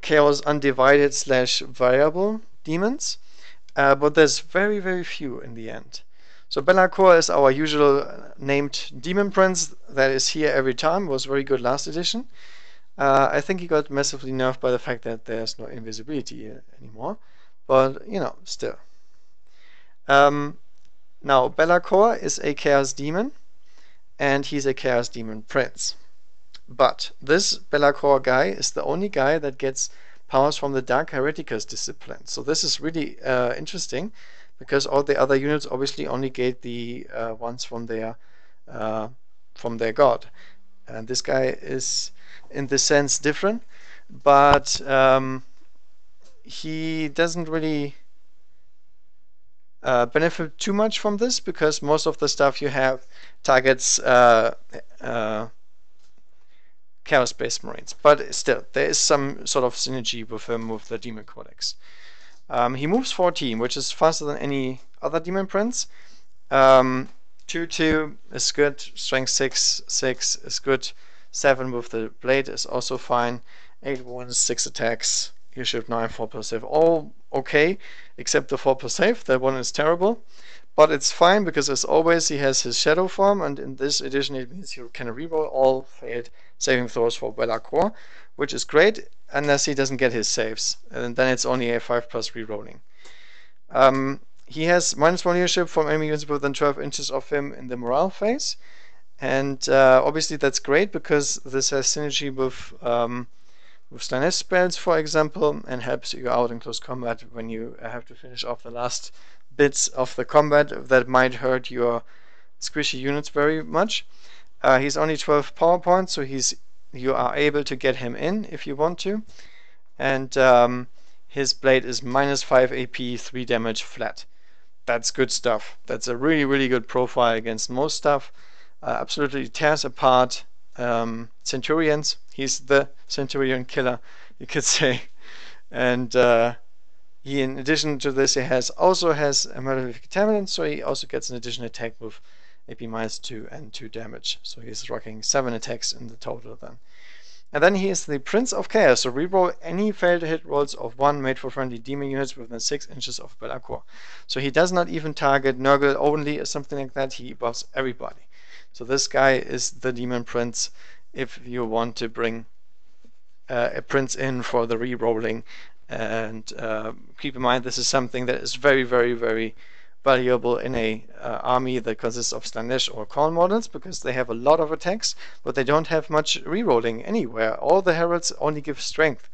Chaos Undivided / Variable demons, but there's very, very few in the end. So Be'lakor is our usual named Demon Prince that is here every time. Was very good last edition. I think he got massively nerfed by the fact that there's no invisibility anymore, but you know, still. Now Be'lakor is a Chaos Demon, and he's a Chaos Demon Prince. But this Be'lakor guy is the only guy that gets powers from the Dark Hereticus discipline. So this is really interesting, because all the other units obviously only get the ones from their god. And this guy is, in this sense, different, but he doesn't really benefit too much from this, because most of the stuff you have targets Chaos Space Marines. But still, there is some sort of synergy with him with the Demon Codex. He moves 14, which is faster than any other Demon Prince. 2/2 is good. Strength 6 is good. 7 with the blade is also fine. 8 wounds, 6 attacks. Leadership 9, 4+ save. All okay, except the 4+ save. That one is terrible. But it's fine, because as always he has his shadow form, and in this edition it means you can reroll all failed saving throws for Be'lakor, which is great, unless he doesn't get his saves, and then it's only a 5+ rerolling. He has -1 leadership from enemy units within 12 inches of him in the morale phase, and obviously that's great, because this has synergy with Slaanesh spells, for example, and helps you out in close combat when you have to finish off the last bits of the combat that might hurt your squishy units very much. He's only 12 power points, so you are able to get him in if you want to, and his blade is -5 AP, 3 damage flat. That's good stuff. That's a really, really good profile against most stuff. Absolutely tears apart Centurions. He's the Centurion killer, you could say. And he, in addition to this, he also has a malefic talent, so he also gets an additional attack with AP -2 and 2 damage. So he's rocking 7 attacks in the total then. And then he is the Prince of Chaos, so reroll any failed hit rolls of 1 made for friendly demon units within 6 inches of Be'lakor. So he does not even target Nurgle only or something like that, he buffs everybody. So this guy is the Demon Prince if you want to bring a prince in for the rerolling. And keep in mind, this is something that is very, very, very valuable in a army that consists of Slaanesh or Khorne models, because they have a lot of attacks, but they don't have much rerolling anywhere. All the heralds only give strength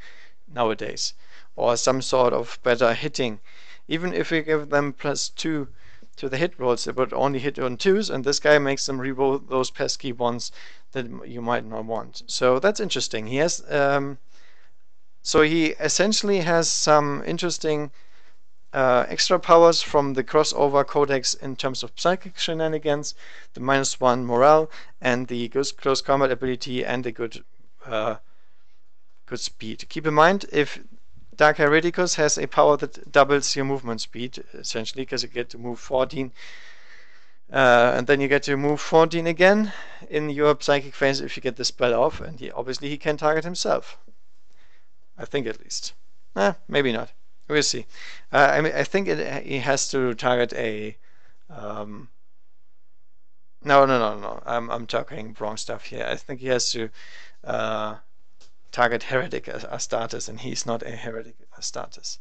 nowadays, or some sort of better hitting. Even if we give them +2 to the hit rolls, they would only hit on 2s, and this guy makes them reroll those pesky ones that you might not want. So that's interesting. He has so he essentially has some interesting extra powers from the crossover codex in terms of psychic shenanigans, the -1 morale, and the close combat ability, and the good speed. Keep in mind, if Dark Hereticus has a power that doubles your movement speed, essentially, because you get to move 14, and then you get to move 14 again in your psychic phase if you get the spell off, and obviously he can target himself. I think, at least. Maybe not. We'll see. I mean, I think he has to target a. No. I'm talking wrong stuff here. I think he has to target Heretic Astartes, and he's not a Heretic Astartes.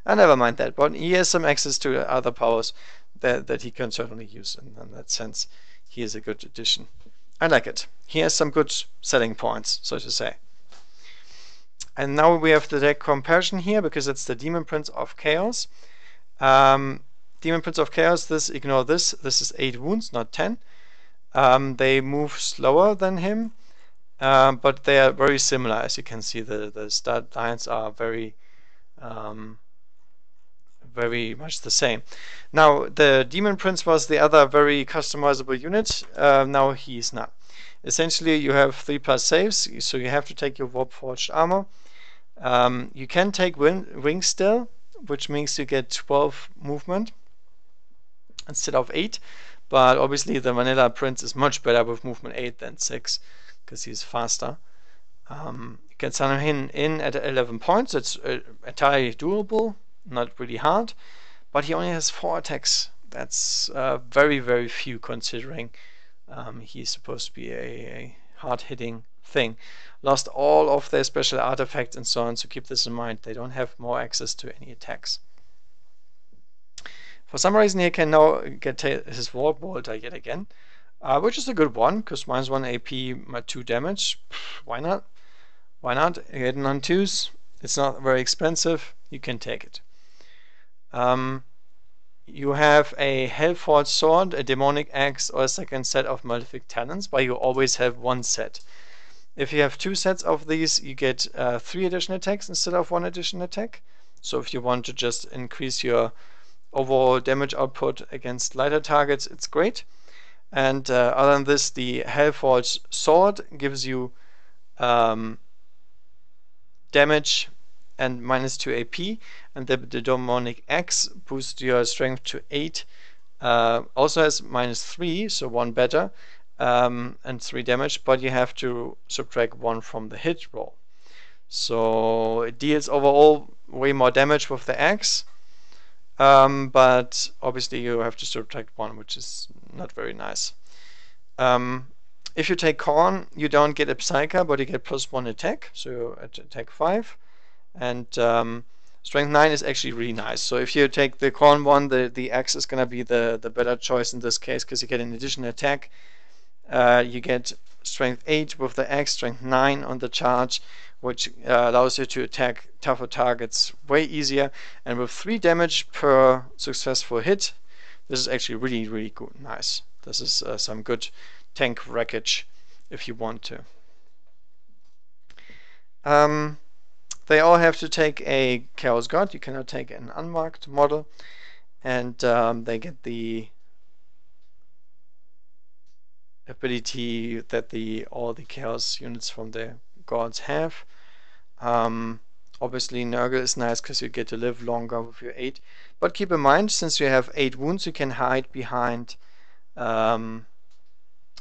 Never mind that. But he has some access to other powers that he can certainly use. And in that sense, he is a good addition. I like it. He has some good selling points, so to say. And now we have the deck comparison here, because it's the Demon Prince of Chaos. Demon Prince of Chaos, ignore this. This is 8 wounds, not 10. They move slower than him, but they are very similar. As you can see, the stat lines are very much the same. Now, the Demon Prince was the other very customizable unit. Now he's not. Essentially, you have 3+ saves, so you have to take your Warp Forged armor. You can take wings still, which means you get 12 movement instead of 8, but obviously the vanilla prince is much better with movement 8 than 6, because he's faster. You can summon him in at 11 points. It's entirely doable, not really hard, but he only has 4 attacks. That's very, very few, considering he's supposed to be a hard-hitting thing. Lost all of their special artifacts and so on, so keep this in mind. They don't have more access to any attacks. For some reason, he can now get his Warp Bolter yet again, which is a good one, because -1 AP, 2 damage. Why not? Why not? Hitting on 2s, It's not very expensive. You can take it. You have a Hellforged Sword, a Demonic Axe, or a second set of Malefic Talons, but you always have one set. If you have two sets of these, you get 3 additional attacks instead of 1 additional attack. So if you want to just increase your overall damage output against lighter targets, it's great. And other than this, the Hellforged Sword gives you damage and -2 AP, and the Demonic Axe boosts your strength to 8. Also has -3, so 1 better, and 3 damage, but you have to subtract 1 from the hit roll. So it deals overall way more damage with the axe, but obviously you have to subtract 1, which is not very nice. If you take Khorne, you don't get a Psyker, but you get +1 attack, so you attack 5. And strength 9 is actually really nice. So if you take the Khorne one, the axe is going to be the better choice in this case, because you get an additional attack. You get strength 8 with the axe, strength 9 on the charge, which allows you to attack tougher targets way easier. And with 3 damage per successful hit, this is actually really, really good. Nice. This is some good tank wreckage if you want to. They all have to take a Chaos God. You cannot take an unmarked model. And they get the ability that all the Chaos units from the gods have. Obviously Nurgle is nice because you get to live longer with your 8. But keep in mind, since you have 8 wounds, you can hide behind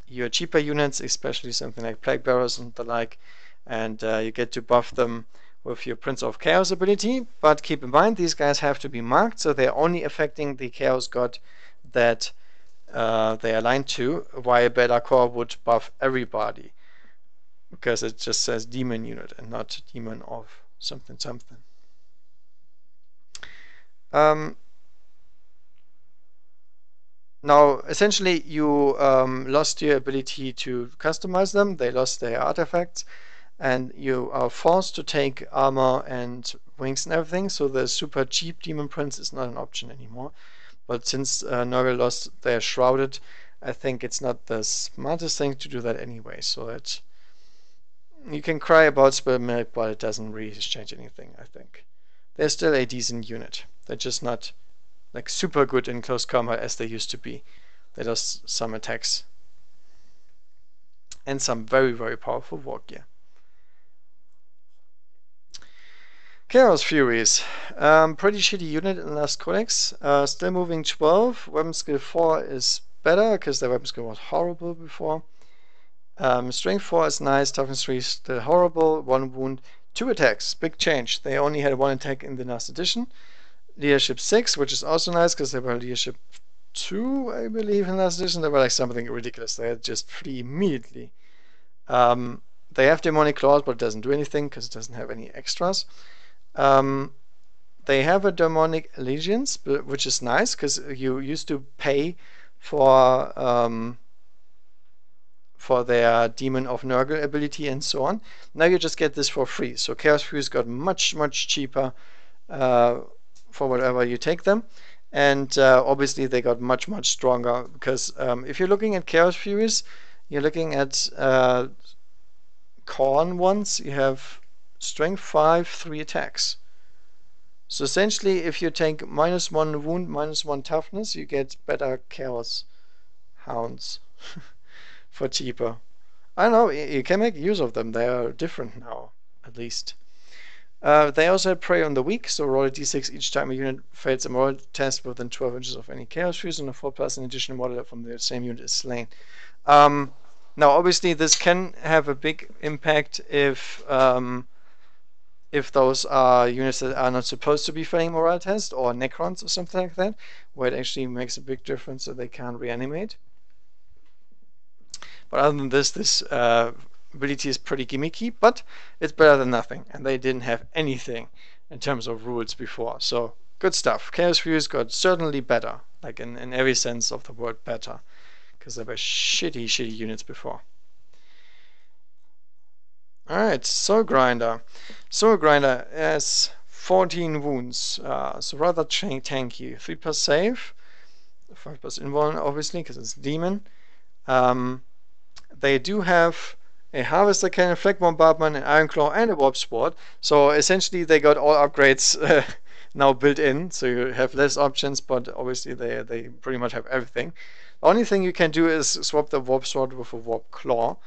your cheaper units, especially something like Plague Bearers and the like. And you get to buff them with your Prince of Chaos ability, but keep in mind these guys have to be marked, so they're only affecting the Chaos God that they are aligned to, while Beta Core would buff everybody, because it just says demon unit and not demon of something something. Now, essentially, you lost your ability to customize them. They lost their artifacts, and you are forced to take armor and wings and everything, so the super cheap Demon Prince is not an option anymore. But since Nurgle lost their Shrouded, I think it's not the smartest thing to do that anyway, so that you can cry about Spell Milk, but it doesn't really change anything, I think. They're still a decent unit. They're just not like super good in close combat as they used to be. They lost some attacks. And some very, very powerful war gear. Chaos Furies, pretty shitty unit in the last codex. Still moving 12. Weapon skill 4 is better because the weapon skill was horrible before. Strength 4 is nice. Toughness 3 is still horrible. 1 wound, 2 attacks. Big change. They only had 1 attack in the last edition. Leadership 6, which is also nice because they were leadership 2, I believe, in the last edition. They were like something ridiculous. They had just 3 immediately. They have Demonic Claws, but it doesn't do anything because it doesn't have any extras. They have a Demonic Allegiance, which is nice because you used to pay for their Demon of Nurgle ability and so on. Now you just get this for free. So Chaos Furies got much, much cheaper for whatever you take them. And obviously they got much, much stronger because if you're looking at Chaos Furies, you're looking at Khorne ones. You have Strength 5, 3 attacks. So essentially, if you take -1 wound, -1 toughness, you get better Chaos Hounds for cheaper. I don't know, you can make use of them. They are different now, at least. They also have Prey on the Weak, so roll a d6 each time a unit fails a moral test within 12 inches of any Chaos Fuse, and a 4+ an additional model from the same unit is slain. Now, obviously, this can have a big impact if those are units that are not supposed to be failing morale test, or Necrons or something like that, where it actually makes a big difference so they can't reanimate. But other than this ability is pretty gimmicky, but it's better than nothing, and they didn't have anything in terms of rules before, so good stuff. Chaos Furies got certainly better, like in every sense of the word better, because they were shitty units before. Alright, Soul Grinder. Soul Grinder has 14 wounds, so rather tanky. 3+ save, 5+ invuln, obviously, because it's demon. They do have a Harvester Cannon, Flag Bombardment, an Iron Claw, and a Warp Sword. So essentially, they got all upgrades now built in, so you have less options, but obviously they pretty much have everything. The only thing you can do is swap the Warp Sword with a Warp Claw.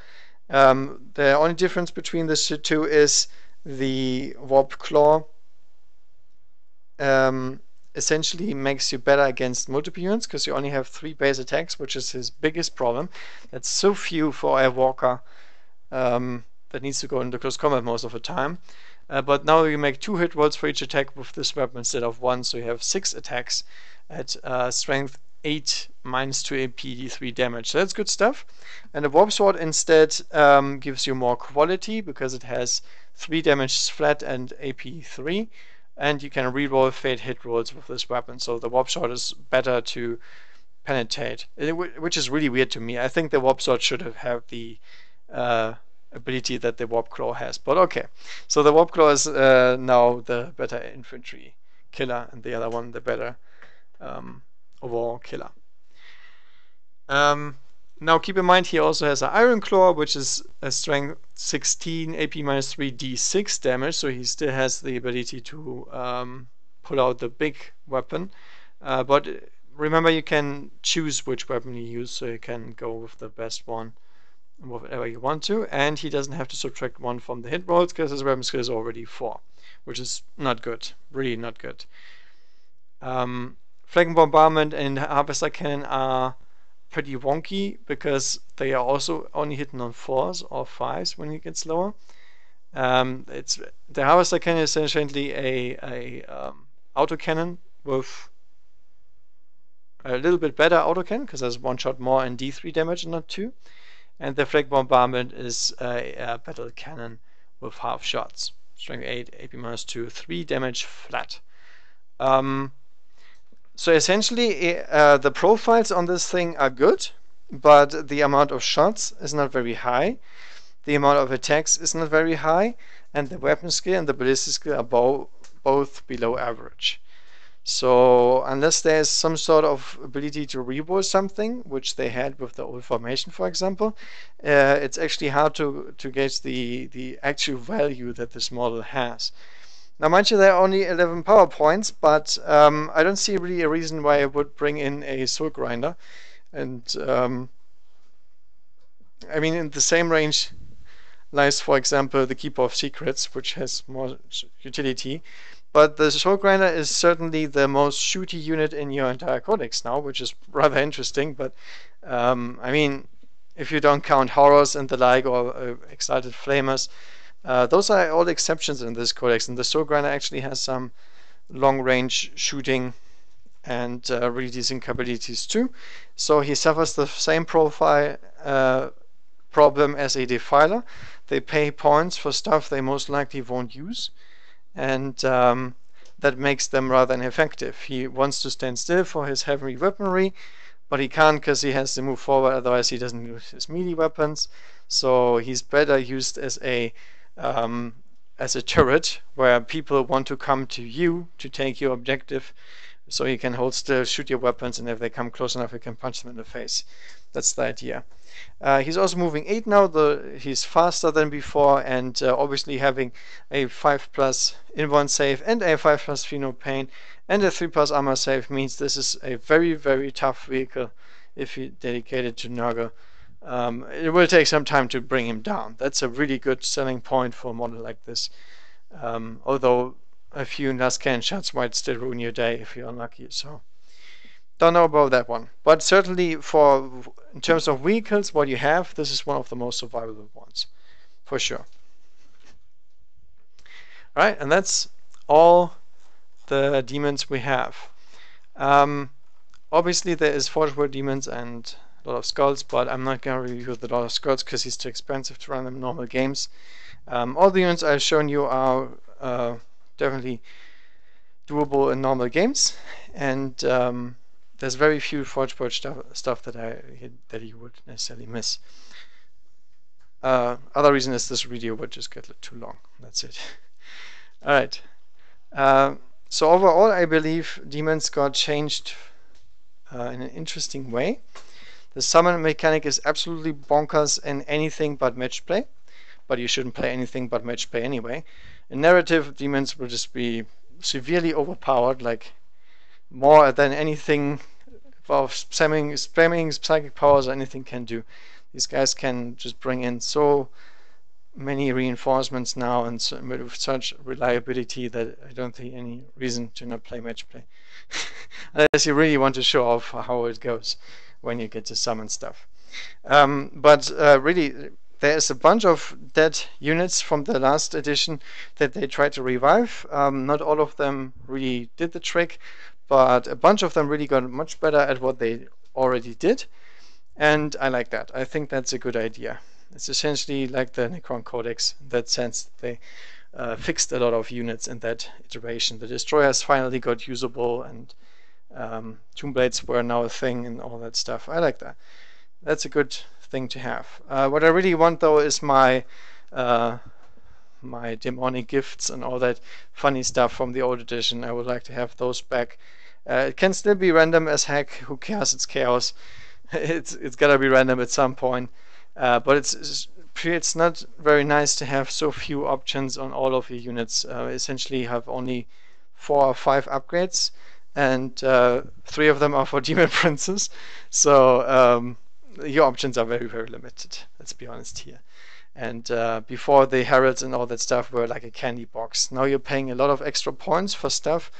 The only difference between the two is the Warp Claw essentially makes you better against multiple units because you only have 3 base attacks, which is his biggest problem. That's so few for a walker that needs to go into close combat most of the time. But now you make 2 hit rolls for each attack with this weapon instead of 1, so you have 6 attacks at strength 8 -2 AP D3 damage. So that's good stuff. And the Warp Sword instead gives you more quality because it has 3 damage flat and AP 3. And you can reroll fate hit rolls with this weapon. So the Warp Sword is better to penetrate, which is really weird to me. I think the Warp Sword should have the ability that the Warp Claw has. But okay. So the Warp Claw is now the better infantry killer, and the other one the better overall killer. Now keep in mind he also has an Iron Claw, which is a strength 16 AP -3 D6 damage, so he still has the ability to pull out the big weapon. But remember, you can choose which weapon you use, so you can go with the best one, whatever you want to, and he doesn't have to subtract 1 from the hit rolls because his weapon skill is already 4, which is not good, really not good. Flag Bombardment and Harvester Cannon are pretty wonky because they are also only hitting on 4s or 5s when he gets lower. The Harvester Cannon is essentially a autocannon with a little bit better autocannon because there's 1 shot more and D3 damage and not 2. And the Flag Bombardment is a battle cannon with half shots. Strength 8, AP -2, 3 damage flat. So essentially, the profiles on this thing are good, but the amount of shots is not very high. The amount of attacks is not very high, and the weapon skill and the ballistic skill are both below average. So unless there's some sort of ability to reroll something, which they had with the old formation, for example, it's actually hard to gauge the actual value that this model has. Now, mind you, there are only 11 power points, but I don't see really a reason why I would bring in a Soul Grinder. And I mean, in the same range lies, for example, the Keeper of Secrets, which has more utility. But the Soul Grinder is certainly the most shooty unit in your entire codex now, which is rather interesting. But I mean, if you don't count horrors and the like, or exalted flamers, those are all exceptions in this codex, and the Soul Grinder actually has some long-range shooting and really decent capabilities too. So he suffers the same profile problem as a Defiler. They pay points for stuff they most likely won't use, and that makes them rather ineffective. He wants to stand still for his heavy weaponry, but he can't because he has to move forward, otherwise he doesn't use his melee weapons. So he's better used as a turret where people want to come to you to take your objective, so you can hold still, shoot your weapons, and if they come close enough you can punch them in the face. That's the idea. He's also moving 8 now, he's faster than before, and obviously having a 5+ invuln save and a 5+ Pheno Pain and a 3+ armor save means this is a very, very tough vehicle if you dedicate it to Nurgle. It will take some time to bring him down. That's a really good selling point for a model like this. Although a few last cannon shots might still ruin your day if you're unlucky. So don't know about that one. But certainly in terms of vehicles, what you have, this is one of the most survivable ones, for sure. Alright, and that's all the demons we have. Obviously there is Forge World demons and a lot of skulls, but I'm not going to review the lot of skulls because it's too expensive to run them in normal games. All the units I've shown you are definitely doable in normal games, and there's very few Forge World stuff that you would necessarily miss. Other reason is this video would just get too long. That's it. Alright. So overall, I believe demons got changed in an interesting way. The summon mechanic is absolutely bonkers in anything but match play, but you shouldn't play anything but match play anyway. In narrative, demons will just be severely overpowered, like more than anything of spamming psychic powers or anything can do. These guys can just bring in so many reinforcements now and so, with such reliability that I don't see any reason to not play match play. Unless you really want to show off how it goes when you get to summon stuff. But really, there's a bunch of dead units from the last edition that they tried to revive. Not all of them really did the trick, but a bunch of them really got much better at what they already did. And I like that. I think that's a good idea. It's essentially like the Necron Codex in that sense. They fixed a lot of units in that iteration. The Destroyers finally got usable, and Tomb Blades were now a thing and all that stuff. I like that. That's a good thing to have. What I really want though is my demonic gifts and all that funny stuff from the old edition. I would like to have those back. It can still be random as heck. Who cares? It's chaos. It's gotta be random at some point. But it's not very nice to have so few options on all of your units. Essentially, you have only 4 or 5 upgrades, and 3 of them are for demon princes. So your options are very, very limited. Let's be honest here. And before, the heralds and all that stuff were like a candy box. Now you're paying a lot of extra points for stuff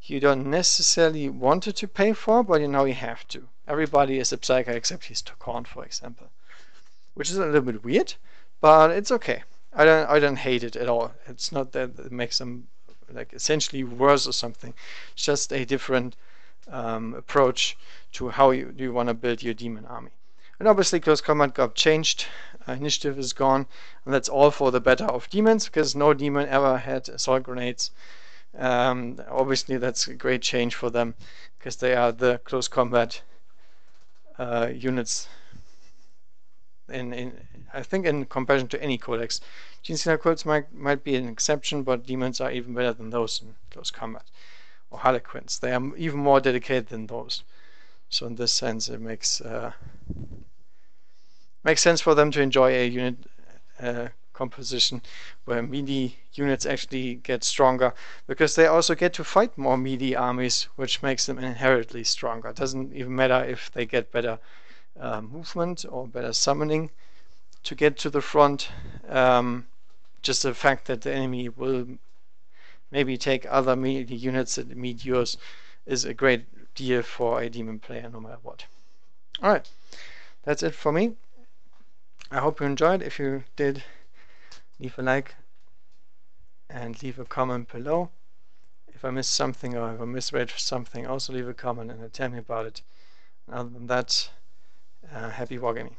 you don't necessarily wanted to pay for, but now you have to. Everybody is a Psyker except he's Khorne, for example, which is a little bit weird, but it's okay. I don't hate it at all. It's not that it makes them like essentially worse or something. It's just a different approach to how you want to build your demon army. And obviously close combat got changed. Initiative is gone, and that's all for the better of demons, because no demon ever had assault grenades. Obviously that's a great change for them, because they are the close combat units I think in comparison to any codex. Genestealer cults might be an exception, but demons are even better than those in close combat. Or harlequins, they are even more dedicated than those. So in this sense, it makes sense for them to enjoy a unit composition where melee units actually get stronger, because they also get to fight more melee armies, which makes them inherently stronger. It doesn't even matter if they get better movement or better summoning to get to the front. Just the fact that the enemy will maybe take other melee units that meet yours is a great deal for a demon player no matter what. Alright, that's it for me. I hope you enjoyed. If you did, leave a like and leave a comment below. If I missed something or if I misread something, also leave a comment and tell me about it. Other than that, happy wargaming.